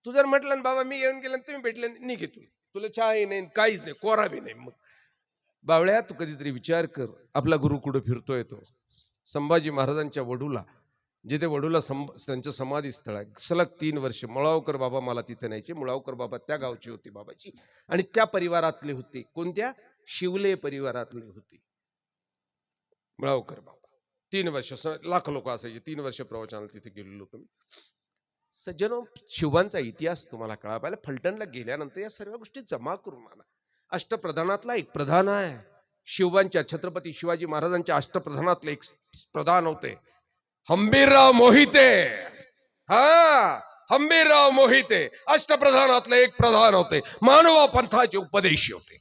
तू जर म्हटलं ना बाबा मी येऊन गेलं तुम्ही भेटले नाही, घेतो, तुला चहाही नाही, काहीच नाही, कोरा बी नाही. मग बावळ्या, तू कधीतरी विचार कर, आपला गुरु कुठं फिरतोय. तो संभाजी महाराजांच्या वडूला, जिथे वडूला त्यांचं समाधी स्थळ आहे, सलग 3 वर्ष मुळावकर बाबा मला तिथे न्यायचे. मुळावकर बाबा त्या गावची होती बाबाची, आणि त्या परिवारातले होते. कोणत्या? शिवले परिवारातले होते मुळावकर बाबा. 3 वर्ष लाख लोक असायचे. 3 वर्ष प्रवचनाला तिथे गेलेलो तुम्ही. सज्जनो, शिवांचा इतिहास तुम्हाला कळा पाहिजे. फलटणला गेल्यानंतर या सर्व गोष्टी जमा करून आणा. अष्टप्रधानातला एक प्रधान आहे. शिवांच्या छत्रपती शिवाजी महाराजांच्या अष्टप्रधानातले एक प्रधान होते, हंबीरराव मोहिते. हा, हंबीरराव मोहिते अष्टप्रधानातले एक प्रधान होते. मानवा पंथाचे उपदेशी होते.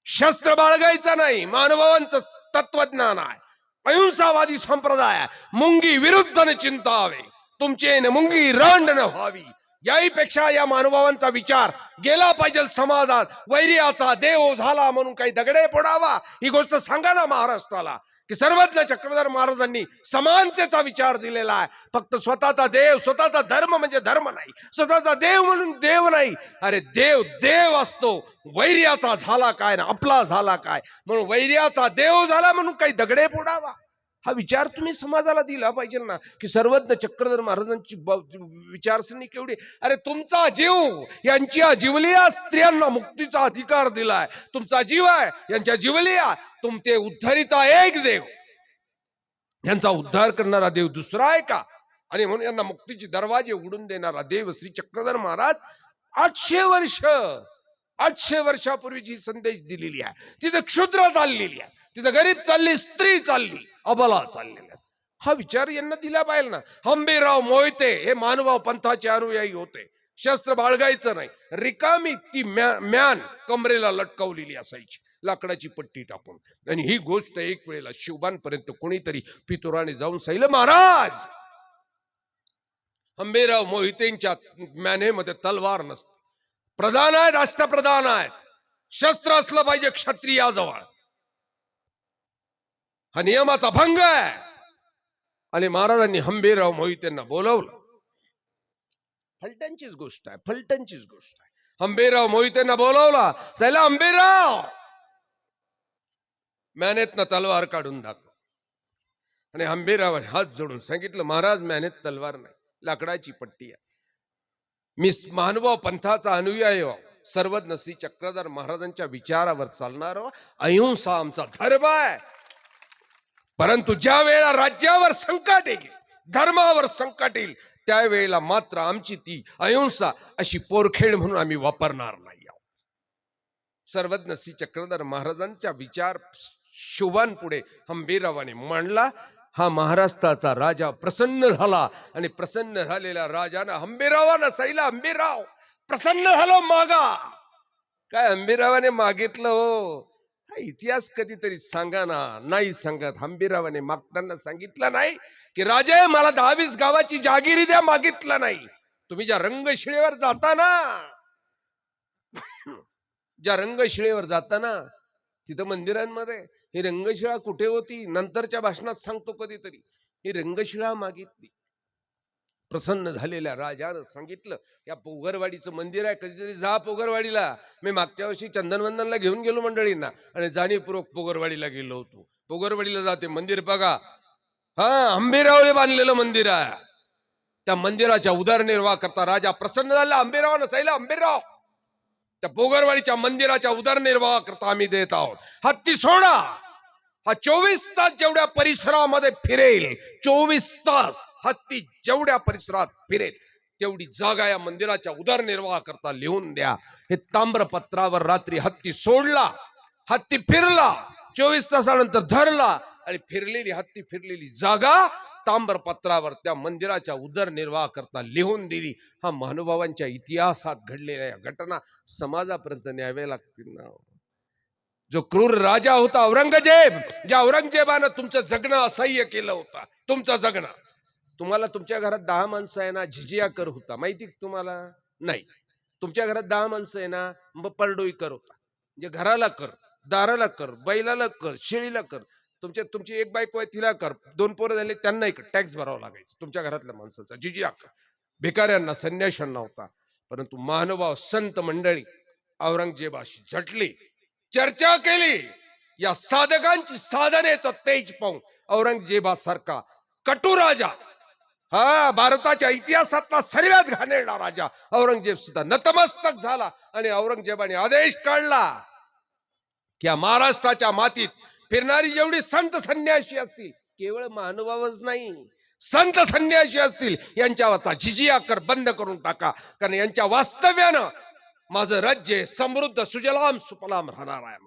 शस्त्र बाळगायचं नाही, मानवांचं तत्वज्ञान आहे. अहिंसावादी संप्रदाय. मुंगी विरुद्ध न चिंतावे, तुमचे न मुंगी रांड न व्हावी. याहीपेक्षा या मानवांचा विचार गेला पाहिजे समाजात. वैर्याचा देव झाला म्हणून काही दगडे फोडावा, ही गोष्ट सांगा ना महाराष्ट्राला. की सर्वज्ञ चक्रधर महाराजांनी समानतेचा विचार दिलेला आहे. फक्त स्वतःचा देव, स्वतःचा धर्म म्हणजे धर्म नाही, स्वतःचा देव म्हणून देव नाही. अरे देव देव असतो, वैर्याचा झाला काय ना आपला झाला काय, म्हणून वैर्याचा देव झाला म्हणून काही दगडे फोडावा, हा विचार तुम्ही समाजाला दिला पाहिजे ना. की सर्वज्ञ चक्रधर महाराजांची विचारसरणी केवढी. अरे तुमचा जीव यांच्या जिवलिया स्त्रियांना मुक्तीचा अधिकार दिलाय. तुमचा जीव आहे यांच्या जिवलिया. तुमचे उद्धारिता एक देव, यांचा उद्धार करणारा देव दुसरा आहे का? आणि म्हणून यांना मुक्तीचे दरवाजे उघडून देणारा देव श्री चक्रधर महाराज 800 वर्षापूर्वीची संदेश दिलेली आहे. तिथे क्षुद्र चाललेली आहे, तिथे गरीब चालली, स्त्री चालली, अबला चाललेल्या. हा विचार यांना दिला पाहिजे ना. हंबीरराव मोहिते हे मानवा पंथाचे अनुयायी होते. शस्त्र बाळगायचं नाही. रिकामी ती म्यान कमरेला लटकवलेली असायची, लाकडाची पट्टी टाकून. आणि ही गोष्ट एक वेळेला शिवबांपर्यंत कोणीतरी पितुराने जाऊन सांगितलं, महाराज हंबीरराव मोहितेंच्या म्यानेमध्ये तलवार नसते. प्रधान आहेत, राष्ट्रप्रधान आहेत, शस्त्र असलं पाहिजे क्षत्रियाजवळ. हा नियमाचा भंग आहे. आणि महाराजांनी हंबीरराव मोहितेंना बोलवलं. फलटणचीच गोष्ट आहे, फलटणचीच गोष्ट आहे. हंबीरराव मोहितेंना बोलवला. सायला हंबीरराव, म्यानेतनं तलवार काढून दाखव. आणि हंबीररावाने हात जोडून सांगितलं, महाराज म्यानेत तलवार नाही, लाकडाची पट्टी आहे. मी मानवा पंथाचा अनुयायी हो, सर्वज्ञ श्री चक्रधर महाराजांच्या विचारावर चालणार हो. अहिंसा आमचा धर्म आहे. परंतु ज्या वेळेला राज्यावर संकट येईल, धर्मावर संकट येईल, त्यावेळेला मात्र आमची ती अहिंसा अशी पोरखेड म्हणून आम्ही वापरणार नाही. सर्वज्ञ श्री चक्रधर महाराजांच्या विचार शिवांपुढे हंबीररावाने मांडला. हा महाराष्ट्राचा राजा प्रसन्न झाला. आणि प्रसन्न झालेल्या राजानं हंबीररावानं सांगितलं, हंबीरराव प्रसन्न झालो मागा. काय हंबीररावाने मागितलं हो? हा इतिहास कधीतरी सांगा ना. नाही सांगत. हंबीररावाने मागताना सांगितलं नाही की राजे मला 10-20 गावाची जागिरी द्या, मागितलं नाही. तुम्ही ज्या रंगशिळेवर जाता ना, ज्या रंगशिळेवर जाता ना, तिथं मंदिरांमध्ये ही रंगशिळा कुठे होती नंतरच्या भाषणात सांगतो कधीतरी. ही रंगशिळा मागितली. प्रसन्न झालेल्या राजानं सांगितलं, या पोगरवाडीचं मंदिर आहे, कधीतरी जा पोगरवाडीला. मी मागच्या वर्षी चंदनवंदनला घेऊन गेलो मंडळींना, आणि जाणीवपूर्वक पोगरवाडीला गेलो होतो. पोगरवाडीला जाते मंदिर बघा. हा, हंबीररावने बांधलेलं मंदिर आहे. त्या मंदिराच्या उदरनिर्वाह करता राजा प्रसन्न झाला. हंबीररावानं सांगितलं, हंबीरराव त्या पोगरवाडीच्या मंदिराच्या उदरनिर्वाह करता आम्ही देत आहोत. हत्ती सोडा. हा 24 तास जेवढ्या परिसरामध्ये फिरेल, 24 तास हत्ती जेवढ्या परिसरात फिरेल, तेवढी जागा या मंदिराच्या उदरनिर्वाह करता लिहून द्या. हे ताम्रपत्रावर रात्री हत्ती सोडला, हत्ती फिरला, 24 तासानंतर धरला, आणि फिरलेली हत्ती फिरलेली जागा ताम्रपत्रावर त्या मंदिराच्या उदरनिर्वाह करता लिहून दिली. हा महानुभावांच्या इतिहासात घडलेल्या घटना समाजापर्यंत न्याव्या लागतील ना. जो क्रूर राजा होता औरंगजेब, ज्या औरंगजेबानं तुमचं जगणं असह्य केलं होतं, तुमचं जगणं. तुम्हाला तुमच्या घरात 10 माणसं आहे ना, झिजिया कर होता, माहिती तुम्हाला? नाही. तुमच्या घरात 10 माणसं आहे ना, मग परडोई कर होता. म्हणजे घराला कर, दाराला कर, बैलाला कर, शेळीला कर. तुमची एक बायको आहे तिला कर, 2 पोरं झाले त्यांना टॅक्स भरावा लागायचं तुमच्या घरातल्या माणसाचा. जिजिया कर. भिकाऱ्यांना, संन्याशांना होता. परंतु महानुभाव संत मंडळी औरंगजेबाशी झटली, चर्चा केली. या साधकांची साधनेचं तेज पाहून औरंगजेबासारखा कटू राजा, हा भारताच्या इतिहासातला सर्वात घाणेरडा राजा औरंगजेब सुद्धा नतमस्तक झाला. आणि औरंगजेबाने आदेश काढला की या महाराष्ट्राच्या मातीत फिरणारी जेवढी संत संन्यासी असतील केवळ महानुभावच नाही, संत संन्यासी असतील यांच्यावरचा जिजिया कर बंद करून टाका, कारण यांच्या वास्तव्यानं माझं राज्य समृद्ध सुजलाम सुफलाम राहणार आहे.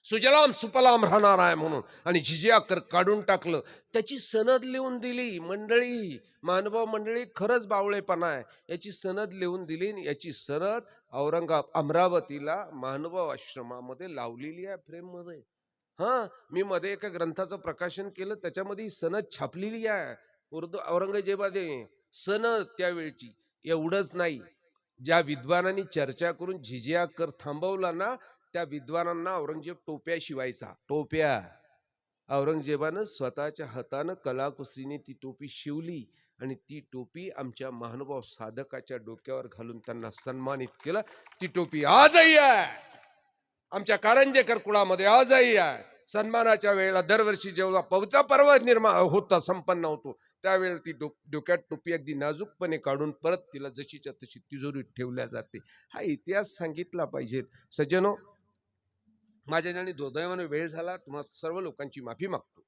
सुजलाम सुफलाम राहणार आहे म्हणून आणि जिजिया कर काढून टाकलं. त्याची सनद लिहून दिली. मंडळी, महानुभाव मंडळी, खरंच बावळेपणा आहे. याची सनद लिहून दिली. याची सनद अमरावतीला महानुभाव आश्रमामध्ये लावलेली आहे फ्रेम मध्ये. मी मध्ये एका ग्रंथाचं प्रकाशन केलं, त्याच्यामध्ये ही सनद छापलेली आहे उर्दू औरंगजेबामध्ये. सनद त्यावेळची. एवढंच नाही, ज्या विद्वानांनी चर्चा करून जिजिया कर थांबवला ना, त्या विद्वानांना औरंगजेब टोप्या शिवायचा. टोप्या औरंगजेबानं स्वतःच्या हातानं कलाकुसरीने ती टोपी शिवली आणि ती टोपी आमच्या महानुभाव साधकाच्या डोक्यावर घालून त्यांना सन्मानित केलं. ती टोपी आजही आहे आमच्या कारंजेकर कुळामध्ये, आजही आहे. सन्मानाच्या वेळेला दरवर्षी जेव्हा पवित्र पर्व निर्माण संपन्न होतो, त्यावेळेला ती डोक्यात टोपी अगदी नाजूकपणे काढून परत तिला जशीच्या तशी तिजोरीत ठेवल्या जाते. हा इतिहास सांगितला पाहिजे. सज्जनो, माझ्या ज्याने दुर्दैवाने वेळ झाला, तुम्हाला सर्व लोकांची माफी मागतो.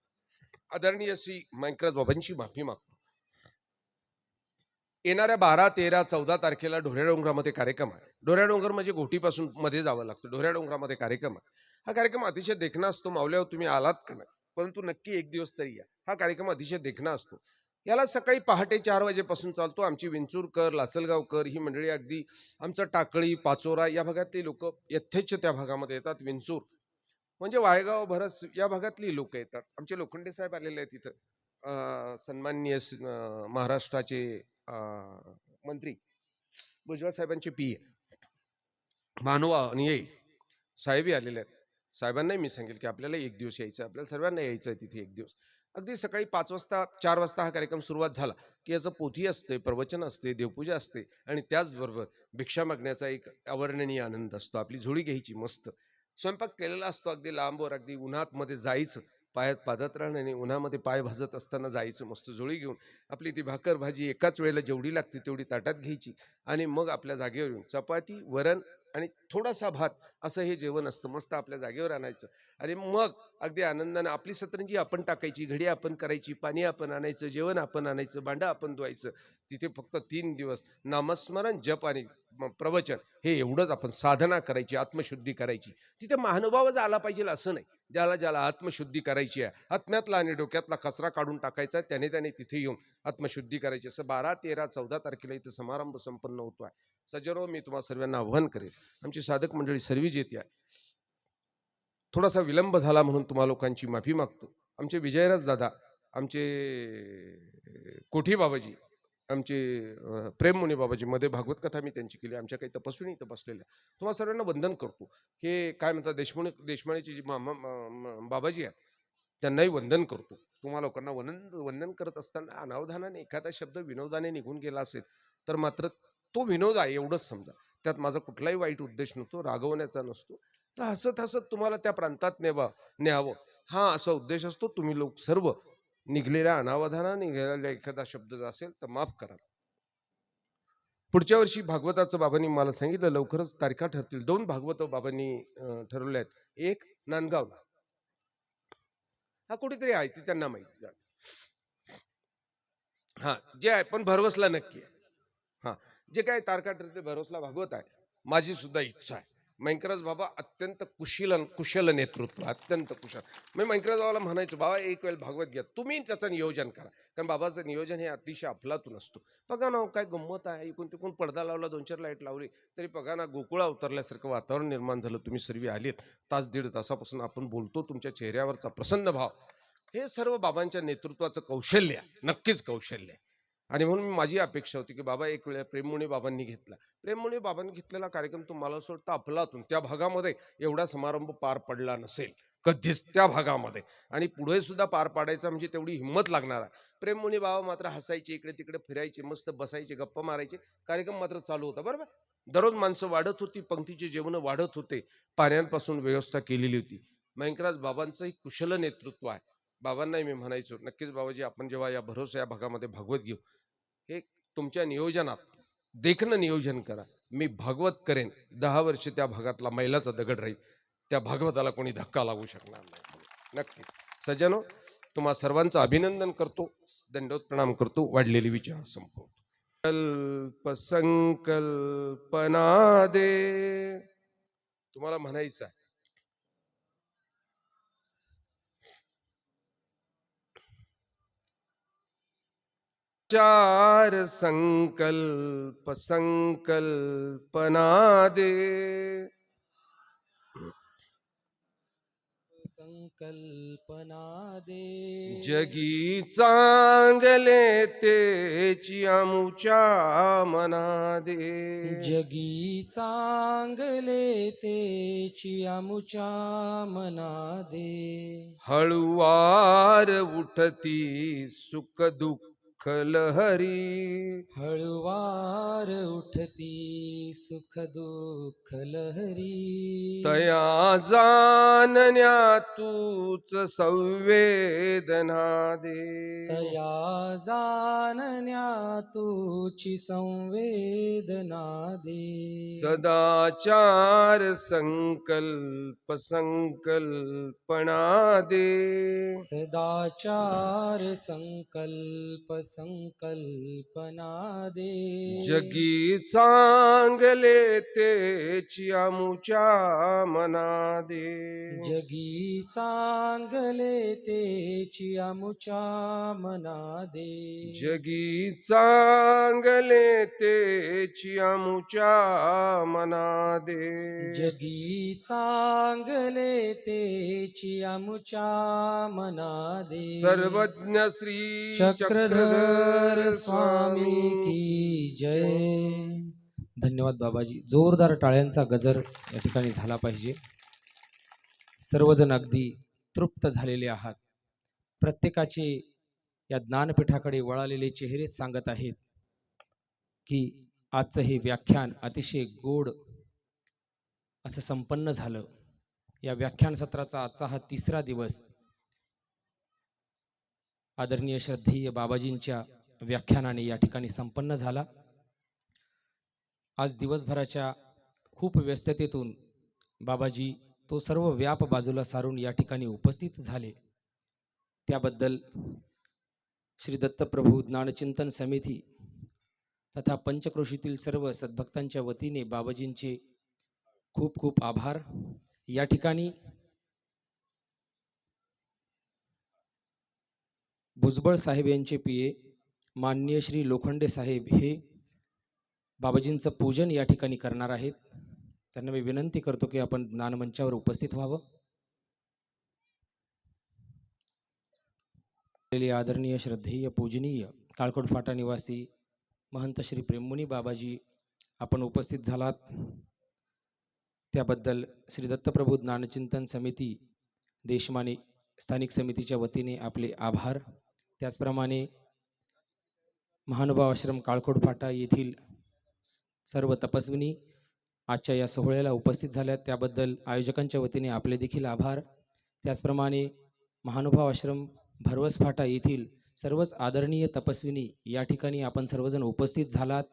आदरणीय श्री मयंकराज बाबांची माफी मागतो. येणाऱ्या 12, 13, 14 तारखेला ढोऱ्याडोंगरामध्ये कार्यक्रम आहे. ढोऱ्याडोंगर म्हणजे घोटीपासून मध्ये जावं लागतं. ढोऱ्याडोंगरामध्ये कार्यक्रम आहे. हा कार्यक्रम अतिशय देखणा असतो. मावल्यावर तुम्ही आलात का नाही, परंतु नक्की एक दिवस तरी या. हा कार्यक्रम अतिशय देखणा असतो. याला सकाळी पहाटे 4 वाजेपासून चालतो. आमची विंचूरकर, लासलगावकर ही मंडळी, अगदी आमचं टाकळी, पाचोरा या भागातली लोक यथेच्छ त्या भागामध्ये येतात. विंचूर म्हणजे वायगाव, भरस या भागातली लोक येतात. आमचे लोखंडे साहेब आलेले आहेत तिथं. सन्माननीय महाराष्ट्राचे मंत्री भुजबळ साहेबांचे पी मानवा आणि साहेबही आलेले आहेत. साहेबांनाही मी सांगेल की आपल्याला एक दिवस यायचं, आपल्याला सर्वांना यायचं आहे तिथे एक दिवस. अगदी सकाळी 5 वाजता 4 वाजता हा कार्यक्रम सुरुवात झाला की याचं पोथी असते, प्रवचन असते, देवपूजा असते आणि त्याचबरोबर भिक्षा मागण्याचा एक अवर्णनीय आनंद असतो. आपली झोळी घ्यायची, मस्त स्वयंपाक केलेला असतो. अगदी लांबवर, अगदी उन्हात मध्ये जायचं, पायात पादत राहणं आणि उन्हामध्ये पाय भाजत असताना जायचं, मस्त झोळी घेऊन आपली ती भाकर भाजी एकाच वेळेला जेवढी लागते तेवढी ताटात घ्यायची आणि मग आपल्या जागेवर येऊन चपाती, वरण आणि थोडासा भात असं हे जेवण असतं. मस्त आपल्या जागेवर आणायचं आणि मग अगदी आनंदाने आपली सतरंजी आपण टाकायची, घडी आपण करायची, पाणी आपण आणायचं, जेवण आपण आणायचं, भांडं आपण धुवायचं. तिथे फक्त 3 दिवस नामस्मरण, जप आणि प्रवचन हे एवढंच आपण साधना करायची, आत्मशुद्धी करायची. तिथे महानुभावच आला पाहिजे असं नाही. ज्याला ज्याला आत्मशुद्धी करायची आहे, आत्म्यातला आणि डोक्यातला कचरा काढून टाकायचा, त्याने तिथे येऊन आत्मशुद्धी करायची. असं 12, 13, 14 तारखेला इथे समारंभ संपन्न होतो आहे. सज्जनो, मी तुम्हाला सर्वांना आव्हान करेन, आमची साधक मंडळी सर्वीच येते आहे. थोडासा विलंब झाला म्हणून तुम्हा लोकांची माफी मागतो. आमचे विजयराज दादा, आमचे कोठी बाबाजी, आमचे प्रेममुनी बाबाजी, मध्ये भागवत कथा मी त्यांची केली. आमच्या काही तपस्विनी इथं बसलेल्या, तुम्हाला सर्वांना वंदन करतो. हे काय म्हणतात, देशमुणीची जी बाबाजी आहेत त्यांनाही वंदन करतो. तुम्हाला लोकांना वंदन करत असताना अनावधानाने एखादा शब्द विनोदाने निघून गेला असेल तर मात्र तो विनोद आहे एवढंच समजा. त्यात माझा कुठलाही वाईट उद्देश नसतो, रागवण्याचा नसतो. तर हसत हसत तुम्हाला त्या प्रांतात न्यावं हा असा उद्देश असतो. तुम्ही लोक सर्व निघलेल्या अनावधानाने निघालेला एखादा शब्द असेल तर माफ करा. पुढच्या वर्षी भागवताचं बाबांनी मला सांगितलं लवकरच तारखा ठरतील. 2 भागवत बाबांनी ठरवले आहेत. एक नांदगावला, हा कुठेतरी आहे, ती त्यांना माहिती. जे आहे पण भरवसला नक्की आहे. जे काय तारखा ठरते भरवसला भागवत आहे. माझी सुद्धा इच्छा आहे. मयंकराज बाबा अत्यंत कुशल नेतृत्व, अत्यंत कुशल. मी मयंकराज बाबाला म्हणायचो, बाबा एक वेळ भागवत घ्या, तुम्ही त्याचं नियोजन करा. कारण बाबाचं नियोजन हे अतिशय अफलातून असतो. बघा ना काय गंमत आहे, इकून तिकून पडदा लावला, 2-4 लाईट लावली तरी बघा ना गोकुळा उतरल्यासारखं वातावरण निर्माण झालं. तुम्ही सर्व आलेत, तास 1.5 तासापासून आपण बोलतो, तुमच्या चेहऱ्यावरचा प्रसन्न भाव हे सर्व बाबांच्या नेतृत्वाचं कौशल्य आहे, नक्कीच कौशल्य आहे. आणि म्हणून माझी अपेक्षा होती की बाबा एक वेळ प्रेममुनी बाबांनी घेतला. प्रेममुनी बाबांनी घेतलेला कार्यक्रम तुम्हाला सोडता अफलातून, त्या भागामध्ये एवढा समारंभ पार पडला नसेल कधीच त्या भागामध्ये, आणि पुढे सुद्धा पार पाडायचा म्हणजे तेवढी हिंमत लागणार आहे. प्रेममुनी बाबा मात्र हसायचे, इकडे तिकडे फिरायचे, मस्त बसायचे, गप्पा मारायचे. कार्यक्रम मात्र चालू होता. बरोबर, दररोज माणसं वाढत होती, पंक्तीचे जेवण वाढत होते, पाण्यापासून व्यवस्था केलेली होती. मयंकराज बाबांचंही कुशल नेतृत्व आहे. बाबांनाही मी म्हणायचो, नक्कीच बाबाजी आपण जेव्हा या भरोसा या भागामध्ये भागवत घेऊ, हे तुमच्या नियोजनात देखणं नियोजन करा. मी भागवत करेन, 10 वर्ष त्या भागातला मैलाचा दगड राहील. त्या भागवताला कोणी धक्का लागू शकणार नाही. नक्की सज्जनो, तुम्हा सर्वांचं अभिनंदन करतो, दंडवत प्रणाम करतो, वाढलेले विचार संपवतो. संकल्पना दे, तुम्हाला म्हणायचं आहे. चार संकल्पना दे, संकल्पना दे, जगी चांगले तेची आमुच्या मना दे, जगी चांगले तेची आमुच्या मना दे, हळुवार उठती सुख दुःख लहरी, हळुवार उठती सुख दुःख लहरी, तया जाणण्या तूच संवेदना दे, तया जाणण्या तूची संवेदना दे, सदाचार संकल्पना दे, सदाचार संकल्पना दे, जगी चांगले तेची आमुच्या मना दे, जगी चांगले तेची आमुच्या मना दे, जगी चांगले तेची आमुच्या मना दे, जगी चांगले तेची आमुच्या मना दे, सर्वज्ञ श्री चक्रधर स्वामी की जय. धन्यवाद बाबाजी. जोरदार टाळ्यांचा गजर या ठिकाणी झाला पाहिजे. सर्वजण अगदी तृप्त झालेले आहात. प्रत्येकाचे या ज्ञानपीठाकडे वळालेले चेहरे सांगत आहेत की आजचं हे व्याख्यान अतिशय गोड असं संपन्न झालं. या व्याख्यान सत्राचा आजचा हा तिसरा दिवस आदरणीय श्रद्धेय बाबाजींच्या व्याख्यानाने या ठिकाणी संपन्न झाला. आज दिवसभराच्या खूप व्यस्ततेतून बाबाजी तो सर्व व्याप बाजूला सारून या ठिकाणी उपस्थित झाले. त्याबद्दल श्री दत्तप्रभू ज्ञानचिंतन समिती तथा पंचक्रोशीतील सर्व सद्भक्तांच्या वतीने बाबाजींचे खूप खूप आभार. या ठिकाणी भुजबळ साहेब यांचे पिये माननीय श्री लोखंडे साहेब हे बाबाजींचं पूजन या ठिकाणी करणार आहेत. त्यांना मी विनंती करतो की आपण ज्ञानमंचावर उपस्थित व्हावं. आदरणीय श्रद्धेय पूजनीय काळकोट फाटा निवासी महंत श्री प्रेममुनी बाबाजी आपण उपस्थित झालात, त्याबद्दल श्री दत्तप्रभू ज्ञानचिंतन समिती देशमाने स्थानिक समितीच्या वतीने आपले आभार. त्याचप्रमाणे महानुभाव आश्रम काळकोट फाटा येथील सर्व तपस्विनी आजच्या या सोहळ्याला उपस्थित झाल्या, त्याबद्दल आयोजकांच्या वतीने आपले देखील आभार. त्याचप्रमाणे महानुभाव आश्रम भरवस फाटा येथील सर्वच आदरणीय तपस्विनी या ठिकाणी आपण सर्वजण उपस्थित झालात.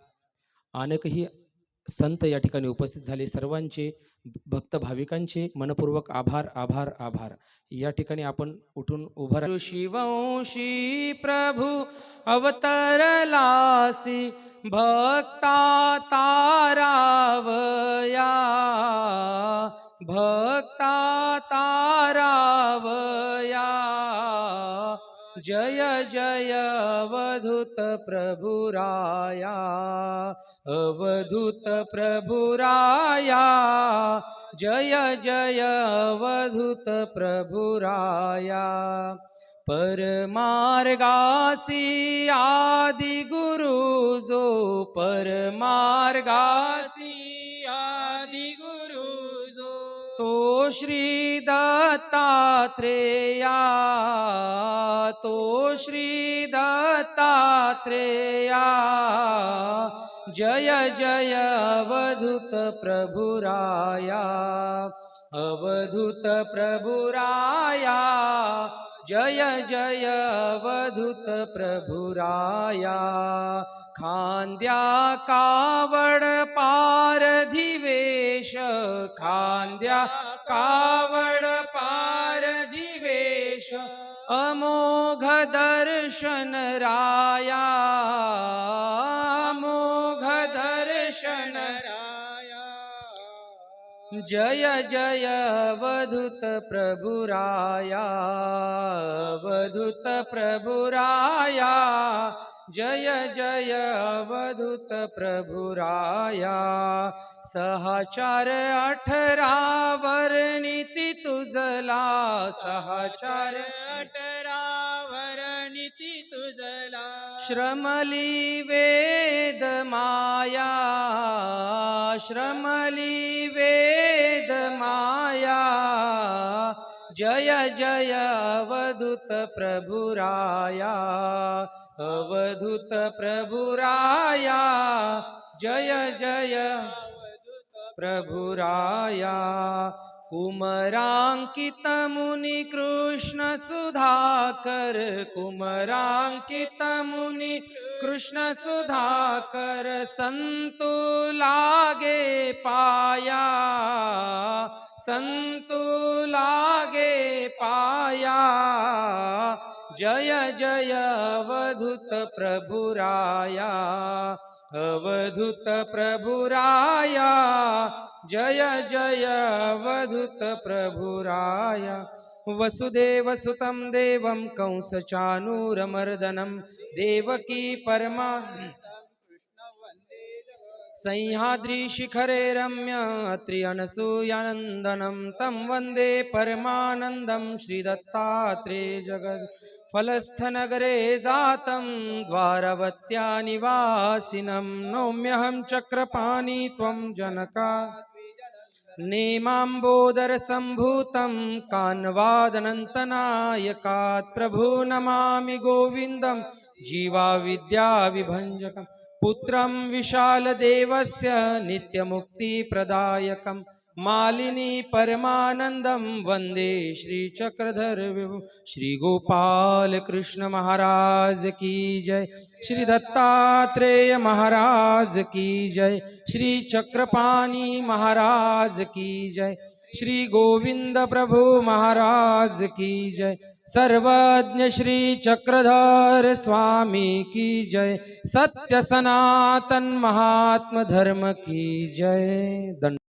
अनेकही संत या ठिकाणी उपस्थित झाले. सर्वांचे भक्त भाविकांचे मनपूर्वक आभार आभार आभार. या ठिकाणी आपण उठून उभं राहू. शिवंशी प्रभू अवतरलासी भक्ता तारावया, भक्ता तारावया. जय जय अवधूत प्रभुराया, अवधूत प्रभुराया. जय जय अवधूत प्रभुराया. परमार्गासी आदि गुरु जो, परमार्गासी आदि गुरु जो, तो श्री दत्तात्रेया, तो श्री दत्तात्रेया. जय जय अवधूत प्रभुराया, अवधूत प्रभुराया. जय जय अवधूत प्रभुराया. खांद्या कावड पारधिवेश, खांद्या कावड पारधिवेश अमोघ दर्शन राया, अमोघ दर्शन राया. जय जय अवधूत प्रभु राया, अवधूत प्रभु राया. जय जय अवधूत प्रभु राया. सहचार 18 वर्णिती तुझला, सहचार 18 वर्णिती तुझला. श्रमली वेद माया, श्रमली वेद माया. जय जय अवधूत प्रभु राया, अवधूत प्रभु राया. जय जय प्रभु राया. कुमरांकित मुनि कृष्ण सुधाकर, कुमरांकित मुनि कृष्ण सुधाकर. संतु लागे पाया, संतु लागे पाया. जय जय अवधूत प्रभु राया, अवधूत प्रभु राया. जय जय अवधूत प्रभु राया. वसुदेव सुतं देवं कंसचानूरमर्दनं देवकी परमा सह्याद्री शिखरे रम्य अत्रि अनसूयानन्दनं तं वन्दे परमानन्दं श्रीदत्तात्रेय जगद् फलस्थनगरे जातं द्वारवत्या निवासिनं नौम्यहं चक्रपाणि त्वं जनका नेमाम्बोदर सम्भूतं कान्वादनन्तनायकात् प्रभु नमामि गोविन्दं जीवाविद्याविभञ्जकम् पुत्रं विशालदेवस्य नित्यमुक्तिप्रदायकं मालिनी परमानन्दं वन्दे श्रीचक्रधर विभु. श्री गोपाल कृष्ण महाराज की जय, श्री दत्तात्रेय महाराज की जय, श्री चक्रपाणि महाराज की जय, श्री गोविंद प्रभु महाराज की जय. सर्वज्ञ श्री चक्रधर स्वामी की जय. सत्य सनातन महात्म धर्म की जय.